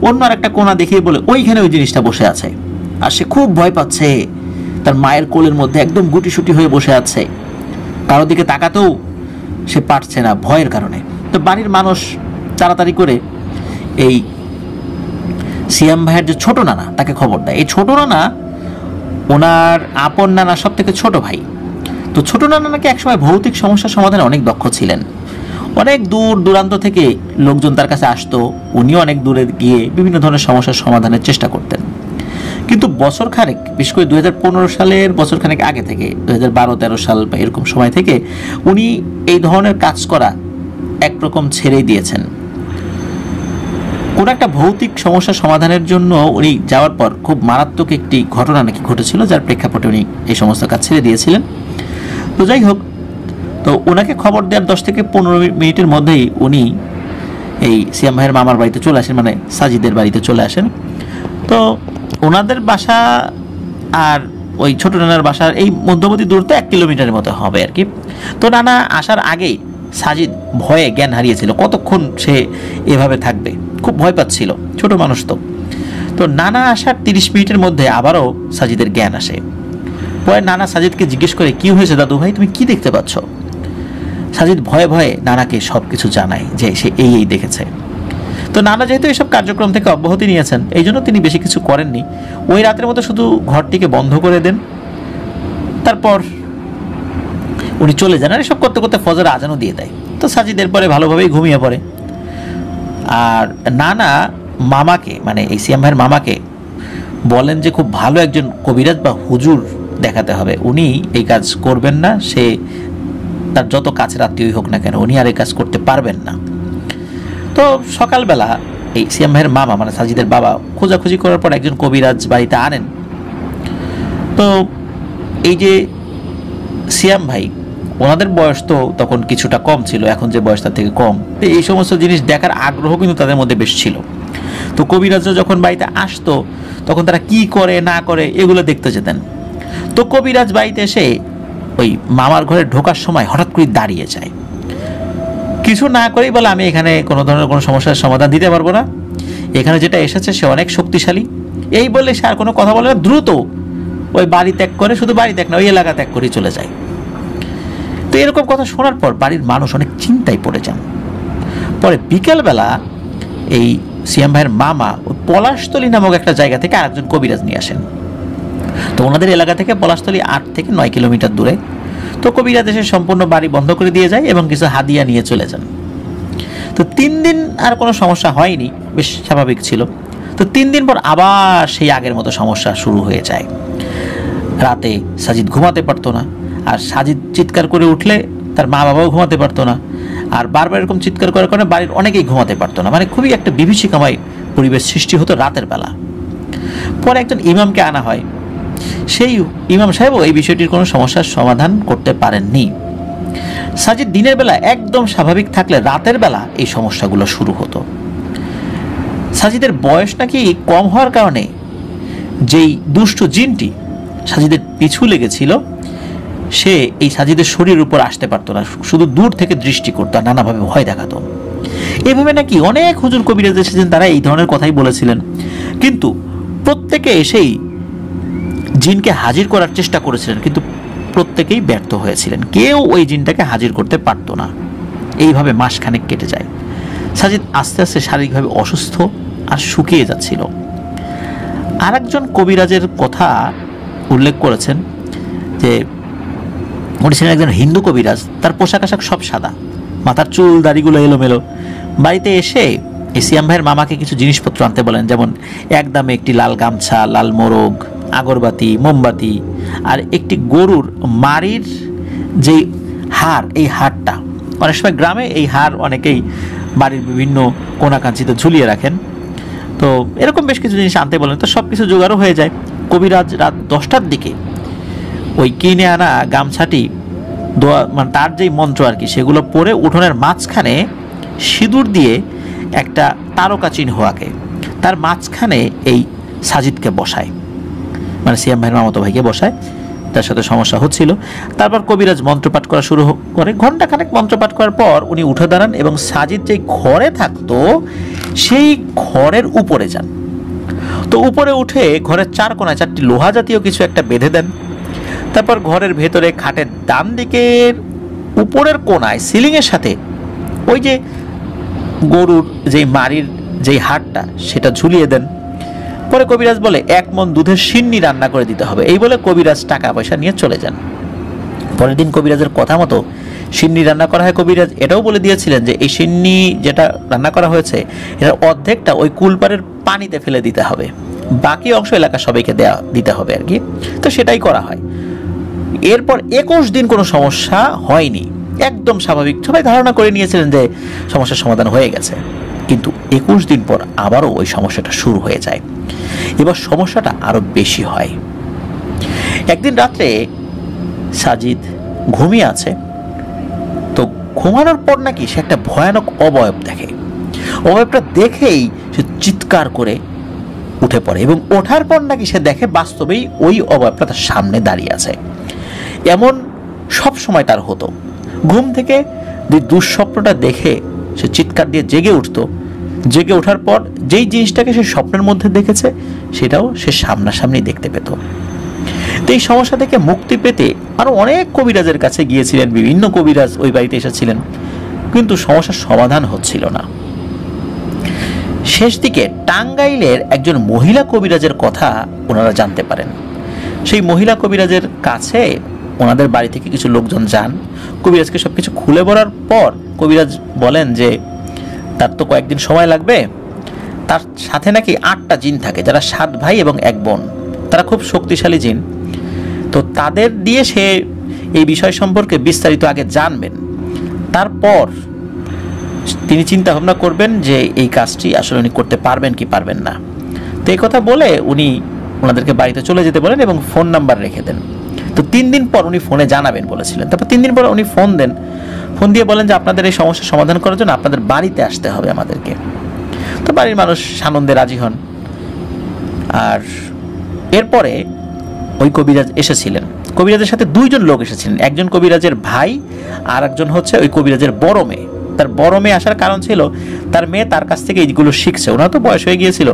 অন্য আর একটা কোনা দেখিয়ে বলে ওইখানে ওই জিনিসটা বসে আছে। আর সে খুব ভয় পাচ্ছে, তার মায়ের কোলের মধ্যে একদম গুটিসুটি হয়ে বসে আছে, কারোর দিকে তাকাতেও সে পারছে না ভয়ের কারণে। তো বাড়ির মানুষ তাড়াতাড়ি করে এই সিয়াম ভাইয়ের যে ছোট নানা তাকে খবর দেয়। এই ছোট নানা ওনার আপন নানা সব থেকে ছোট ভাই। তো ছোট নানা নাকি একসময় ভৌতিক সমস্যার সমাধানে অনেক দক্ষ ছিলেন। অনেক দূর দূরান্ত থেকে লোকজন তার কাছে আসতো, উনিও অনেক দূরে গিয়ে বিভিন্ন ধরনের সমস্যার সমাধানের চেষ্টা করতেন। কিন্তু বছর খানেক, বিশেষ করে 2015 সালের বছর খানেক আগে থেকে 2012-13 সাল বা এরকম সময় থেকে উনি এই ধরনের কাজ করা একরকম ছেড়েই দিয়েছেন। কোনো একটা ভৌতিক সমস্যা সমাধানের জন্য উনি যাওয়ার পর খুব মারাত্মক একটি ঘটনা নাকি ঘটেছিল, যার প্রেক্ষাপটে উনি এই সমস্ত কাজ ছেড়ে দিয়েছিলেন। তো যাই হোক, তো ওনাকে খবর দেওয়ার 10 থেকে 15 মিনিটের মধ্যেই উনি এই সিয়াম ভাইয়ের মামার বাড়িতে চলে আসেন, মানে সাজিদের বাড়িতে চলে আসেন। তো ওনাদের বাসা আর ওই ছোট নানার বাসার এই মধ্যবর্তী দূরত্ব 1 কিলোমিটারের মতো হবে আর কি। তো নানা আসার আগেই সাজিদ ভয়ে জ্ঞান হারিয়েছিল। কতক্ষণ সে এভাবে থাকবে, খুব ভয় পাচ্ছিল, ছোট মানুষ তো। তো নানা আসার 30 মিনিটের মধ্যে আবারও সাজিদের জ্ঞান আসে। পরে নানা সাজিদকে জিজ্ঞেস করে, কি হয়েছে দাদু ভাই, তুমি কি দেখতে পাচ্ছ? সাজিদ ভয়ে ভয়ে নানাকে সব কিছু জানায় যে সে এই দেখেছে। তো নানা যেহেতু এইসব কার্যক্রম থেকে অব্যাহতি নিয়েছেন, এই জন্য তিনি বেশি কিছু করেননি। ওই রাতের মতো শুধু ঘরটিকে বন্ধ করে দেন, তারপর উনি চলে যান। আর এসব করতে করতে ফজর আজানও দিয়ে দেয়। তো সাজিদের পরে ভালোভাবেই ঘুমিয়ে পড়ে। আর নানা মামাকে, মানে এই সিয়াম ভাইয়ের মামাকে বলেন যে খুব ভালো একজন কবিরাজ বা হুজুর দেখাতে হবে, উনি এই কাজ করবেন না, সে তার যত কাছের আত্মীয়ই হোক না কেন উনি আর এই কাজ করতে পারবেন না। তো সকালবেলা এই সিয়াম ভাইয়ের মামা, মানে সাজিদের বাবা, খোঁজাখুঁজি করার পর একজন কবিরাজ বাড়িতে আনেন। তো এই যে সিয়াম ভাই, ওনাদের বয়স তো তখন কিছুটা কম ছিল, এখন যে বয়স তার থেকে কম। তো এই সমস্ত জিনিস দেখার আগ্রহ কিন্তু তাদের মধ্যে বেশ ছিল। তো কবিরাজরা যখন বাড়িতে আসতো তখন তারা কি করে না করে এগুলো দেখতে যেতেন। তো কবিরাজ বাড়িতে এসে ওই মামার ঘরে ঢোকার সময় হঠাৎ করে দাঁড়িয়ে যায়, কিছু না করেই বলে, আমি এখানে কোনো ধরনের কোনো সমস্যার সমাধান দিতে পারবো না, এখানে যেটা এসেছে সে অনেক শক্তিশালী। এই বলে সে আর কোনো কথা বলে না, দ্রুত ওই বাড়ি ত্যাগ করে, শুধু বাড়ি ত্যাগ না ওই এলাকা ত্যাগ করে চলে যায়। তো এরকম কথা শোনার পর বাড়ির মানুষ অনেক চিন্তায় পড়ে যান। পরে বিকেলবেলা এই সিয়াম ভাইয়ের মামা ওই পলাশতলী নামক একটা জায়গা থেকে আরেকজন কবিরাজ নিয়ে আসেন। তো ওনাদের এলাকা থেকে পলাশতলী 8 থেকে 9 কিলোমিটার দূরে। তো কবিরাজ এসে সম্পূর্ণ বাড়ি বন্ধ করে দিয়ে যায় এবং কিছু হাদিয়া নিয়ে চলে যান। তো 3 দিন আর কোনো সমস্যা হয়নি, বেশ স্বাভাবিক ছিল। তো 3 দিন পর আবার সেই আগের মতো সমস্যা শুরু হয়ে যায়। রাতে সাজিদ ঘুমাতে পারতো না, আর সাজিদ চিৎকার করে উঠলে তার মা বাবাও ঘুমাতে পারতো না, আর বারবার এরকম চিৎকার করার কারণে বাড়ির অনেকেই ঘুমাতে পারতো না। মানে খুবই একটা বিভীষিকাময় পরিবেশ সৃষ্টি হতো রাতের বেলা। পরে একজন ইমামকে আনা হয়। সেই ইমাম সাহেবও এই বিষয়টির কোনো সমস্যার সমাধান করতে পারেননি। সাজিদ দিনের বেলা একদম স্বাভাবিক থাকলে রাতের বেলা এই সমস্যাগুলো শুরু হতো। সাজিদের বয়স নাকি কম হওয়ার কারণে যেই দুষ্ট জিনটি সাজিদের পিছু লেগেছিল সে এই সাজিদের শরীরের উপর আসতে পারতো না, শুধু দূর থেকে দৃষ্টি করতো আর নানাভাবে ভয় দেখাতো। এইভাবে নাকি অনেক হুজুর কবিরাজ এসেছেন, তারা এই ধরনের কথাই বলেছিলেন, কিন্তু প্রত্যেকে এসেই জিনকে হাজির করার চেষ্টা করেছিলেন, কিন্তু প্রত্যেকেই ব্যর্থ হয়েছিলেন। কেউ ওই জিনটাকে হাজির করতে পারতো না। এইভাবে মাসখানেক কেটে যায়। সাজিদ আস্তে আস্তে শারীরিকভাবে অসুস্থ আর শুকিয়ে যাচ্ছিল। আরেকজন কবিরাজের কথা উল্লেখ করেছেন যে উনি ছিলেন একজন হিন্দু কবিরাজ, তার পোশাক আশাক সব সাদা, মাথার চুল দাড়িগুলো এলোমেলো। বাড়িতে এসে এই সিয়াম ভাইয়ের মামাকে কিছু জিনিসপত্র আনতে বলেন, যেমন এক দামে একটি লাল গামছা, লাল মোরগ, আগরবাতি, মোমবাতি আর একটি গরুর মাড়ির যে হার, এই হারটা অনেক সময় গ্রামে এই হার অনেকেই বাড়ির বিভিন্ন কোনাকাঞ্চিতে ঝুলিয়ে রাখেন। তো এরকম বেশ কিছু জিনিস আনতে বলেন। তো সব কিছু জোগাড়ও হয়ে যায়। কবিরাজ রাত 10টার দিকে ওই কিনে আনা গামছাটি মানে তার যেই মন্ত্র আর কি সেগুলো পরে উঠোনের মাঝখানে সিঁদুর দিয়ে একটা তারকা চিহ্ন আঁকে, তার মাঝখানে এই সাজিদকে বসায়, মানে সিয়াম ভাইয়ের মামাতো ভাইকে বসায়, তার সাথে সমস্যা হচ্ছিল। তারপর কবিরাজ মন্ত্রপাঠ করা শুরু করে। ঘণ্টাখানেক মন্ত্রপাঠ করার পর উনি উঠে দাঁড়ান এবং সাজিদ যেই ঘরে থাকতো সেই ঘরের উপরে যান। তো উপরে উঠে ঘরের 4 কোণায় 4টি লোহা জাতীয় কিছু একটা বেঁধে দেন। তারপর ঘরের ভেতরে খাটের ডান দিকের উপরের কোণায় সিলিংয়ের সাথে ওই যে গরুর যেই মাড়ির যেই হাড়টা সেটা ঝুলিয়ে দেন। পরে কবিরাজ বলে 1 মণ দুধের সিন্নি রান্না করে দিতে হবে, এই বলে কবিরাজ টাকা পয়সা নিয়ে চলে যান। পরের দিন কবিরাজের কথা মতো সিন্নি রান্না করা হয়। কবিরাজ এটাও বলে দিয়েছিলেন যে এই সিন্নি যেটা রান্না করা হয়েছে এটার অর্ধেকটা ওই কুলপাড়ের পানিতে ফেলে দিতে হবে, বাকি অংশ এলাকা সবাইকে দিতে হবে আর কি। তো সেটাই করা হয়। এরপর 21 দিন কোনো সমস্যা হয়নি, একদম স্বাভাবিক। সবাই ধারণা করে নিয়েছিলেন যে সমস্যার সমাধান হয়ে গেছে। কিন্তু 21 দিন পর আবারও ওই সমস্যাটা শুরু হয়ে যায়। এবার সমস্যাটা আরো বেশি হয়। একদিন রাত্রে সাজিদ ঘুমিয়ে আছে, তো ঘুমানোর পর নাকি সে একটা ভয়ানক অবয়ব দেখে। অবয়বটা দেখেই সে চিৎকার করে উঠে পড়ে এবং ওঠার পর নাকি সে দেখে বাস্তবেই ওই অবয়বটা তার সামনে দাঁড়িয়ে আছে। এমন সব সময় তার হতো। ঘুম থেকে যে দুঃস্বপ্নটা দেখে সে চিৎকার দিয়ে জেগে উঠত। জেগে ওঠার পর যেই জিনিসটাকে সে স্বপ্নের মধ্যে দেখেছে সেটাও সে সামনাসামনি দেখতে পেত। তো এই সমস্যা থেকে মুক্তি পেতে আরো অনেক কবিরাজের কাছে গিয়েছিলেন, বিভিন্ন কবিরাজ ওই বাড়িতে এসেছিলেন, কিন্তু সমস্যার সমাধান হচ্ছিল না। শেষ দিকে টাঙ্গাইলের একজন মহিলা কবিরাজের কথা ওনারা জানতে পারেন। সেই মহিলা কবিরাজের কাছে ওনাদের বাড়ি থেকে কিছু লোকজন যান। কবিরাজকে সবকিছু খুলে বলার পর কবিরাজ বলেন যে তার তো কয়েকদিন সময় লাগবে। তার সাথে নাকি 8টা জিন থাকে, যারা 7 ভাই এবং 1 বোন। তারা খুব শক্তিশালী জিন। তো তাদের দিয়ে সে এই বিষয় সম্পর্কে বিস্তারিত আগে জানবেন, তারপর তিনি চিন্তা ভাবনা করবেন যে এই কাজটি আসলে উনি করতে পারবেন কি পারবেন না। তো এই কথা বলে উনি ওনাদেরকে বাড়িতে চলে যেতে বলেন এবং ফোন নাম্বার রেখে দেন। তো 3 দিন পর উনি ফোনে জানাবেন বলেছিলেন। তারপর 3 দিন পর উনি ফোন দেন, ফোন দিয়ে বলেন যে আপনাদের এই সমস্যার সমাধান করার জন্য আপনাদের বাড়িতে আসতে হবে আমাদেরকে। তো বাড়ির মানুষ সানন্দে রাজি হন। আর এরপরে ওই কবিরাজ এসেছিলেন। কবিরাজের সাথে 2 জন লোক এসেছিলেন, একজন কবিরাজের ভাই আর একজন হচ্ছে ওই কবিরাজের বড় মেয়ে। তার বড় মেয়ে আসার কারণ ছিল তার মেয়ে তার কাছ থেকে এইগুলো শিখছে, ওনার তো বয়স হয়ে গিয়েছিল।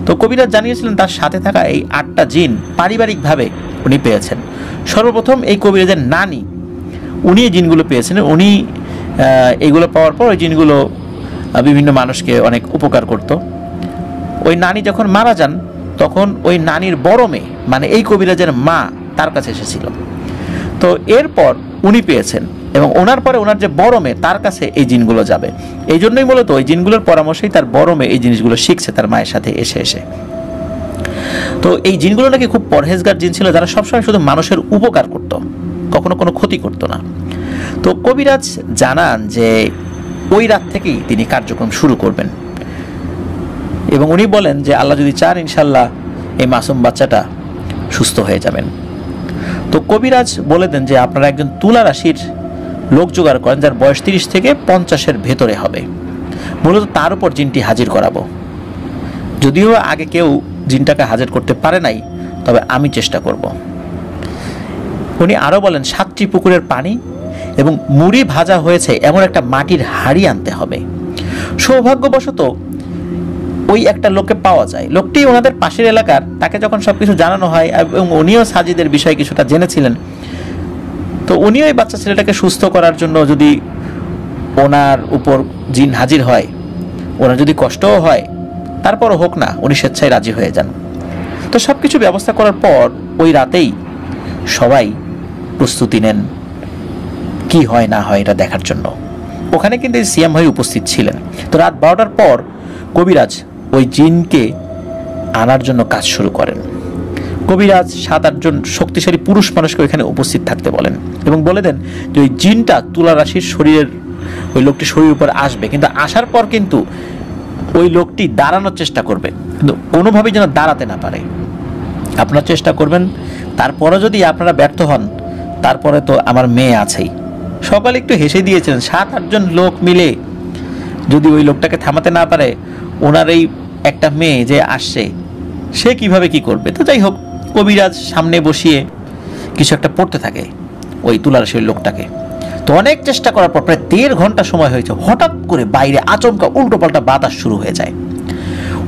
তো কবিরাজ জানিয়েছিলেন তার সাথে থাকা এই 8টা জিন পারিবারিকভাবে উনি পেয়েছেন। সর্বপ্রথম এই কবিরাজের নানি, উনি এই জিনগুলো পেয়েছিলেন। উনি এইগুলো পাওয়ার পর ওই জিনগুলো বিভিন্ন মানুষকে অনেক উপকার করত। ওই নানি যখন মারা যান তখন ওই নানির বড় মেয়ে মানে এই কবিরাজের মা তার কাছে এসেছিল। তো এরপর উনি পেয়েছেন এবং ওনার পরে ওনার যে বড় মেয়ে তার কাছে এই জিনগুলো যাবে। এই জন্যই মূলত ওই জিনগুলোর পরামর্শেই তার বড় মেয়ে এই জিনিসগুলো শিখছে তার মায়ের সাথে এসে এসে। তো এই জিনগুলো নাকি খুব পরহেজগার জিন ছিল, যারা সবসময় শুধু মানুষের উপকার করত, কখনো কোনো ক্ষতি করতো না। তো কবিরাজ জানান যে ওই রাত থেকেই তিনি কার্যক্রম শুরু করবেন এবং উনি বলেন যে আল্লাহ যদি চান ইনশাল্লাহ এই মাসুম বাচ্চাটা সুস্থ হয়ে যাবেন। তো কবিরাজ বলে দেন যে আপনারা একজন তুলা রাশির লোক জোগাড় করেন যার বয়স 30 থেকে 50-এর ভেতরে হবে, মূলত তার উপর জিনটি হাজির করাবো। যদিও আগে কেউ জিনটাকে হাজির করতে পারে নাই, তবে আমি চেষ্টা করব। উনি আরো বলেন 7টি পুকুরের পানি এবং মুড়ি ভাজা হয়েছে এমন একটা মাটির হাঁড়ি আনতে হবে। সৌভাগ্যবশত ওই একটা লোককে পাওয়া যায়। লোকটি ওনাদের পাশের এলাকার, তাকে যখন সবকিছু জানানো হয় এবং উনিও সাজিদের বিষয়ে কিছুটা জেনেছিলেন, তো উনিও এই বাচ্চা ছেলেটাকে সুস্থ করার জন্য যদি ওনার উপর জিন হাজির হয়, ওনার যদি কষ্টও হয় তারপরও হোক না, উনি স্বেচ্ছায় রাজি হয়ে যান। তো সব কিছু ব্যবস্থা করার পর ওই রাতেই সবাই প্রস্তুতি নেন কি হয় না হয় এটা দেখার জন্য। ওখানে কিন্তু সিয়াম ভাই উপস্থিত ছিলেন। তো রাত 12টার পর কবিরাজ ওই জিনকে আনার জন্য কাজ শুরু করেন। কবিরাজ 7-8 জন শক্তিশালী পুরুষ মানুষকে ওইখানে উপস্থিত থাকতে বলেন এবং বলে দেন যে ওই জিনটা তুলা রাশির শরীরের ওই লোকটির শরীরের উপর আসবে, কিন্তু আসার পর কিন্তু ওই লোকটি দাঁড়ানোর চেষ্টা করবে, কিন্তু কোনোভাবেই যেন দাঁড়াতে না পারে। আপনারা চেষ্টা করবেন, তারপরে যদি আপনারা ব্যর্থ হন তারপরে তো আমার মেয়ে আছেই। সকালে একটু হেসে দিয়েছিলেন, 7-8 জন লোক মিলে যদি ওই লোকটাকে থামাতে না পারে, ওনার এই একটা মেয়ে যে আসছে সে কিভাবে কি করবে। তো যাই হোক, কবিরাজ সামনে বসিয়ে কিছু একটা পড়তে থাকে ওই তুলারাশির লোকটাকে। তো অনেক চেষ্টা করার পর প্রায় 1.5 ঘন্টা সময় হয়েছে, হঠাৎ করে বাইরে আচমকা উল্টোপাল্টা বাতাস শুরু হয়ে যায়।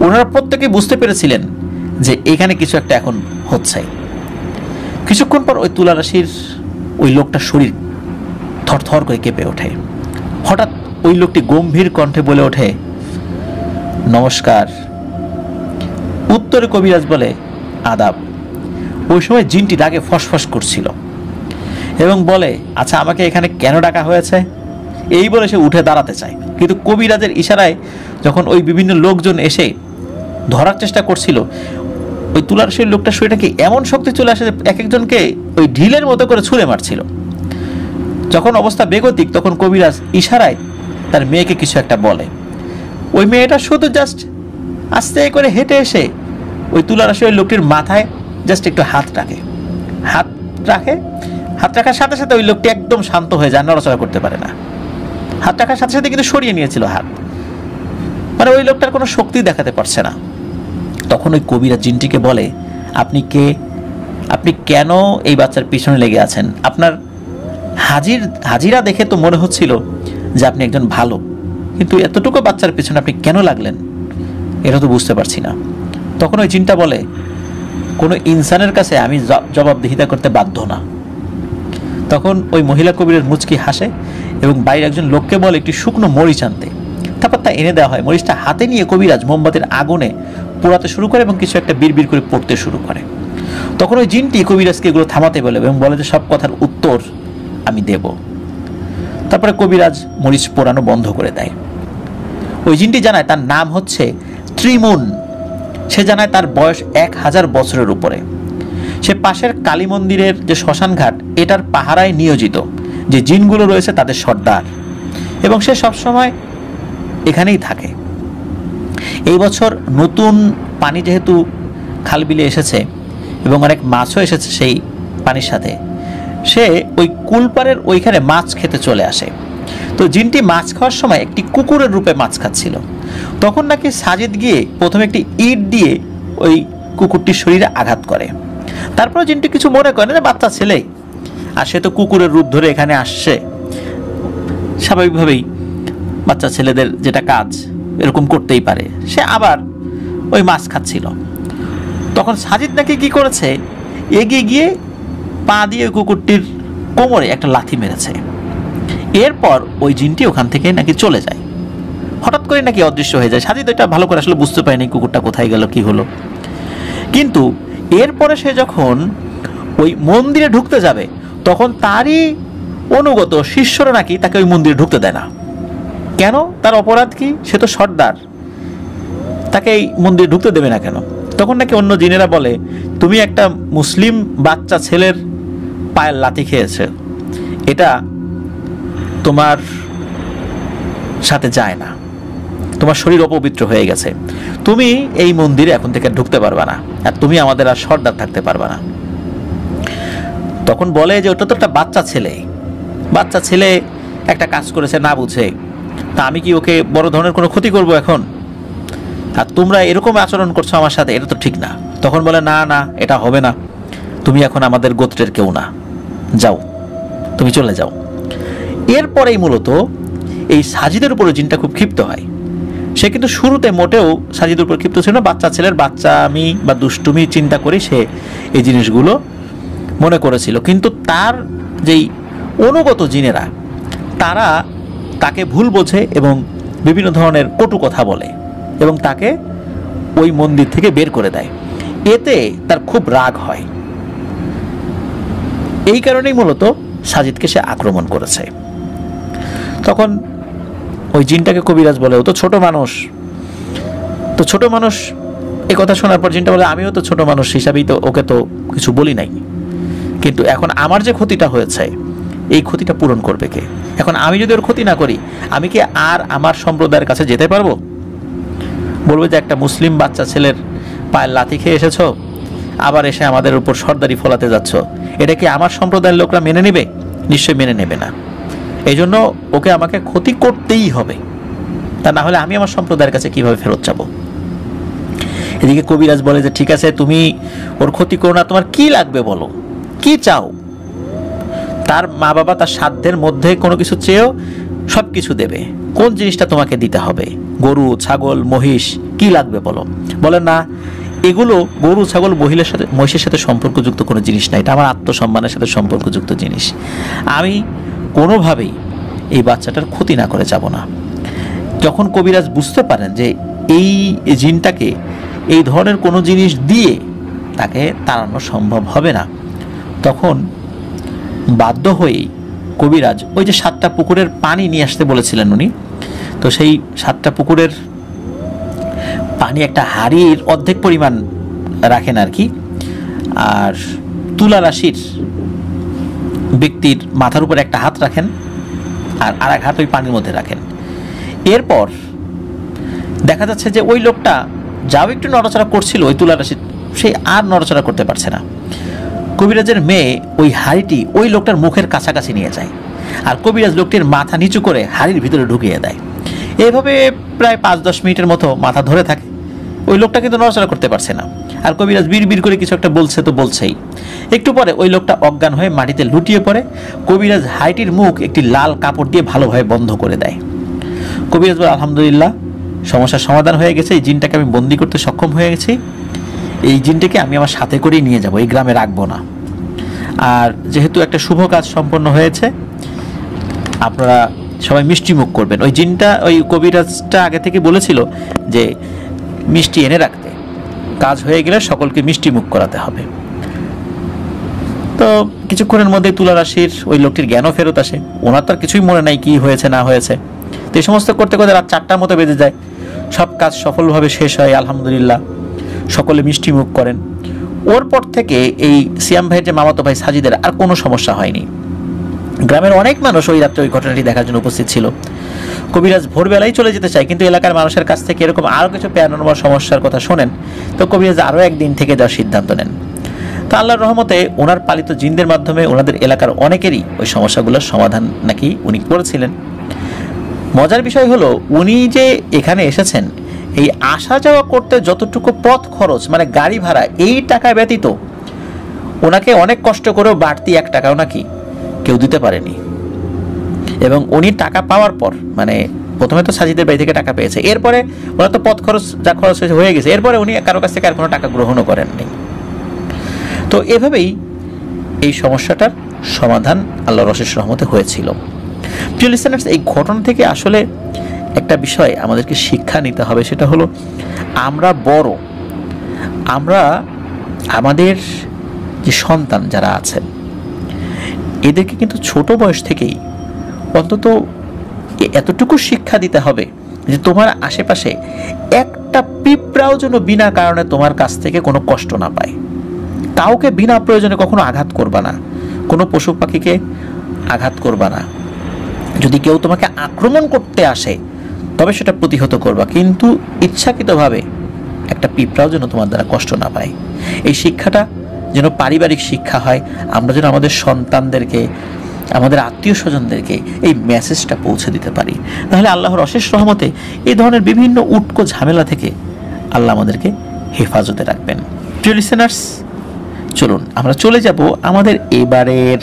ওনারা প্রত্যেকেই বুঝতে পেরেছিলেন যে এখানে কিছু একটা এখন হচ্ছে। কিছুক্ষণ পর ওই তুলারাশির ওই লোকটার শরীর থরথর করে কেঁপে ওঠে। হঠাৎ ওই লোকটি গম্ভীর কণ্ঠে বলে ওঠে, নমস্কার। উত্তরে কবিরাজ বলে, আদাব। ওই সময় জিনটি রাগে ফসফস করছিল এবং বলে, আচ্ছা আমাকে এখানে কেন ডাকা হয়েছে? এই বলে সে উঠে দাঁড়াতে চায়, কিন্তু কবিরাজের ইশারায় যখন ওই বিভিন্ন লোকজন এসে ধরার চেষ্টা করছিল, ওই তুলারাশির লোকটার শরীরটাকে এমন শক্তি চলে আসে যে এক একজনকে ওই ঢিলের মতো করে ছুঁড়ে মারছিল। যখন অবস্থা বেগতিক, তখন কবিরাজ ইশারায় তার মেয়েকে কিছু একটা বলে। ওই মেয়েটা শুধু জাস্ট আস্তে করে হেঁটে এসে ওই তুলারাশির লোকটির মাথায় জাস্ট একটু হাত রাখার সাথে সাথে ওই লোকটি একদম শান্ত হয়ে যায়, নড়াচড়া করতে পারে না। হাত রাখার সাথে সাথে কিন্তু সরিয়ে নিয়েছিল হাত, মানে ওই লোকটার কোনো শক্তি দেখাতে পারছে না। তখন ওই কবিরাজ জিনটিকে বলে, আপনি কে? আপনি কেন এই বাচ্চার পিছনে লেগে আছেন? আপনার হাজিরা দেখে তো মনে হচ্ছিল যে আপনি একজন ভালো, কিন্তু এতটুকু বাচ্চার পিছনে আপনি কেন লাগলেন এটা তো বুঝতে পারছি না। তখন ওই জিনটা বলে, কোনো ইনসানের কাছে আমি জবাবদিহিতা করতে বাধ্য না। তখন ওই মহিলা কবিরের মুচকি হাসে এবং বাইরে একজন লোককে বলে একটি শুকনো মরিচ আনতে। তারপর তা এনে দেওয়া হয়। মরিচটা হাতে নিয়ে কবিরাজ মোমবাতির আগুনে পোড়াতে শুরু করে এবং কিছু একটা বিড়বিড় করে পড়তে শুরু করে। তখন ওই জিনটি কবিরাজকে এগুলো থামাতে বলে এবং বলে যে সব কথার উত্তর আমি দেব। তারপরে কবিরাজ মরিচ পোড়ানো বন্ধ করে দেয়। ওই জিনটি জানায় তার নাম হচ্ছে ত্রিমুন। সে জানায় তার বয়স 1000 বছরের উপরে। সে পাশের কালী মন্দিরের যে শ্মশান ঘাট এটার পাহারায় নিয়োজিত, যে জিনগুলো রয়েছে তাদের সর্দার, এবং সে সবসময় এখানেই থাকে। এই বছর নতুন পানি যেহেতু খালবিলে এসেছে এবং অনেক মাছও এসেছে সেই পানির সাথে, সে ওই কুলপাড়ের ওইখানে মাছ খেতে চলে আসে। তো জিনটি মাছ খাওয়ার সময় একটি কুকুরের রূপে মাছ খাচ্ছিল। তখন নাকি সাজিদ গিয়ে প্রথমে একটি ইট দিয়ে ওই কুকুরটির শরীরে আঘাত করে। তারপরে জিনটি কিছু মনে করে না, বাচ্চা ছেলে আর সে তো কুকুরের রূপ ধরে এখানে আসছে, স্বাভাবিকভাবেই বাচ্চা ছেলেদের যেটা কাজ এরকম করতেই পারে। সে আবার ওই মাছ খাচ্ছিল। তখন সাজিদ নাকি কি করেছে, এগিয়ে গিয়ে পা দিয়ে ওই কুকুরটির কোমরে একটা লাথি মেরেছে। এরপর ওই জিনটি ওখান থেকে নাকি চলে যায়, হঠাৎ করে নাকি অদৃশ্য হয়ে যায়। সাজিদ এটা ভালো করে আসলে বুঝতে পারেনি কুকুরটা কোথায় গেল, কি হলো। কিন্তু এরপরে সে যখন ওই মন্দিরে ঢুকতে যাবে, তখন তারই অনুগত শিষ্যরা নাকি তাকে ওই মন্দিরে ঢুকতে দেয় না। কেন? তার অপরাধ কি? সে তো সর্দার, তাকে এই মন্দিরে ঢুকতে দেবে না কেন? তখন নাকি অন্য জিনেরা বলে, তুমি একটা মুসলিম বাচ্চা ছেলের পায়ের লাথি খেয়েছে, এটা তোমার সাথে যায় না, তোমার শরীর অপবিত্র হয়ে গেছে, তুমি এই মন্দিরে এখন থেকে ঢুকতে পারবা না, আর তুমি আমাদের আর সর্দার থাকতে পারবা না। তখন বলে যে ওটা তো একটা বাচ্চা ছেলে একটা কাজ করেছে না বুঝে, তা আমি কি ওকে বড় ধরনের কোনো ক্ষতি করব এখন? আর তোমরা এরকম আচরণ করছো আমার সাথে, এটা তো ঠিক না। তখন বলে, না না, এটা হবে না, তুমি এখন আমাদের গোত্রের কেউ না, যাও, তুমি চলে যাও। এরপরেই মূলত এই সাজিদের উপরে জিনটা খুব ক্ষিপ্ত হয়। সে কিন্তু শুরুতে মোটেও সাজিদের উপর ক্ষিপ্ত ছিল না, বাচ্চা ছেলের বাচ্চামি বা দুষ্টুমি চিন্তা করে সে এই জিনিসগুলো মনে করেছিল। কিন্তু তার যেই অনুগত জিনেরা, তারা তাকে ভুল বোঝে এবং বিভিন্ন ধরনের কটু কথা বলে এবং তাকে ওই মন্দির থেকে বের করে দেয়। এতে তার খুব রাগ হয়। এই কারণেই মূলত সাজিদকে সে আক্রমণ করেছে। তখন ওই জিনটাকে কবিরাজ বলে, ও তো ছোট মানুষ, তো ছোট মানুষ। এই কথা শোনার পর জিনটা বলে, আমিও তো ছোট মানুষ হিসাবেই তো ওকে তো কিছু বলি নাই, কিন্তু এখন আমার যে ক্ষতিটা হয়েছে এই ক্ষতিটা পূরণ করবে কে? এখন আমি যদি ওর ক্ষতি না করি, আমি কি আর আমার সম্প্রদায়ের কাছে যেতে পারবো? বলবো যে একটা মুসলিম বাচ্চা ছেলের পায়ের লাথি খেয়ে এসেছো, আবার এসে আমাদের উপর সর্দারি ফলাতে যাচ্ছ, এটা কি আমার সম্প্রদায়ের লোকরা মেনে নেবে? নিশ্চয়ই মেনে নেবে না। এই জন্য ওকে আমাকে ক্ষতি করতেই হবে, তা না হলে আমি আমার সম্প্রদায়ের কাছে কিভাবে ফেরত যাব? এদিকে কবিরাজ বলে যে ঠিক আছে, তুমি ওর ক্ষতি করো না, তোমার কি লাগবে বলো, কি চাও? তার মা বাবা তার সাধ্যের মধ্যে কোনো কিছু চেয়েও সব কিছু দেবে। কোন জিনিসটা তোমাকে দিতে হবে? গরু, ছাগল, মহিষ, কি লাগবে বলো? বলেন না, এগুলো গরু, ছাগল, মহিষের সাথে সম্পর্কযুক্ত কোনো জিনিস না, এটা আমার আত্মসম্মানের সাথে সম্পর্কযুক্ত জিনিস। আমি কোনোভাবেই এই বাচ্চাটার ক্ষতি না করে যাব না। যখন কবিরাজ বুঝতে পারেন যে এই জিনটাকে এই ধরনের কোনো জিনিস দিয়ে তাকে তাড়ানো সম্ভব হবে না, তখন বাধ্য হয়েই কবিরাজ ওই যে 7টা পুকুরের পানি নিয়ে আসতে বলেছিলেন উনি, তো সেই 7টা পুকুরের পানি একটা হাড়ির অর্ধেক পরিমাণ রাখেন আর কি, আর তুলা রাশির ব্যক্তির মাথার উপর একটা হাত রাখেন আর আরেক হাত ওই পানির মধ্যে রাখেন। এরপর দেখা যাচ্ছে যে ওই লোকটা যাও একটু নড়াচড়া করছিল ওই তুলা রাশি, সে আর নড়াচড়া করতে পারছে না। কবিরাজের মেয়ে ওই হাড়িটি ওই লোকটার মুখের কাছাকাছি নিয়ে যায়, আর কবিরাজ লোকটির মাথা নিচু করে হাড়ির ভিতরে ঢুকিয়ে দেয়। এইভাবে প্রায় 5-10 মিনিটের মতো মাথা ধরে থাকে। ওই লোকটা কিন্তু নড়াচড়া করতে পারছে না, আর কবিরাজ বিড় করে কিছু একটা বলছে তো বলছেই। একটু পরে ওই লোকটা অজ্ঞান হয়ে মাটিতে লুটিয়ে পড়ে। কবিরাজ হাড়িটির মুখ একটি লাল কাপড় দিয়ে ভালোভাবে বন্ধ করে দেয়। কবিরাজ বলে, আলহামদুলিল্লাহ, সমস্যার সমাধান হয়ে গেছে, এই জিনটাকে আমি বন্দি করতে সক্ষম হয়ে গেছি। এই জিনটাকে আমি আমার সাথে করেই নিয়ে যাব, এই গ্রামে রাখবো না। আর যেহেতু একটা শুভ কাজ সম্পন্ন হয়েছে, আপনারা সবাই মিষ্টি মুখ করবেন। ওই জিনটা, ওই কবিরাজটা আগে থেকে বলেছিল যে মিষ্টি এনে রাখতে, কাজ হয়ে গেলে সকলকে মিষ্টি মুখ করাতে হবে। তো কিছুক্ষণের মধ্যে তুলা রাশির ওই লোকটির জ্ঞানও ফেরত আসে। ওনার তো আর কিছুই মনে নাই কি হয়েছে না হয়েছে। তো এই সমস্ত করতে করতে রাত 4টার মতো বেজে যায়। সব কাজ সফলভাবে শেষ হয়, আলহামদুলিল্লাহ, সকলে মিষ্টি মুখ করেন। ওর পর থেকে এই সিয়াম ভাইয়ের যে মামাতো ভাই সাজিদের আর কোনো সমস্যা হয়নি। গ্রামের অনেক মানুষ ওই রাত্রে ওই ঘটনাটি দেখার জন্য উপস্থিত ছিল। কবিরাজ ভোরবেলায় চলে যেতে চায়, কিন্তু এলাকার মানুষের কাছ থেকে এরকম আরও কিছু প্যারানর্মাল সমস্যার কথা শোনেন। তো কবিরাজ আরও একদিন থেকে যাওয়ার সিদ্ধান্ত নেন। তো আল্লাহর রহমতে ওনার পালিত জিনদের মাধ্যমে ওনাদের এলাকার অনেকেরই ওই সমস্যাগুলোর সমাধান নাকি উনি করেছিলেন। মজার বিষয় হলো, উনি যে এখানে এসেছেন, এই আসা যাওয়া করতে যতটুকু পথ খরচ, মানে গাড়ি ভাড়া, এই টাকা ব্যতীত ওনাকে অনেক কষ্ট করেও বাড়তি 1 টাকাও নাকি কেউ দিতে পারেনি। এবং উনি টাকা পাওয়ার পর, মানে প্রথমে তো সাজিদের বাড়ি থেকে টাকা পেয়েছে, এরপরে ওনার তো পথ খরচ যা খরচ হয়ে গেছে, এরপরে উনি কারো কাছ থেকে আর কোনো টাকা গ্রহণও করেননি। তো এভাবেই এই সমস্যাটার সমাধান আল্লাহর অশেষ রহমতে হয়েছিল। প্রিয় লিসেনার্স, এই ঘটনা থেকে আসলে একটা বিষয় আমাদেরকে শিক্ষা নিতে হবে, সেটা হলো আমরা আমাদের যে সন্তান যারা আছেন, এদেরকে কিন্তু ছোট বয়স থেকেই অন্তত এতটুকু শিক্ষা দিতে হবে যে তোমার আশেপাশে একটা পিঁপড়াও যেন বিনা কারণে তোমার কাছ থেকে কোনো কষ্ট না পায়। কাউকে বিনা প্রয়োজনে কখনো আঘাত করবা না, কোনো পশু পাখিকে আঘাত করবা না। যদি কেউ তোমাকে আক্রমণ করতে আসে তবে সেটা প্রতিহত করবা, কিন্তু ইচ্ছাকৃতভাবে একটা পিঁপড়াও যেন তোমার দ্বারা কষ্ট না পায়। এই শিক্ষাটা যেন পারিবারিক শিক্ষা হয়। আমরা যেন আমাদের সন্তানদেরকে, আমাদের আত্মীয় স্বজনদেরকে এই মেসেজটা পৌঁছে দিতে পারি। তাহলে আল্লাহর অশেষ রহমতে এই ধরনের বিভিন্ন উটকো ঝামেলা থেকে আল্লাহ আমাদেরকে হেফাজতে রাখবেন। প্রিয় লিসেনার্স, চলুন আমরা চলে যাব আমাদের এবারের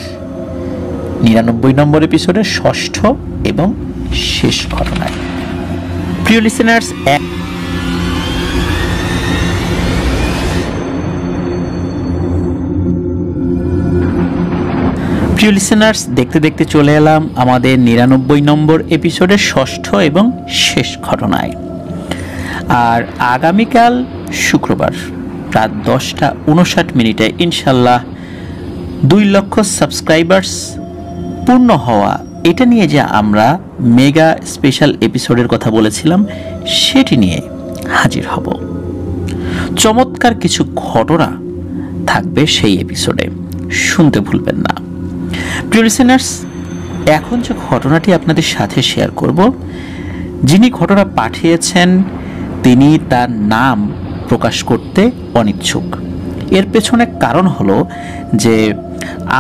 99 নম্বর এপিসোডের 6ষ্ঠ এবং শেষ ঘটনায়। প্রিয় লিসেনার্স, দেখতে দেখতে চলে এলাম আমাদের 99 নম্বর এপিসোডের 6ষ্ঠ এবং শেষ ঘটনায়। আর আগামীকাল শুক্রবার রাত 10:59 ইনশাল্লাহ 2 লক্ষ সাবস্ক্রাইবার্স পূর্ণ হওয়া, এটা নিয়ে যে আমরা মেগা স্পেশাল এপিসোডের কথা বলেছিলাম সেটি নিয়ে হাজির হব। চমৎকার কিছু ঘটনা থাকবে সেই এপিসোডে, শুনতে ভুলবেন না। প্রিয় লিসেনার্স, এখন যে ঘটনাটি আপনাদের সাথে শেয়ার করব, যিনি ঘটনা পাঠিয়েছেন তিনি তার নাম প্রকাশ করতে অনিচ্ছুক। এর পেছনে কারণ হলো যে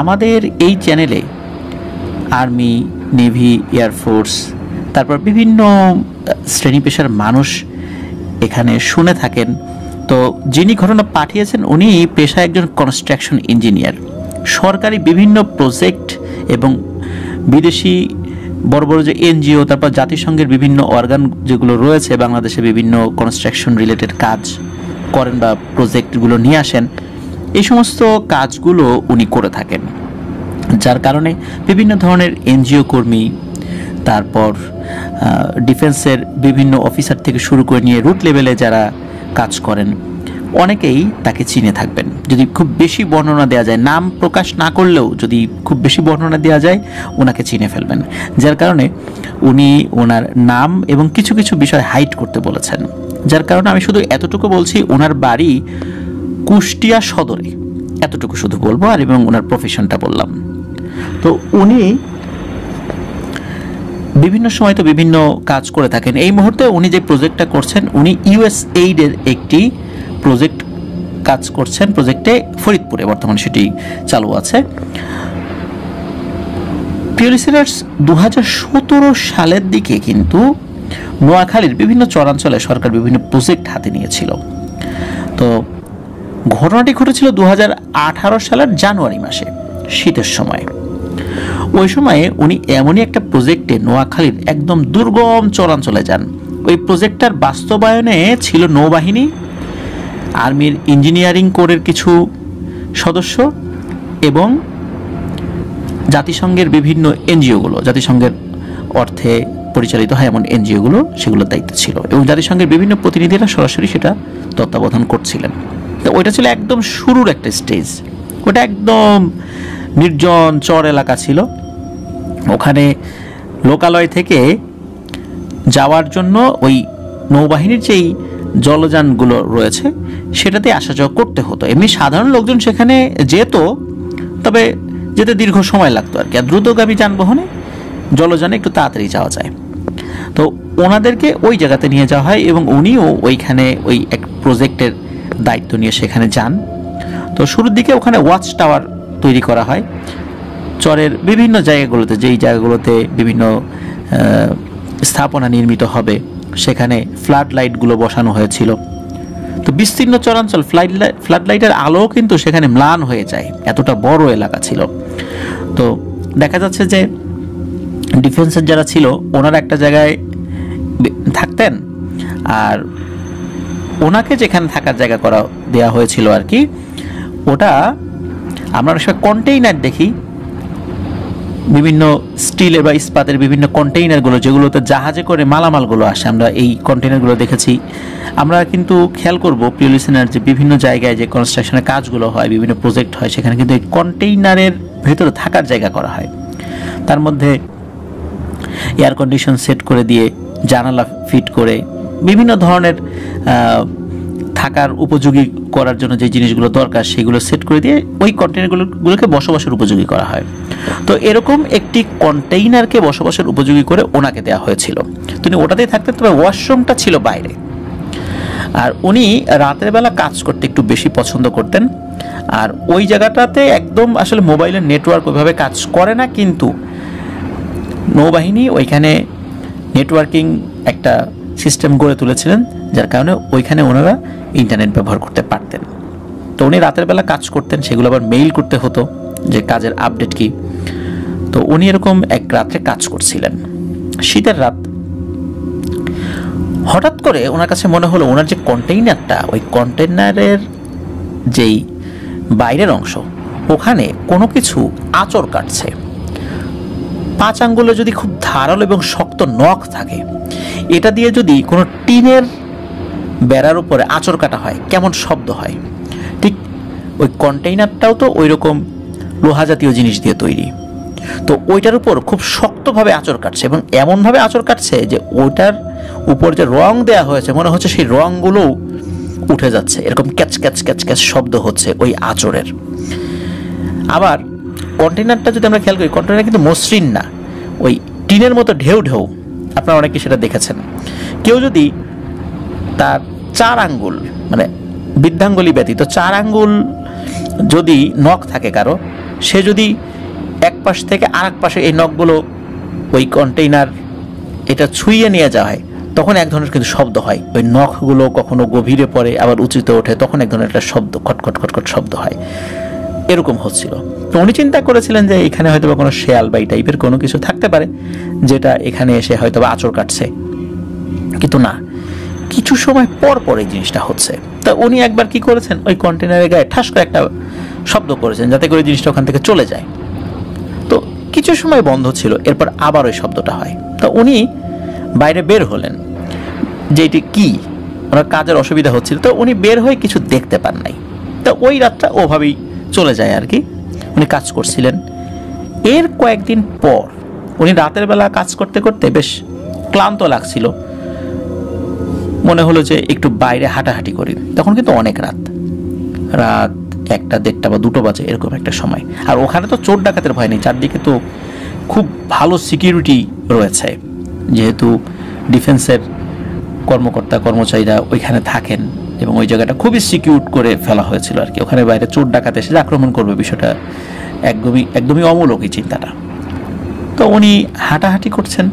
আমাদের এই চ্যানেলে আর্মি, নেভি, এয়ারফোর্স, তারপর বিভিন্ন শ্রেণী পেশার মানুষ এখানে শুনে থাকেন। তো যিনি ঘটনা পাঠিয়েছেন উনি পেশায় একজন কনস্ট্রাকশন ইঞ্জিনিয়ার। সরকারি বিভিন্ন প্রজেক্ট এবং বিদেশি বড় বড় যে এনজিও, তারপর জাতিসংঘের বিভিন্ন অর্গান যেগুলো রয়েছে বাংলাদেশে বিভিন্ন কনস্ট্রাকশন রিলেটেড কাজ করেন বা প্রজেক্টগুলো নিয়ে আসেন, এই সমস্ত কাজগুলো উনি করে থাকেন। যার কারণে বিভিন্ন ধরনের এনজিও কর্মী, তারপর ডিফেন্সের বিভিন্ন অফিসার থেকে শুরু করে নিয়ে রুট লেভেলে যারা কাজ করেন অনেকেই তাকে চিনে থাকবেন। যদি খুব বেশি বর্ণনা দেওয়া যায়, নাম প্রকাশ না করলেও যদি খুব বেশি বর্ণনা দেওয়া যায় ওনাকে চিনে ফেলবেন। যার কারণে উনি ওনার নাম এবং কিছু কিছু বিষয় হাইড করতে বলেছেন। যার কারণে আমি শুধু এতটুকু বলছি, ওনার বাড়ি কুষ্টিয়া সদরে, এতটুকু শুধু বলবো, আর এবং ওনার প্রফেশনটা বললাম। তো উনি বিভিন্ন সময় তো বিভিন্ন কাজ করে থাকেন। এই মুহূর্তে উনি যে প্রজেক্টটা করছেন, উনি ইউএসএইডের একটি প্রজেক্ট কাজ করছেন, প্রজেক্টে ফরিদপুরে বর্তমানে সেটি চালু আছে। প্রিয় লিসেনার্স, 2017 সালের দিকে কিন্তু নোয়াখালীর বিভিন্ন চরাঞ্চলে সরকার বিভিন্ন প্রজেক্ট হাতে নিয়েছিল। তো ঘটনাটি ঘটেছিল 2018 সালের জানুয়ারি মাসে, শীতের সময়। ওই সময়ে উনি এমনই একটা প্রজেক্টে নোয়াখালীর একদম দুর্গম চরাঞ্চলে যান। ওই প্রজেক্টটার বাস্তবায়নে ছিল নৌবাহিনী, আর্মির ইঞ্জিনিয়ারিং কোরের কিছু সদস্য এবং জাতিসংঘের বিভিন্ন এনজিওগুলো, জাতিসংঘের অর্থে পরিচালিত হয় এমন এনজিওগুলো, সেগুলোর দায়িত্ব ছিল এবং জাতিসংঘের বিভিন্ন প্রতিনিধিরা সরাসরি সেটা তত্ত্বাবধান করছিলেন। তো ওইটা ছিল একদম শুরুর একটা স্টেজ। ওটা একদম নির্জন চর এলাকা ছিল। ওখানে লোকালয় থেকে যাওয়ার জন্য ওই নৌবাহিনীর যেই জলযানগুলো রয়েছে সেটাতে আসা যাওয়া করতে হতো। এমনি সাধারণ লোকজন সেখানে যেত, তবে যেতে দীর্ঘ সময় লাগতো আর কি। আর দ্রুতগামী যানবাহনে, জলযানে একটু তাড়াতাড়ি যাওয়া যায়। তো ওনাদেরকে ওই জায়গাতে নিয়ে যাওয়া হয় এবং উনিও ওইখানে ওই এক প্রজেক্টের দায়িত্ব নিয়ে সেখানে যান। তো শুরুর দিকে ওখানে ওয়াচ টাওয়ার তৈরি করা হয় চরের বিভিন্ন জায়গাগুলোতে, যেই জায়গাগুলোতে বিভিন্ন স্থাপনা নির্মিত হবে সেখানে ফ্লাড লাইটগুলো বসানো হয়েছিল। তো বিস্তীর্ণ চরাঞ্চল, ফ্লাড লাইটের আলো কিন্তু সেখানে ম্লান হয়ে যায়, এতটা বড় এলাকা ছিল। তো দেখা যাচ্ছে যে ডিফেন্সের যারা ছিল ওনারা একটা জায়গায় থাকতেন, আর ওনাকে যেখানে থাকার জায়গা করা দেওয়া হয়েছিল আর কি, ওটা আমরা অনেক সময় কন্টেইনার দেখি, বিভিন্ন স্টিলের বা ইস্পাতের বিভিন্ন কন্টেইনারগুলো যেগুলোতে জাহাজে করে মালামালগুলো আসে, আমরা এই কন্টেইনারগুলো দেখেছি। আমরা কিন্তু খেয়াল করব প্রিয় লিসেনার, যে বিভিন্ন জায়গায় যে কনস্ট্রাকশনের কাজগুলো হয়, বিভিন্ন প্রজেক্ট হয়, সেখানে কিন্তু এই কন্টেইনারের ভেতরে থাকার জায়গা করা হয়। তার মধ্যে এয়ার কন্ডিশন সেট করে দিয়ে, জানালা ফিট করে, বিভিন্ন ধরনের থাকার উপযোগী করার জন্য যে জিনিসগুলো দরকার সেগুলো সেট করে দিয়ে ওই কন্টেইনারগুলোকে বসবাসের উপযোগী করা হয়। তো এরকম একটি কন্টেইনারকে বসবাসের উপযোগী করে ওনাকে দেওয়া হয়েছিল। তিনি ওটাতেই থাকতেন, তবে ওয়াশরুমটা ছিল বাইরে। আর উনি রাতের বেলা কাজ করতে একটু বেশি পছন্দ করতেন। আর ওই জায়গাটাতে একদম আসলে মোবাইলের নেটওয়ার্ক ওইভাবে কাজ করে না, কিন্তু নৌবাহিনী ওইখানে নেটওয়ার্কিং একটা সিস্টেম গড়ে তুলেছিলেন, যার কারণে ওইখানে ওনারা ইন্টারনেট ব্যবহার করতে পারতেন। তো উনি রাতের বেলা কাজ করতেন, সেগুলো আবার মেইল করতে হতো যে কাজের আপডেট কি। তো উনি এরকম এক রাত্রে কাজ করছিলেন, শীতের রাত। হঠাৎ করে ওনার কাছে মনে হলো ওনার যে কন্টেইনারটা, ওই কন্টেইনারের যেই বাইরের অংশ, ওখানে কোনো কিছু আঁচড় কাটছে। 5 আঙ্গুলে যদি খুব ধারালো এবং শক্ত নখ থাকে, এটা দিয়ে যদি কোনো টিনের বেড়ার উপরে আঁচড় কাটা হয় কেমন শব্দ হয়। ওই কন্টেইনারটাও তো ওই রকম লোহা জাতীয় জিনিস দিয়ে তৈরি। তো ওইটার উপর খুব শক্তভাবে আঁচড় কাটছে, এবং এমনভাবে আঁচড় কাটছে যে ওইটার উপর যে রং দেয়া হয়েছে মনে হচ্ছে সেই রংগুলোও উঠে যাচ্ছে, এরকম ক্যাচ ক্যাচ ক্যাচ ক্যাচ শব্দ হচ্ছে ওই আঁচড়ের। আবার কন্টেইনারটা যদি আমরা খেয়াল করি, কন্টেইনার কিন্তু মসৃণ না, ওই টিনের মতো ঢেউ ঢেউ, আপনারা অনেকে সেটা দেখেছেন। কেউ যদি তার 4 আঙ্গুল মানে বৃদ্ধাঙ্গুলি ব্যতীত 4 আঙ্গুল যদি নখ থাকে কারো, সে যদি এক পাশ থেকে আরেক পাশে এই নখগুলো ওই কন্টেইনার এটা ছুঁয়ে নিয়ে যাওয়া হয়, তখন এক ধরনের কিন্তু শব্দ হয়। ওই নখগুলো কখনো গভীরে পড়ে আবার উঁচুতে ওঠে, তখন এক ধরনের একটা শব্দ, খটখট খটখট শব্দ হয়, এরকম হচ্ছিল। তো উনি চিন্তা করেছিলেন যে এখানে হয়তো বা কোনো শেয়াল বা এই টাইপের কোনো কিছু থাকতে পারে যেটা এখানে এসে হয়তো বা আঁচড় কাটছে, কিন্তু না, কিছু সময় পর পর এই জিনিসটা হচ্ছে। তা উনি একবার কি করেছেন, ওই কন্টেনারের গায়ে ঠাস করে একটা শব্দ করেছেন যাতে করে জিনিসটা ওখান থেকে চলে যায়। তো কিছু সময় বন্ধ ছিল, এরপর আবার ওই শব্দটা হয়। তো উনি বাইরে বের হলেন যে এটি কি, ওনার কাজের অসুবিধা হচ্ছিল। তো উনি বের হয়ে কিছু দেখতে পান নাই। তো ওই রাতটা ওভাবেই চলে যায় আর কি। উনি কাজ করছিলেন। এর কয়েকদিন পর উনি রাতের বেলা কাজ করতে করতে বেশ ক্লান্ত লাগছিল, মনে হলো যে একটু বাইরে হাঁটাহাঁটি করি। তখন কিন্তু অনেক রাত 1টা 1:30 বা 2টো বাজে, এরকম একটা সময়। আর ওখানে তো চোর ডাকাতের ভয় নেই, চারদিকে তো খুব ভালো সিকিউরিটি রয়েছে, যেহেতু ডিফেন্সের কর্মকর্তা কর্মচারীরা ওইখানে থাকেন এবং ওই জায়গাটা খুবই সিকিউর করে ফেলা হয়েছিল আর কি। ওখানে বাইরে চোর ডাকাত এসে আক্রমণ করবে, বিষয়টা একদমই অমূলক এই চিন্তাটা। তো উনি হাঁটাহাঁটি করছেন।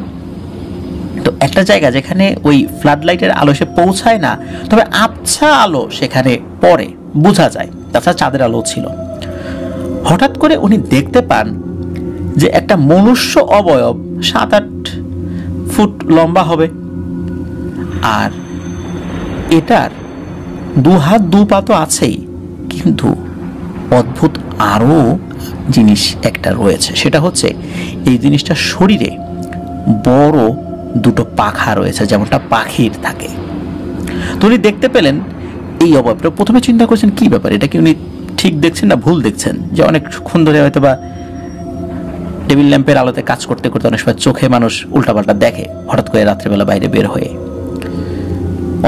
তো একটা জায়গা যেখানে ওই ফ্লাড লাইটের আলো এসে পৌঁছায় না, তবে আবছা আলো সেখানে পড়ে, বোঝা যায়, তাছাড়া চাঁদের আলো ছিল। হঠাৎ করে উনি দেখতে পান যে একটা মনুষ্য অবয়ব 7-8 ফুট লম্বা হবে, আর এটার 2 হাত 2 পা তো আছেই, কিন্তু অদ্ভুত আরও জিনিস একটা রয়েছে। সেটা হচ্ছে এই জিনিসটার শরীরে বড় 2টো পাখা রয়েছে, যেমনটা পাখির থাকে। তো উনি দেখতে পেলেন এই অবয়বটা। প্রথমে চিন্তা করছেন কি ব্যাপার, এটা কি উনি ঠিক দেখছেন না ভুল দেখছেন, যে অনেকক্ষণ ধরে হয়তো বা টেবিল ল্যাম্পের আলোতে কাজ করতে করতে অনেক সময় চোখে মানুষ উল্টাপাল্টা দেখে, হঠাৎ করে রাত্রেবেলা বাইরে বের হয়ে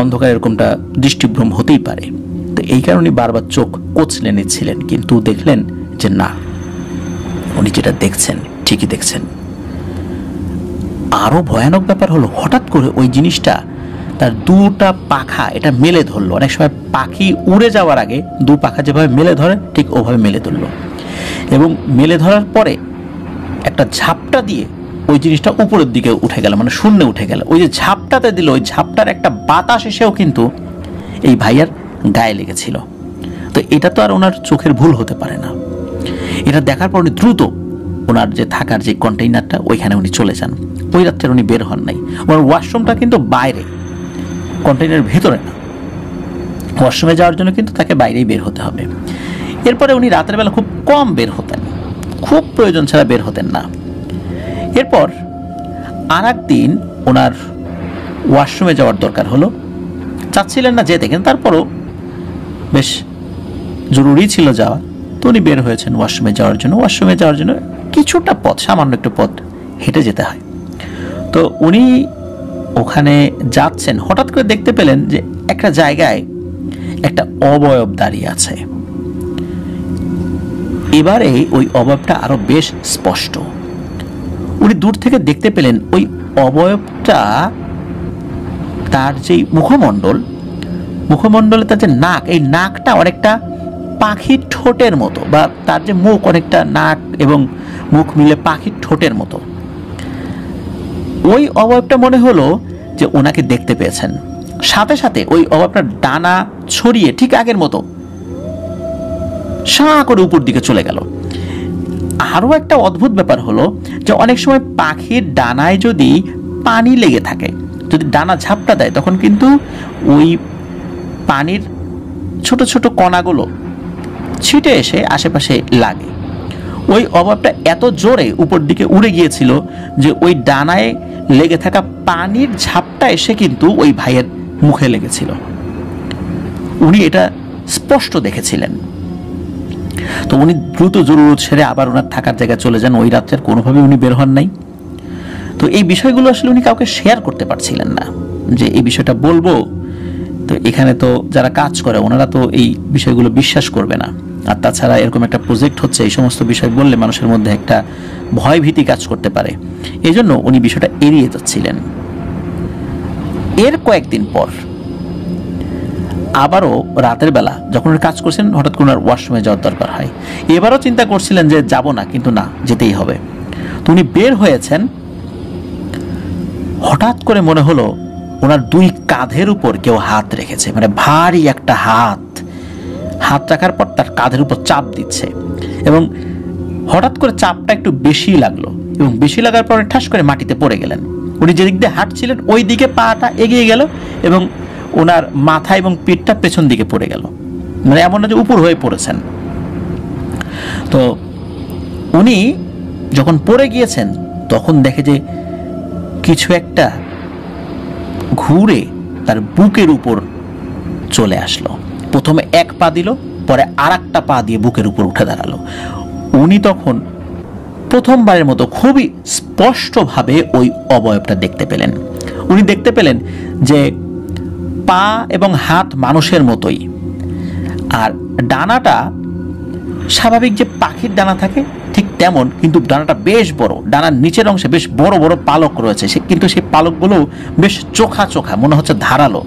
অন্ধকার এরকমটা দৃষ্টিভ্রম হতেই পারে। তো এই কারণে বারবার চোখ কচলে নিচ্ছিলেন, কিন্তু দেখলেন যে না, উনি যেটা দেখছেন ঠিকই দেখছেন। আরো ভয়ানক ব্যাপার হলো, হঠাৎ করে ওই জিনিসটা তার 2টা পাখা এটা মেলে ধরলো। অনেক সময় পাখি উড়ে যাওয়ার আগে 2 পাখা যেভাবে মেলে ধরে ঠিক ওভাবে মেলে ধরলো, এবং মেলে ধরার পরে একটা ঝাপটা দিয়ে ওই জিনিসটা উপরের দিকে উঠে গেল, মানে শূন্যে উঠে গেল। ওই যে ঝাপটাতে দিল, ওই ঝাপটার একটা বাতাস এসেও কিন্তু এই ভাইয়ার গায়ে লেগেছিল। তো এটা তো আর ওনার চোখের ভুল হতে পারে না। এটা দেখার পর উনি দ্রুত ওনার যে থাকার যে কন্টেইনারটা ওইখানে উনি চলে যান। ওই রাত্রে উনি বের হন নাই। ওনার ওয়াশরুমটা কিন্তু বাইরে, কন্টেইনারের ভেতরে না। ওয়াশরুমে যাওয়ার জন্য কিন্তু তাকে বাইরেই বের হতে হবে। এরপরে উনি রাতের বেলা খুব কম বের হতেন, খুব প্রয়োজন ছাড়া বের হতেন না। এরপর আর একদিন ওনার ওয়াশরুমে যাওয়ার দরকার হলো, চাচ্ছিলেন না যেতে, কিন্তু তারপরও বেশ জরুরি ছিল যাওয়া। তো উনি বের হয়েছেন ওয়াশরুমে যাওয়ার জন্য। ওয়াশরুমে যাওয়ার জন্য কিছুটা পথ, সামান্য একটু পথ হেঁটে যেতে হয়। তো উনি ওখানে যাচ্ছেন, হঠাৎ করে দেখতে পেলেন যে একটা জায়গায় একটা অবয়ব দাঁড়িয়ে আছে। এবারে ওই অবয়বটা আরো বেশ স্পষ্ট। উনি দূর থেকে দেখতে পেলেন ওই অবয়বটা, তার যে মুখমণ্ডলে তার যে নাক, এই নাকটা অনেকটা পাখির ঠোঁটের মতো, বা তার যে মুখ অনেকটা নাক এবং মুখ মিলে পাখির ঠোঁটের মতো। ওই অবয়বটা মনে হলো যে ওনাকে দেখতে পেয়েছেন। সাথে সাথে ওই অবয়বটার ডানা ছড়িয়ে ঠিক আগের মতো সাঁ করে উপর দিকে চলে গেল। আরও একটা অদ্ভুত ব্যাপার হলো যে অনেক সময় পাখির ডানায় যদি পানি লেগে থাকে, যদি ডানা ঝাপটা দেয়, তখন কিন্তু ওই পানির ছোট ছোট কণাগুলো ছিটে এসে আশেপাশে লাগে। ওই অবয়বটা এত জোরে উপর দিকে উড়ে গিয়েছিল যে ওই ডানায় লেগে থাকা পানির ঝাপটা এসে কিন্তু ওই ভাইয়ের মুখে লেগেছিল। উনি এটা স্পষ্ট দেখেছিলেন। তো উনি দ্রুত জরুরত সেরে আবার ওনার থাকার জায়গায় চলে যান। ওই রাত্রে কোনোভাবে উনি বের হন নাই। তো এই বিষয়গুলো আসলে উনি কাউকে শেয়ার করতে পারছিলেন না যে এই বিষয়টা বলবো, তো এখানে তো যারা কাজ করে ওনারা তো এই বিষয়গুলো বিশ্বাস করবে না। আর তাছাড়া এরকম একটা প্রজেক্ট হচ্ছে, এই সমস্ত বিষয় বললে মানুষের মধ্যে একটা ভয় ভীতি কাজ করতে পারে, এই জন্য উনি বিষয়টা এড়িয়ে যাচ্ছিলেন। এর কয়েকদিন পর আবারও রাতের বেলা যখন উনি কাজ করছেন, হঠাৎ করে ওনার ওয়াশরুমে যাওয়ার দরকার হয়। এবারও চিন্তা করছিলেন যে যাব না, কিন্তু না, যেতেই হবে। তো উনি বের হয়েছেন, হঠাৎ করে মনে হলো ওনার দুই কাঁধের উপর কেউ হাত রেখেছে, মানে ভারী একটা হাত রাখার পর তার কাঁধের উপর চাপ দিচ্ছে, এবং হঠাৎ করে চাপটা একটু বেশি লাগলো, এবং বেশি লাগার পরে ঠাস করে মাটিতে পড়ে গেলেন। উনি যেদিক দিয়ে হাঁটছিলেন ওই দিকে পাটা এগিয়ে গেল, এবং ওনার মাথা এবং পিঠটা পেছন দিকে পড়ে গেল, মানে এমন না যে উপর হয়ে পড়েছেন। তো উনি যখন পড়ে গিয়েছেন তখন দেখে যে কিছু একটা ঘুরে তার বুকের উপর চলে আসলো। প্রথমে এক পা দিল, পরে আর একটা পা দিয়ে বুকের উপর উঠে দাঁড়ালো। উনি তখন প্রথমবারের মতো খুবই স্পষ্টভাবে ওই অবয়বটা দেখতে পেলেন। উনি দেখতে পেলেন যে পা এবং হাত মানুষের মতোই, আর ডানাটা স্বাভাবিক যে পাখির ডানা থাকে ঠিক তেমন, কিন্তু ডানাটা বেশ বড়। ডানার নিচের অংশে বেশ বড় বড় পালক রয়েছে, কিন্তু সেই পালকগুলো বেশ চোখা চোখা, মনে হচ্ছে ধারালো।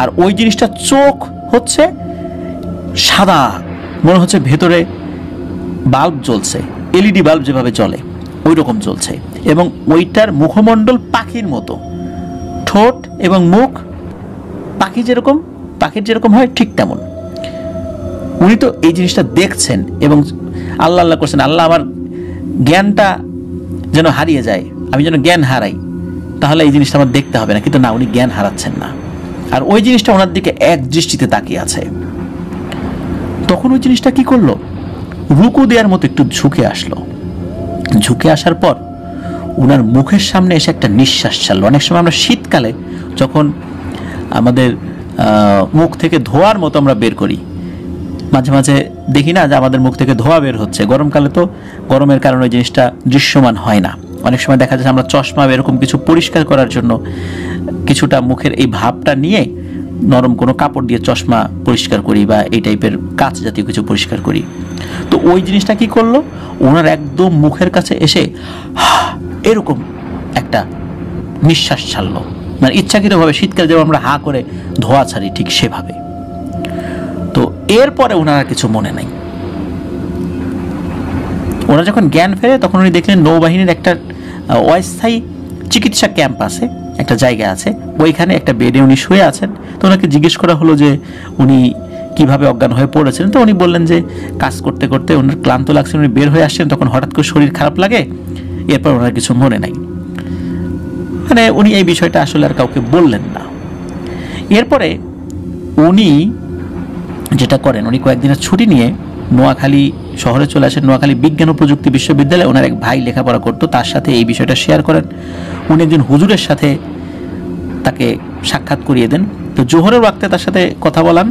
আর ওই জিনিসটা চোখ হচ্ছে সাদা, মনে হচ্ছে ভেতরে বাল্ব জ্বলছে, এলইডি বাল্ব যেভাবে চলে ওই রকম জ্বলছে। এবং ওইটার মুখমণ্ডল পাখির মতো, ঠোঁট এবং মুখ পাখির যেরকম হয় ঠিক তেমন। উনি তো এই জিনিসটা দেখছেন এবং আল্লাহ আল্লাহ করছেন, আল্লাহ আমার জ্ঞানটা যেন হারিয়ে যায়, আমি যেন জ্ঞান হারাই, তাহলে এই জিনিসটা আমার দেখতে হবে না। কিন্তু না, উনি জ্ঞান হারাচ্ছেন না, আর ওই জিনিসটা ওনার দিকে এক দৃষ্টিতে তাকিয়ে আছে। তখন ওই জিনিসটা কি করলো, রুকু দেওয়ার মতো একটু ঝুঁকে আসলো। ঝুঁকে আসার পর ওনার মুখের সামনে এসে একটা নিঃশ্বাস ছাড়লো। অনেক সময় আমরা শীতকালে যখন আমাদের মুখ থেকে ধোঁয়ার মতো আমরা বের করি, মাঝে মাঝে দেখি না যে আমাদের মুখ থেকে ধোঁয়া বের হচ্ছে। গরমকালে তো গরমের কারণে ওই জিনিসটা দৃশ্যমান হয় না। অনেক সময় দেখা যাচ্ছে আমরা চশমা এরকম কিছু পরিষ্কার করার জন্য কিছুটা মুখের এই ভাবটা নিয়ে নরম কোনো কাপড় দিয়ে চশমা পরিষ্কার করি, বা এই টাইপের কাঁচ জাতীয় কিছু পরিষ্কার করি। তো ওই জিনিসটা কি করলো, ওনার একদম মুখের কাছে এসে এরকম একটা নিঃশ্বাস ছাড়লো, মানে ইচ্ছাকৃতভাবে শীতকালে যেমন আমরা হা করে ধোঁয়া ছাড়ি ঠিক সেভাবে। তো এরপরে ওনার কিছু মনে নাই। ওনার যখন জ্ঞান ফেরে তখন উনি দেখলেন নৌবাহিনীর একটা অস্থায়ী চিকিৎসা ক্যাম্প আছে, একটা জায়গা আছে, ওইখানে একটা বেডে উনি শুয়ে আছেন। তো ওনাকে জিজ্ঞেস করা হলো যে উনি কিভাবে অজ্ঞান হয়ে পড়েছেন। তো উনি বললেন যে কাজ করতে করতে ওনার ক্লান্ত লাগছে, উনি বের হয়ে আসছেন, তখন হঠাৎ করে শরীর খারাপ লাগে, এরপর ওনার কিছু মনে নাই। মানে উনি এই বিষয়টা আসলে আর কাউকে বললেন না। এরপরে উনি যেটা করেন, উনি কয়েকদিনের ছুটি নিয়ে নোয়াখালী শহরে চলে আসেন। নোয়াখালী বিজ্ঞান ও প্রযুক্তি বিশ্ববিদ্যালয়ে ওনার এক ভাই লেখাপড়া করতো, তার সাথে এই বিষয়টা শেয়ার করেন। উনি একজন হুজুরের সাথে তাকে সাক্ষাৎ করিয়ে দেন। তো জোহরের ওয়াক্তে তার সাথে কথা বলান।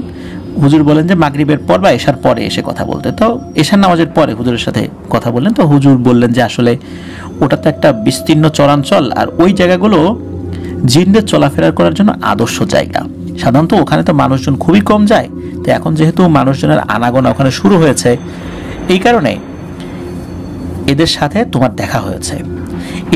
হুজুর বলেন যে মাগরিবের পর বা এশার পরে এসে কথা বলতে। তো এশার নামাজের পরে হুজুরের সাথে কথা বললেন। তো হুজুর বললেন যে আসলে ওটা তো একটা বিস্তীর্ণ চরাঞ্চল, আর ওই জায়গাগুলো জিনদের চলাফেরা করার জন্য আদর্শ জায়গা। সাধারণত ওখানে তো মানুষজন খুবই কম যায়। তো এখন যেহেতু মানুষজনের আনাগোনা ওখানে শুরু হয়েছে, এই কারণে এদের সাথে তোমার দেখা হয়েছে।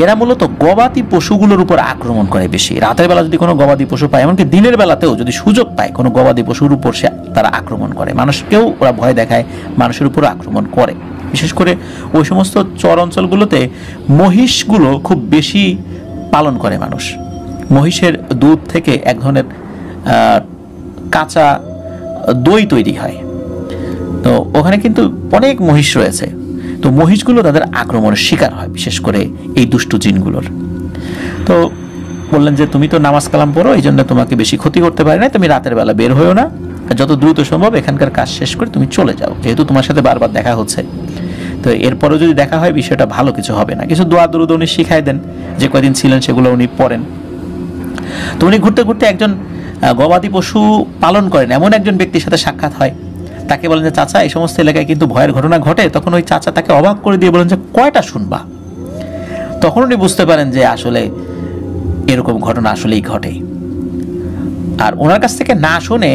এরা মূলত গবাদি পশুগুলোর উপর আক্রমণ করে বেশি। রাতের বেলা যদি কোনো গবাদি পশু পায়, এমনকি দিনের বেলাতেও যদি সুযোগ পায় কোনো গবাদি পশুর উপর, সে তারা আক্রমণ করে। মানুষকেও ওরা ভয় দেখায়, মানুষের উপর আক্রমণ করে। বিশেষ করে ওই সমস্ত চর অঞ্চলগুলোতে মহিষগুলো খুব বেশি পালন করে মানুষ। মহিষের দুধ থেকে এক ধরনের কাঁচা দই তৈরি হয়। তো ওখানে কিন্তু অনেক মহিষ রয়েছে। তো মহিষগুলো তাদের আক্রমণের শিকার হয়, বিশেষ করে এই দুষ্টু জিনগুলোর। তো বললেন যে তুমি তো নামাজ কালাম পড়ো, এই জন্য তোমাকে বেশি ক্ষতি করতে পারে না, তুমি রাতের বেলা বের হয়েও না, যত দ্রুত সম্ভব এখানকার কাজ শেষ করে তুমি চলে যাও, যেহেতু তোমার সাথে বারবার দেখা হচ্ছে। তো এরপরও যদি দেখা হয় বিষয়টা ভালো কিছু হবে না। কিছু দোয়া দরুদ উনি শিখাই দেন, যে কয়দিন ছিলেন সেগুলো উনি পড়েন। তো উনি ঘুরতে ঘুরতে একজন গবাদি পশু পালন করেন এমন একজন ব্যক্তির সাথে সাক্ষাৎ হয়। তাকে বলেন যে চাচা এই সমস্ত এলাকায় কিন্তু ভয়ের ঘটনা ঘটে, তখন ওই চাচা তাকে অবাক করে দিয়ে বলেন যে কয়টা শুনবা। তখন উনি বুঝতে পারেন যে আসলে এরকম ঘটনা আসলেই ঘটে। আর ওনার কাছ থেকে না শুনে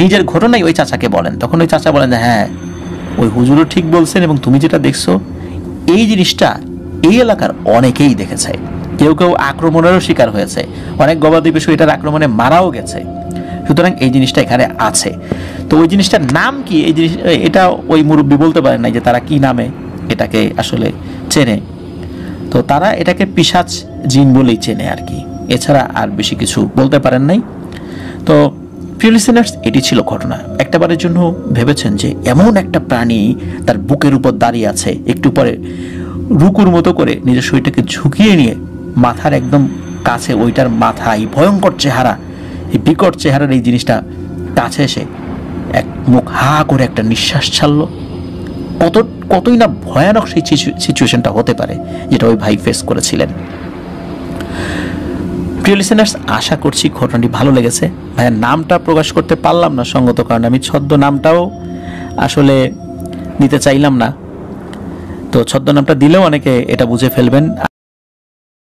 নিজের ঘটনাই ওই চাচাকে বলেন। তখন ওই চাচা বলেন যে হ্যাঁ, ওই হুজুরও ঠিক বলছেন, এবং তুমি যেটা দেখছো এই জিনিসটা এই এলাকার অনেকেই দেখেছে, কেউ কেউ আক্রমণেরও শিকার হয়েছে, অনেক গবাদি পশু এটার আক্রমণে মারাও গেছে, সুতরাং এই জিনিসটা এখানে আছে। তো ওই জিনিসটার নাম কি, এই জিনিস এটা ওই মুরব্বী বলতে পারেন নাই যে তারা কি নামে এটাকে আসলে চেনে। তো তারা এটাকে পিশাচ জিন বলেই চেনে আর কি, এছাড়া আর বেশি কিছু বলতে পারেন নাই। তো প্রিয় লিসেনার্স, এটি ছিল ঘটনা। একটাবারের জন্য ভেবেছেন যে এমন একটা প্রাণী তার বুকের উপর দাঁড়িয়ে আছে, একটু পরে রুকুর মতো করে নিজের শরীরটাকে ঝুঁকিয়ে নিয়ে মাথার একদম কাছে ওইটার মাথায় ভয়ঙ্কর চেহারা, এই বিকট চেহারার এই জিনিসটা কাছে এসে এক মুখ হা করে একটা নিঃশ্বাস ছাড়লো। কতই না ভয়ানক সেই সিচুয়েশনটা হতে পারে যেটা ওই ভাই ফেস করেছিলেন। প্রিয় লিসেনার্স, আশা করছি ঘটনাটি ভালো লেগেছে। ভাইয়ের নামটা প্রকাশ করতে পারলাম না সঙ্গত কারণে, আমি ছদ্ম নামটাও আসলে দিতে চাইলাম না। তো ছদ্ম নামটা দিলেও অনেকে এটা বুঝে ফেলবেন।